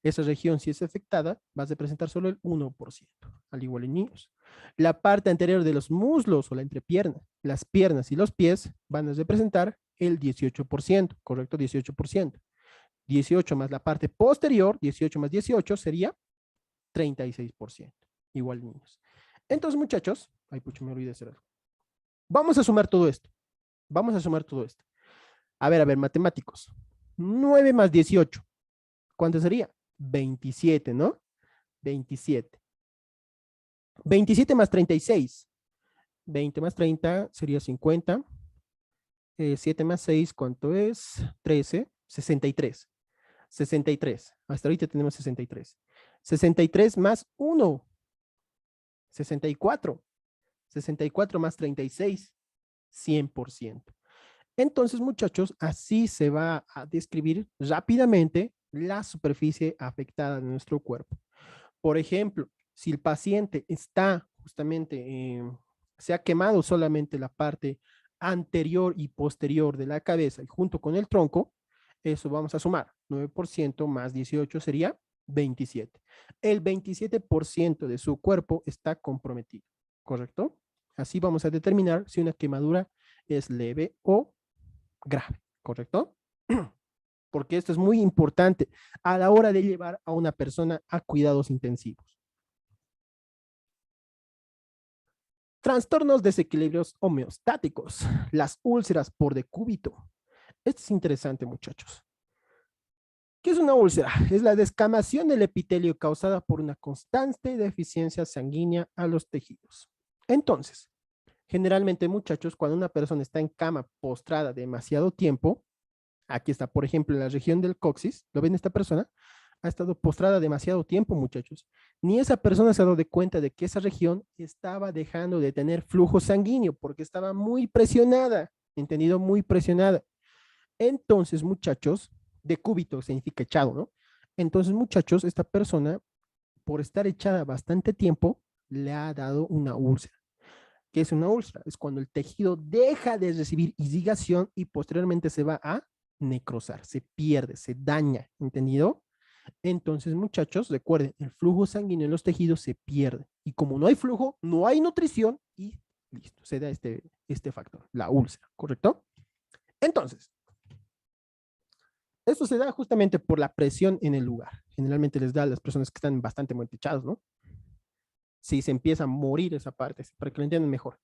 Esa región, si es afectada, va a representar solo el 1%, al igual en niños. La parte anterior de los muslos o la entrepierna, las piernas y los pies van a representar el 18%, ¿correcto? 18%. 18 más la parte posterior, 18 más 18 sería 36%, igual en niños. Entonces, muchachos, ay, pucha, me olvidé de hacer algo. Vamos a sumar todo esto. Vamos a sumar todo esto. A ver, matemáticos. 9 más 18. ¿Cuánto sería? 27, ¿no? 27. 27 más 36. 20 más 30 sería 50. 7 más 6, ¿cuánto es? 13. 63. 63. Hasta ahorita tenemos 63. 63 más 1. 64. 64 más 36. 100%. Entonces, muchachos, así se va a describir rápidamente la superficie afectada de nuestro cuerpo. Por ejemplo, si el paciente está justamente se ha quemado solamente la parte anterior y posterior de la cabeza y junto con el tronco, eso vamos a sumar. 9% más 18 sería 27. El 27% de su cuerpo está comprometido, ¿correcto? Así vamos a determinar si una quemadura es leve o grave, ¿correcto? Porque esto es muy importante a la hora de llevar a una persona a cuidados intensivos. Trastornos, desequilibrios homeostáticos, las úlceras por decúbito. Esto es interesante, muchachos. ¿Qué es una úlcera? Es la descamación del epitelio causada por una constante deficiencia sanguínea a los tejidos. Entonces, generalmente, muchachos, cuando una persona está en cama postrada demasiado tiempo, aquí está, por ejemplo, en la región del coxis, ¿lo ven esta persona? Ha estado postrada demasiado tiempo, muchachos. Ni esa persona se ha dado de cuenta de que esa región estaba dejando de tener flujo sanguíneo porque estaba muy presionada, ¿entendido? Muy presionada. Entonces, muchachos, decúbito significa echado, ¿no? Entonces, muchachos, esta persona, por estar echada bastante tiempo, le ha dado una úlcera. ¿Qué es una úlcera? Es cuando el tejido deja de recibir irrigación y posteriormente se va a necrosar, se pierde, se daña, ¿entendido? Entonces, muchachos, recuerden, el flujo sanguíneo en los tejidos se pierde. Y como no hay flujo, no hay nutrición y listo, se da este factor, la úlcera, ¿correcto? Entonces, esto se da justamente por la presión en el lugar. Generalmente les da a las personas que están bastante muy techadas, ¿no? Si se empieza a morir esa parte, para que lo entiendan mejor.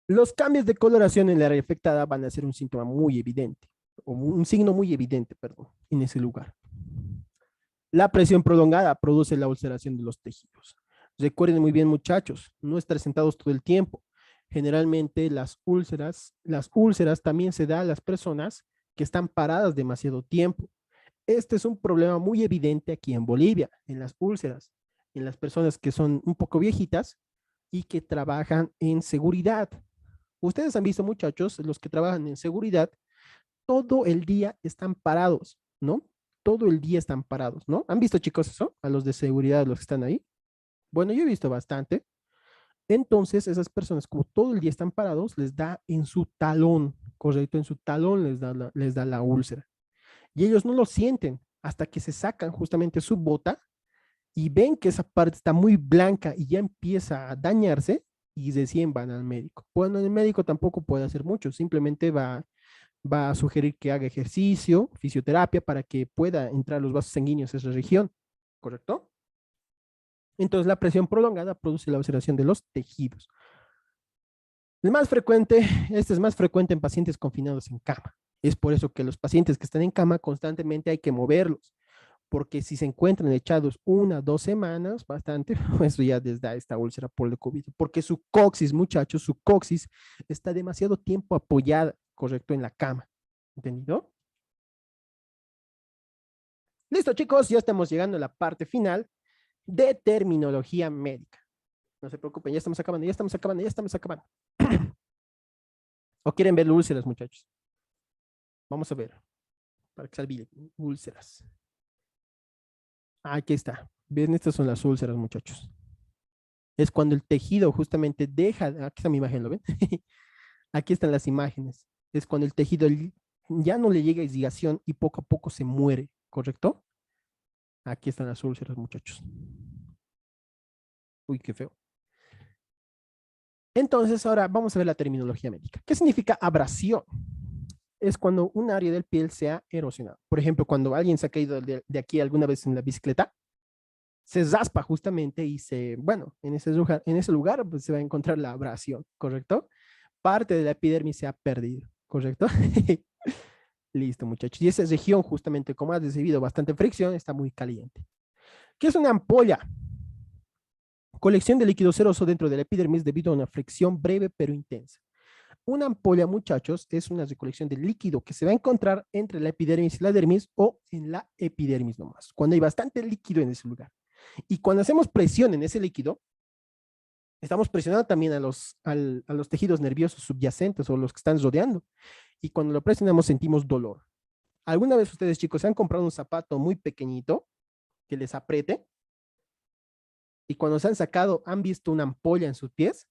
Los cambios de coloración en la área afectada van a ser un síntoma muy evidente, o un signo muy evidente, perdón, en ese lugar. La presión prolongada produce la ulceración de los tejidos. Recuerden muy bien, muchachos, no estar sentados todo el tiempo. Generalmente las úlceras también se dan a las personas que están paradas demasiado tiempo. Este es un problema muy evidente aquí en Bolivia, en las úlceras, en las personas que son un poco viejitas y que trabajan en seguridad. Ustedes han visto, muchachos, los que trabajan en seguridad, todo el día están parados, ¿no? Todo el día están parados, ¿no? ¿Han visto, chicos, eso? A los de seguridad, los que están ahí. Bueno, yo he visto bastante. Entonces, esas personas, como todo el día están parados, les da en su talón, correcto, en su talón les da la úlcera. Y ellos no lo sienten hasta que se sacan justamente su bota y ven que esa parte está muy blanca y ya empieza a dañarse y recién van al médico. Bueno, el médico tampoco puede hacer mucho, simplemente va a sugerir que haga ejercicio, fisioterapia para que pueda entrar los vasos sanguíneos a esa región, ¿correcto? Entonces la presión prolongada produce la ulceración de los tejidos. El más frecuente, este es más frecuente en pacientes confinados en cama. Es por eso que los pacientes que están en cama constantemente hay que moverlos, porque si se encuentran echados 1 o 2 semanas, bastante, eso ya les da esta úlcera por el COVID, porque su coxis, muchachos, su coxis está demasiado tiempo apoyada, correcto, en la cama. ¿Entendido? Listo, chicos, ya estamos llegando a la parte final de terminología médica. No se preocupen, ya estamos acabando, ya estamos acabando, ya estamos acabando. ¿O quieren ver úlceras, muchachos? Vamos a ver, para que salga úlceras. Aquí está. ¿Ven? Estas son las úlceras, muchachos. Es cuando el tejido justamente deja, aquí está mi imagen, ¿lo ven? Aquí están las imágenes. Es cuando el tejido ya no le llega irrigación y poco a poco se muere, ¿correcto? Aquí están las úlceras, muchachos. Uy, qué feo. Entonces, ahora vamos a ver la terminología médica. ¿Qué significa abrasión? Es cuando un área del piel se ha erosionado. Por ejemplo, cuando alguien se ha caído de aquí alguna vez en la bicicleta, se raspa justamente y bueno, en ese lugar pues, se va a encontrar la abrasión, ¿correcto? Parte de la epidermis se ha perdido, ¿correcto? Listo, muchachos. Y esa región, justamente como ha recibido bastante fricción, está muy caliente. ¿Qué es una ampolla? Colección de líquido seroso dentro de la epidermis debido a una fricción breve pero intensa. Una ampolla, muchachos, es una recolección de líquido que se va a encontrar entre la epidermis y la dermis o en la epidermis nomás, cuando hay bastante líquido en ese lugar. Y cuando hacemos presión en ese líquido, estamos presionando también a los tejidos nerviosos subyacentes o los que están rodeando. Y cuando lo presionamos sentimos dolor. ¿Alguna vez ustedes, chicos, se han comprado un zapato muy pequeñito que les apriete? Y cuando se han sacado, ¿han visto una ampolla en sus pies?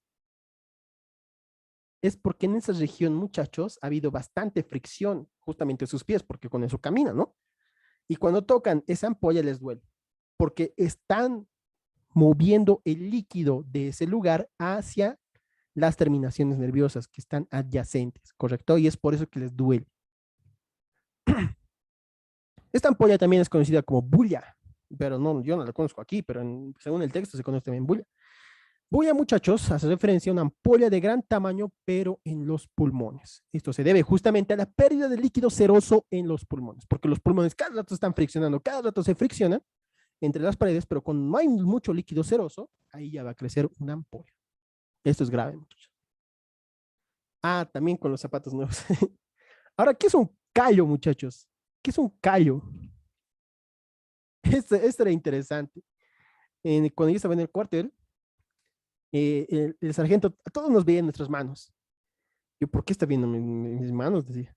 es porque en esa región, muchachos, ha habido bastante fricción justamente en sus pies, porque con eso caminan, ¿no? Y cuando tocan esa ampolla les duele, porque están moviendo el líquido de ese lugar hacia las terminaciones nerviosas que están adyacentes, ¿correcto? Y es por eso que les duele. Esta ampolla también es conocida como bulla, pero no, yo no la conozco aquí, pero según el texto se conoce también bulla. Bulla, muchachos, hace referencia a una ampolla de gran tamaño, pero en los pulmones. Esto se debe justamente a la pérdida de líquido seroso en los pulmones, porque los pulmones cada rato están friccionando, cada rato se friccionan entre las paredes, pero cuando no hay mucho líquido seroso, ahí ya va a crecer una ampolla. Esto es grave, muchachos. Ah, también con los zapatos nuevos. Ahora, ¿qué es un callo, muchachos? ¿Qué es un callo? Esto era interesante. Cuando yo estaba en el cuartel, el sargento, a todos nos veía en nuestras manos. Yo, ¿por qué está viendo mis manos? Decía.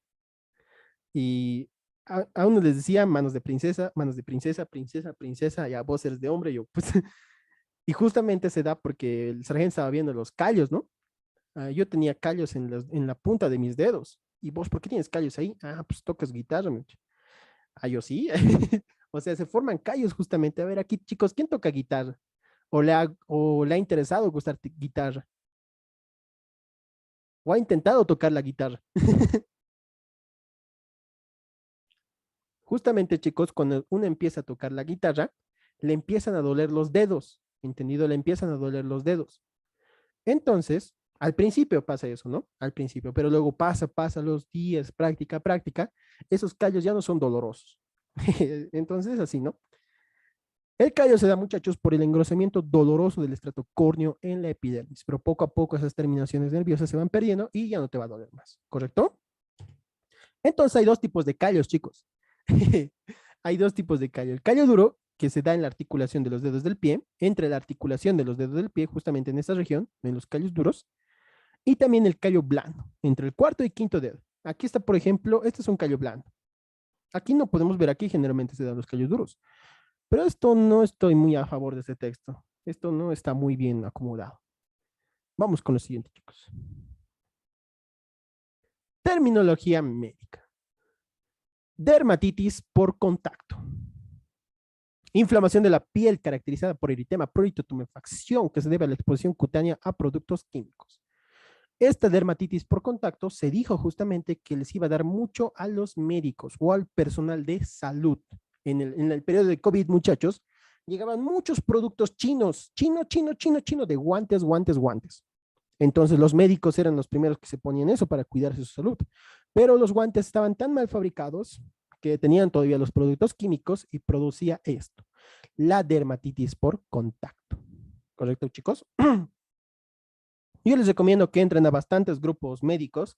Y a uno les decía manos de princesa, princesa, princesa, ya vos eres de hombre, yo, pues, y justamente se da porque el sargento estaba viendo los callos, ¿no? Yo tenía callos en la punta de mis dedos. ¿Y vos por qué tienes callos ahí? Ah, pues tocas guitarra, mucho. Ah, yo sí. O sea, se forman callos justamente. A ver, aquí, chicos, ¿quién toca guitarra? O le ha interesado gustar guitarra? ¿O ha intentado tocar la guitarra? Justamente, chicos, cuando uno empieza a tocar la guitarra, le empiezan a doler los dedos. ¿Entendido? Le empiezan a doler los dedos. Entonces, al principio pasa eso, ¿no? Al principio, pero luego pasa los días, práctica, práctica, esos callos ya no son dolorosos. Entonces, así, ¿no? El callo se da, muchachos, por el engrosamiento doloroso del estrato córneo en la epidermis, pero poco a poco esas terminaciones nerviosas se van perdiendo y ya no te va a doler más, ¿correcto? Entonces hay dos tipos de callos, chicos. Hay dos tipos de callo. El callo duro, que se da en la articulación de los dedos del pie, entre la articulación de los dedos del pie, justamente en esta región, en los callos duros, y también el callo blando, entre el cuarto y quinto dedo. Aquí está, por ejemplo, este es un callo blando. Aquí no podemos ver, aquí generalmente se dan los callos duros. Pero esto no estoy muy a favor de este texto. Esto no está muy bien acomodado. Vamos con lo siguiente, chicos. Terminología médica. Dermatitis por contacto. Inflamación de la piel caracterizada por eritema, prurito, tumefacción que se debe a la exposición cutánea a productos químicos. Esta dermatitis por contacto se dijo justamente que les iba a dar mucho a los médicos o al personal de salud. En el periodo de COVID, muchachos, llegaban muchos productos chinos, chino, de guantes, guantes, guantes. Entonces los médicos eran los primeros que se ponían eso para cuidarse su salud. Pero los guantes estaban tan mal fabricados que tenían todavía los productos químicos y producía esto, la dermatitis por contacto. ¿Correcto, chicos? Yo les recomiendo que entren a bastantes grupos médicos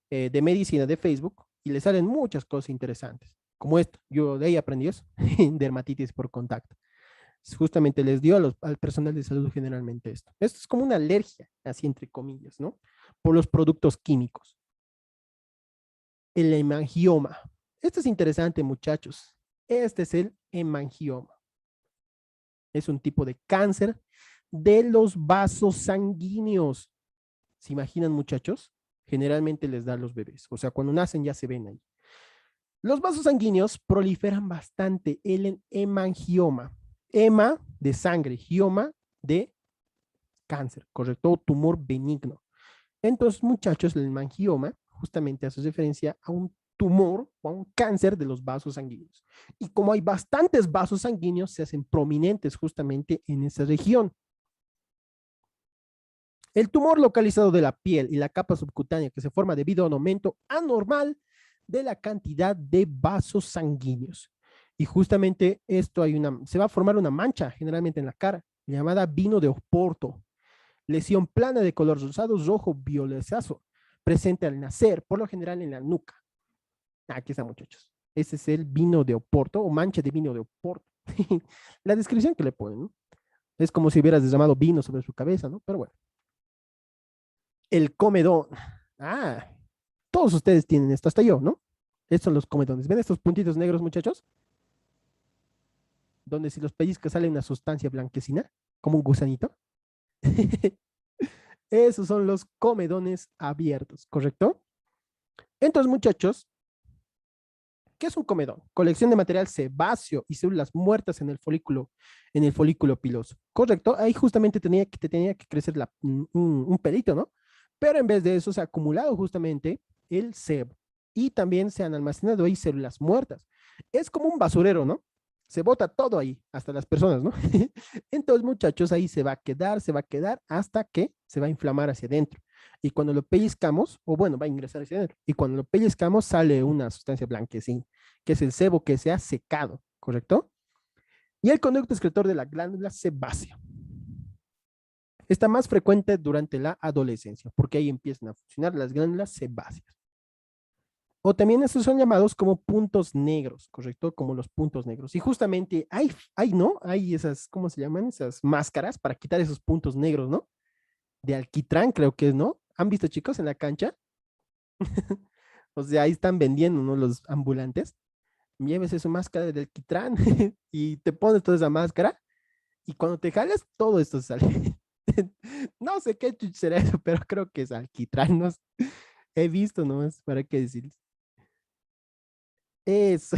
de medicina de Facebook y les salen muchas cosas interesantes, como esto. Yo de ahí aprendí eso, dermatitis por contacto. Justamente les dio al personal de salud generalmente esto. Esto es como una alergia, así entre comillas, ¿no? Por los productos químicos. El hemangioma. Esto es interesante, muchachos. Este es el hemangioma. Es un tipo de cáncer de los vasos sanguíneos. ¿Se imaginan, muchachos? Generalmente les da a los bebés. O sea, cuando nacen ya se ven ahí. Los vasos sanguíneos proliferan bastante el hemangioma. Hema de sangre, gioma de cáncer, ¿correcto? Tumor benigno. Entonces, muchachos, el hemangioma justamente hace referencia a un tumor o a un cáncer de los vasos sanguíneos. Y como hay bastantes vasos sanguíneos, se hacen prominentes justamente en esa región. El tumor localizado de la piel y la capa subcutánea que se forma debido a un aumento anormal de la cantidad de vasos sanguíneos. Y justamente esto se va a formar una mancha generalmente en la cara, llamada vino de Oporto. Lesión plana de color rosado, rojo, violetáceo, presente al nacer, por lo general en la nuca. Aquí está, muchachos. Ese es el vino de Oporto o mancha de vino de Oporto. La descripción que le ponen, ¿no? Es como si hubieras derramado vino sobre su cabeza, ¿no? Pero bueno. El comedón. Ah, todos ustedes tienen esto, hasta yo, ¿no? Estos son los comedones. ¿Ven estos puntitos negros, muchachos? Donde si los pellizcas sale una sustancia blanquecina, como un gusanito. Esos son los comedones abiertos, ¿correcto? Entonces, muchachos, ¿qué es un comedón? Colección de material sebáceo y células muertas en el folículo piloso. Correcto, ahí justamente te tenía que crecer un pelito, ¿no? Pero en vez de eso se ha acumulado justamente el sebo y también se han almacenado ahí células muertas. Es como un basurero, ¿no? Se bota todo ahí, hasta las personas, ¿no? Entonces, muchachos, ahí se va a quedar hasta que se va a inflamar hacia adentro. Y cuando lo pellizcamos, o bueno, va a ingresar hacia adentro, y cuando lo pellizcamos sale una sustancia blanquecina, que es el sebo que se ha secado, ¿correcto? Y el conducto excretor de la glándula sebácea. Está más frecuente durante la adolescencia, porque ahí empiezan a funcionar las glándulas sebáceas. O también estos son llamados como puntos negros, ¿correcto? Como los puntos negros. Y justamente ¿no? Hay esas, ¿cómo se llaman? Esas máscaras para quitar esos puntos negros, ¿no? De alquitrán, creo que es, ¿no? ¿Han visto, chicos, en la cancha? O sea, ahí están vendiendo, ¿no? Los ambulantes. Llévese su máscara de alquitrán y te pones toda esa máscara y cuando te jalas, todo esto sale. No sé qué será eso, pero creo que es alquitrán. No sé. He visto nomás, ¿para qué decirles? Eso,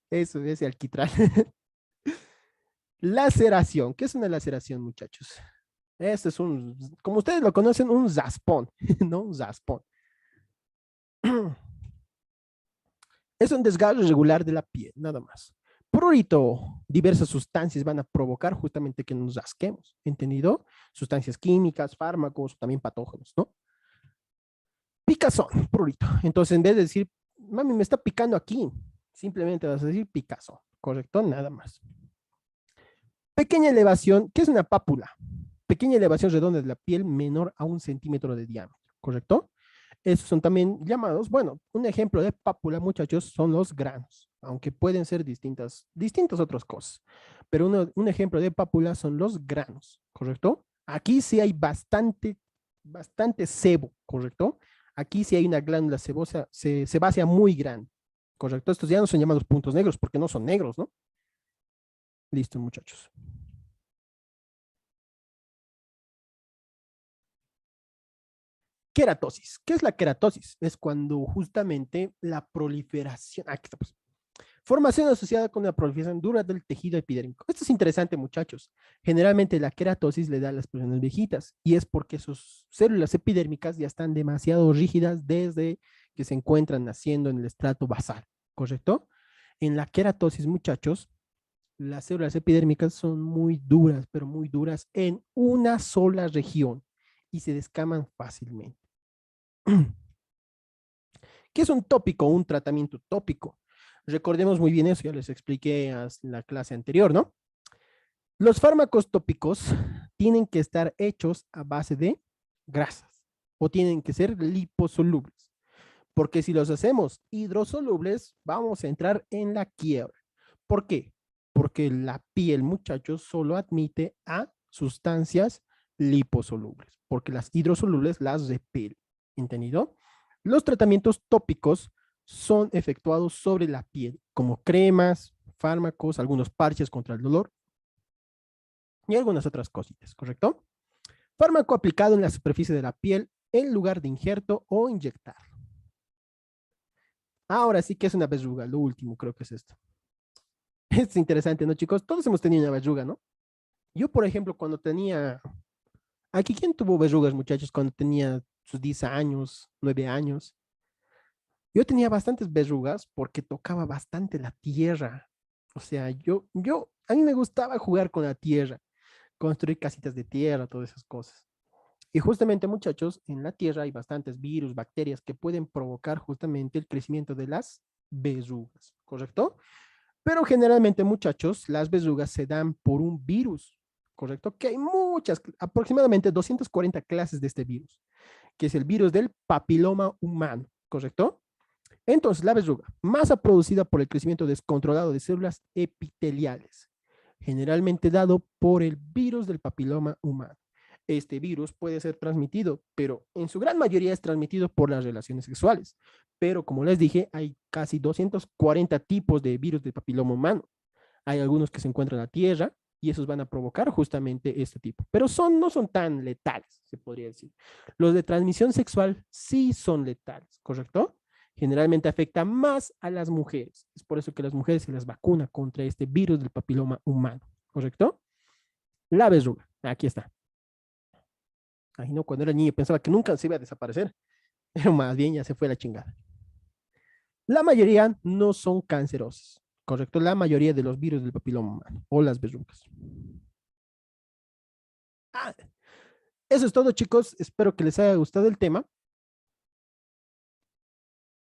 eso es alquitrán. Laceración. ¿Qué es una laceración, muchachos? Esto es como ustedes lo conocen, un zaspón, ¿no? Un zaspón. Es un desgarro irregular de la piel, nada más. Prurito, diversas sustancias van a provocar justamente que nos rasquemos, ¿entendido? Sustancias químicas, fármacos, también patógenos, ¿no? Picazón, prurito. Entonces, en vez de decir, mami, me está picando aquí, simplemente vas a decir picazón, ¿correcto? Nada más. Pequeña elevación, ¿qué es una pápula? Pequeña elevación redonda de la piel menor a 1 centímetro de diámetro, ¿correcto? Esos son también llamados, bueno, un ejemplo de pápula, muchachos, son los granos, aunque pueden ser distintas otras cosas. Pero un ejemplo de pápula son los granos, ¿correcto? Aquí sí hay bastante sebo, ¿correcto? Aquí sí hay una glándula sebosa, sebácea muy grande, ¿correcto? Estos ya no son llamados puntos negros porque no son negros, ¿no? Listo, muchachos. Queratosis. ¿Qué es la queratosis? Es cuando justamente la proliferación, aquí está, pues, formación asociada con la proliferación dura del tejido epidérmico. Esto es interesante, muchachos. Generalmente la queratosis le da a las personas viejitas y es porque sus células epidérmicas ya están demasiado rígidas desde que se encuentran naciendo en el estrato basal, ¿correcto? En la queratosis, muchachos, las células epidérmicas son muy duras, pero muy duras en una sola región y se descaman fácilmente. ¿Qué es un tópico, un tratamiento tópico? Recordemos muy bien eso, ya les expliqué en la clase anterior, ¿no? Los fármacos tópicos tienen que estar hechos a base de grasas o tienen que ser liposolubles, porque si los hacemos hidrosolubles, vamos a entrar en la quiebra. ¿Por qué? Porque la piel, muchachos, solo admite a sustancias liposolubles, porque las hidrosolubles las repele. ¿Entendido? Los tratamientos tópicos son efectuados sobre la piel, como cremas, fármacos, algunos parches contra el dolor y algunas otras cositas, ¿correcto? Fármaco aplicado en la superficie de la piel en lugar de injerto o inyectar. Ahora sí que es una verruga, lo último creo que es esto. Es interesante, ¿no, chicos? Todos hemos tenido una verruga, ¿no? Yo, por ejemplo, cuando tenía... Aquí, ¿quién tuvo verrugas, muchachos, cuando tenía sus 10 años, 9 años? Yo tenía bastantes verrugas porque tocaba bastante la tierra. O sea, a mí me gustaba jugar con la tierra, construir casitas de tierra, todas esas cosas. Y justamente, muchachos, en la tierra hay bastantes virus, bacterias que pueden provocar justamente el crecimiento de las verrugas, ¿correcto? Pero generalmente, muchachos, las verrugas se dan por un virus, ¿correcto? Que hay muchas, aproximadamente 240 clases de este virus, que es el virus del papiloma humano, ¿correcto? Entonces, la verruga, masa producida por el crecimiento descontrolado de células epiteliales, generalmente dado por el virus del papiloma humano. Este virus puede ser transmitido, pero en su gran mayoría es transmitido por las relaciones sexuales. Pero como les dije, hay casi 240 tipos de virus del papiloma humano. Hay algunos que se encuentran en la tierra, y esos van a provocar justamente este tipo. Pero no son tan letales, se podría decir. Los de transmisión sexual sí son letales, ¿correcto? Generalmente afecta más a las mujeres. Es por eso que las mujeres se las vacuna contra este virus del papiloma humano, ¿correcto? La verruga, aquí está. Ay, no, cuando era niño pensaba que nunca se iba a desaparecer, pero más bien ya se fue la chingada. La mayoría no son cancerosos, ¿correcto? La mayoría de los virus del papiloma humano o las verrugas. Ah, eso es todo, chicos. Espero que les haya gustado el tema.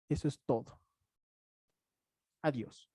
Eso es todo. Adiós.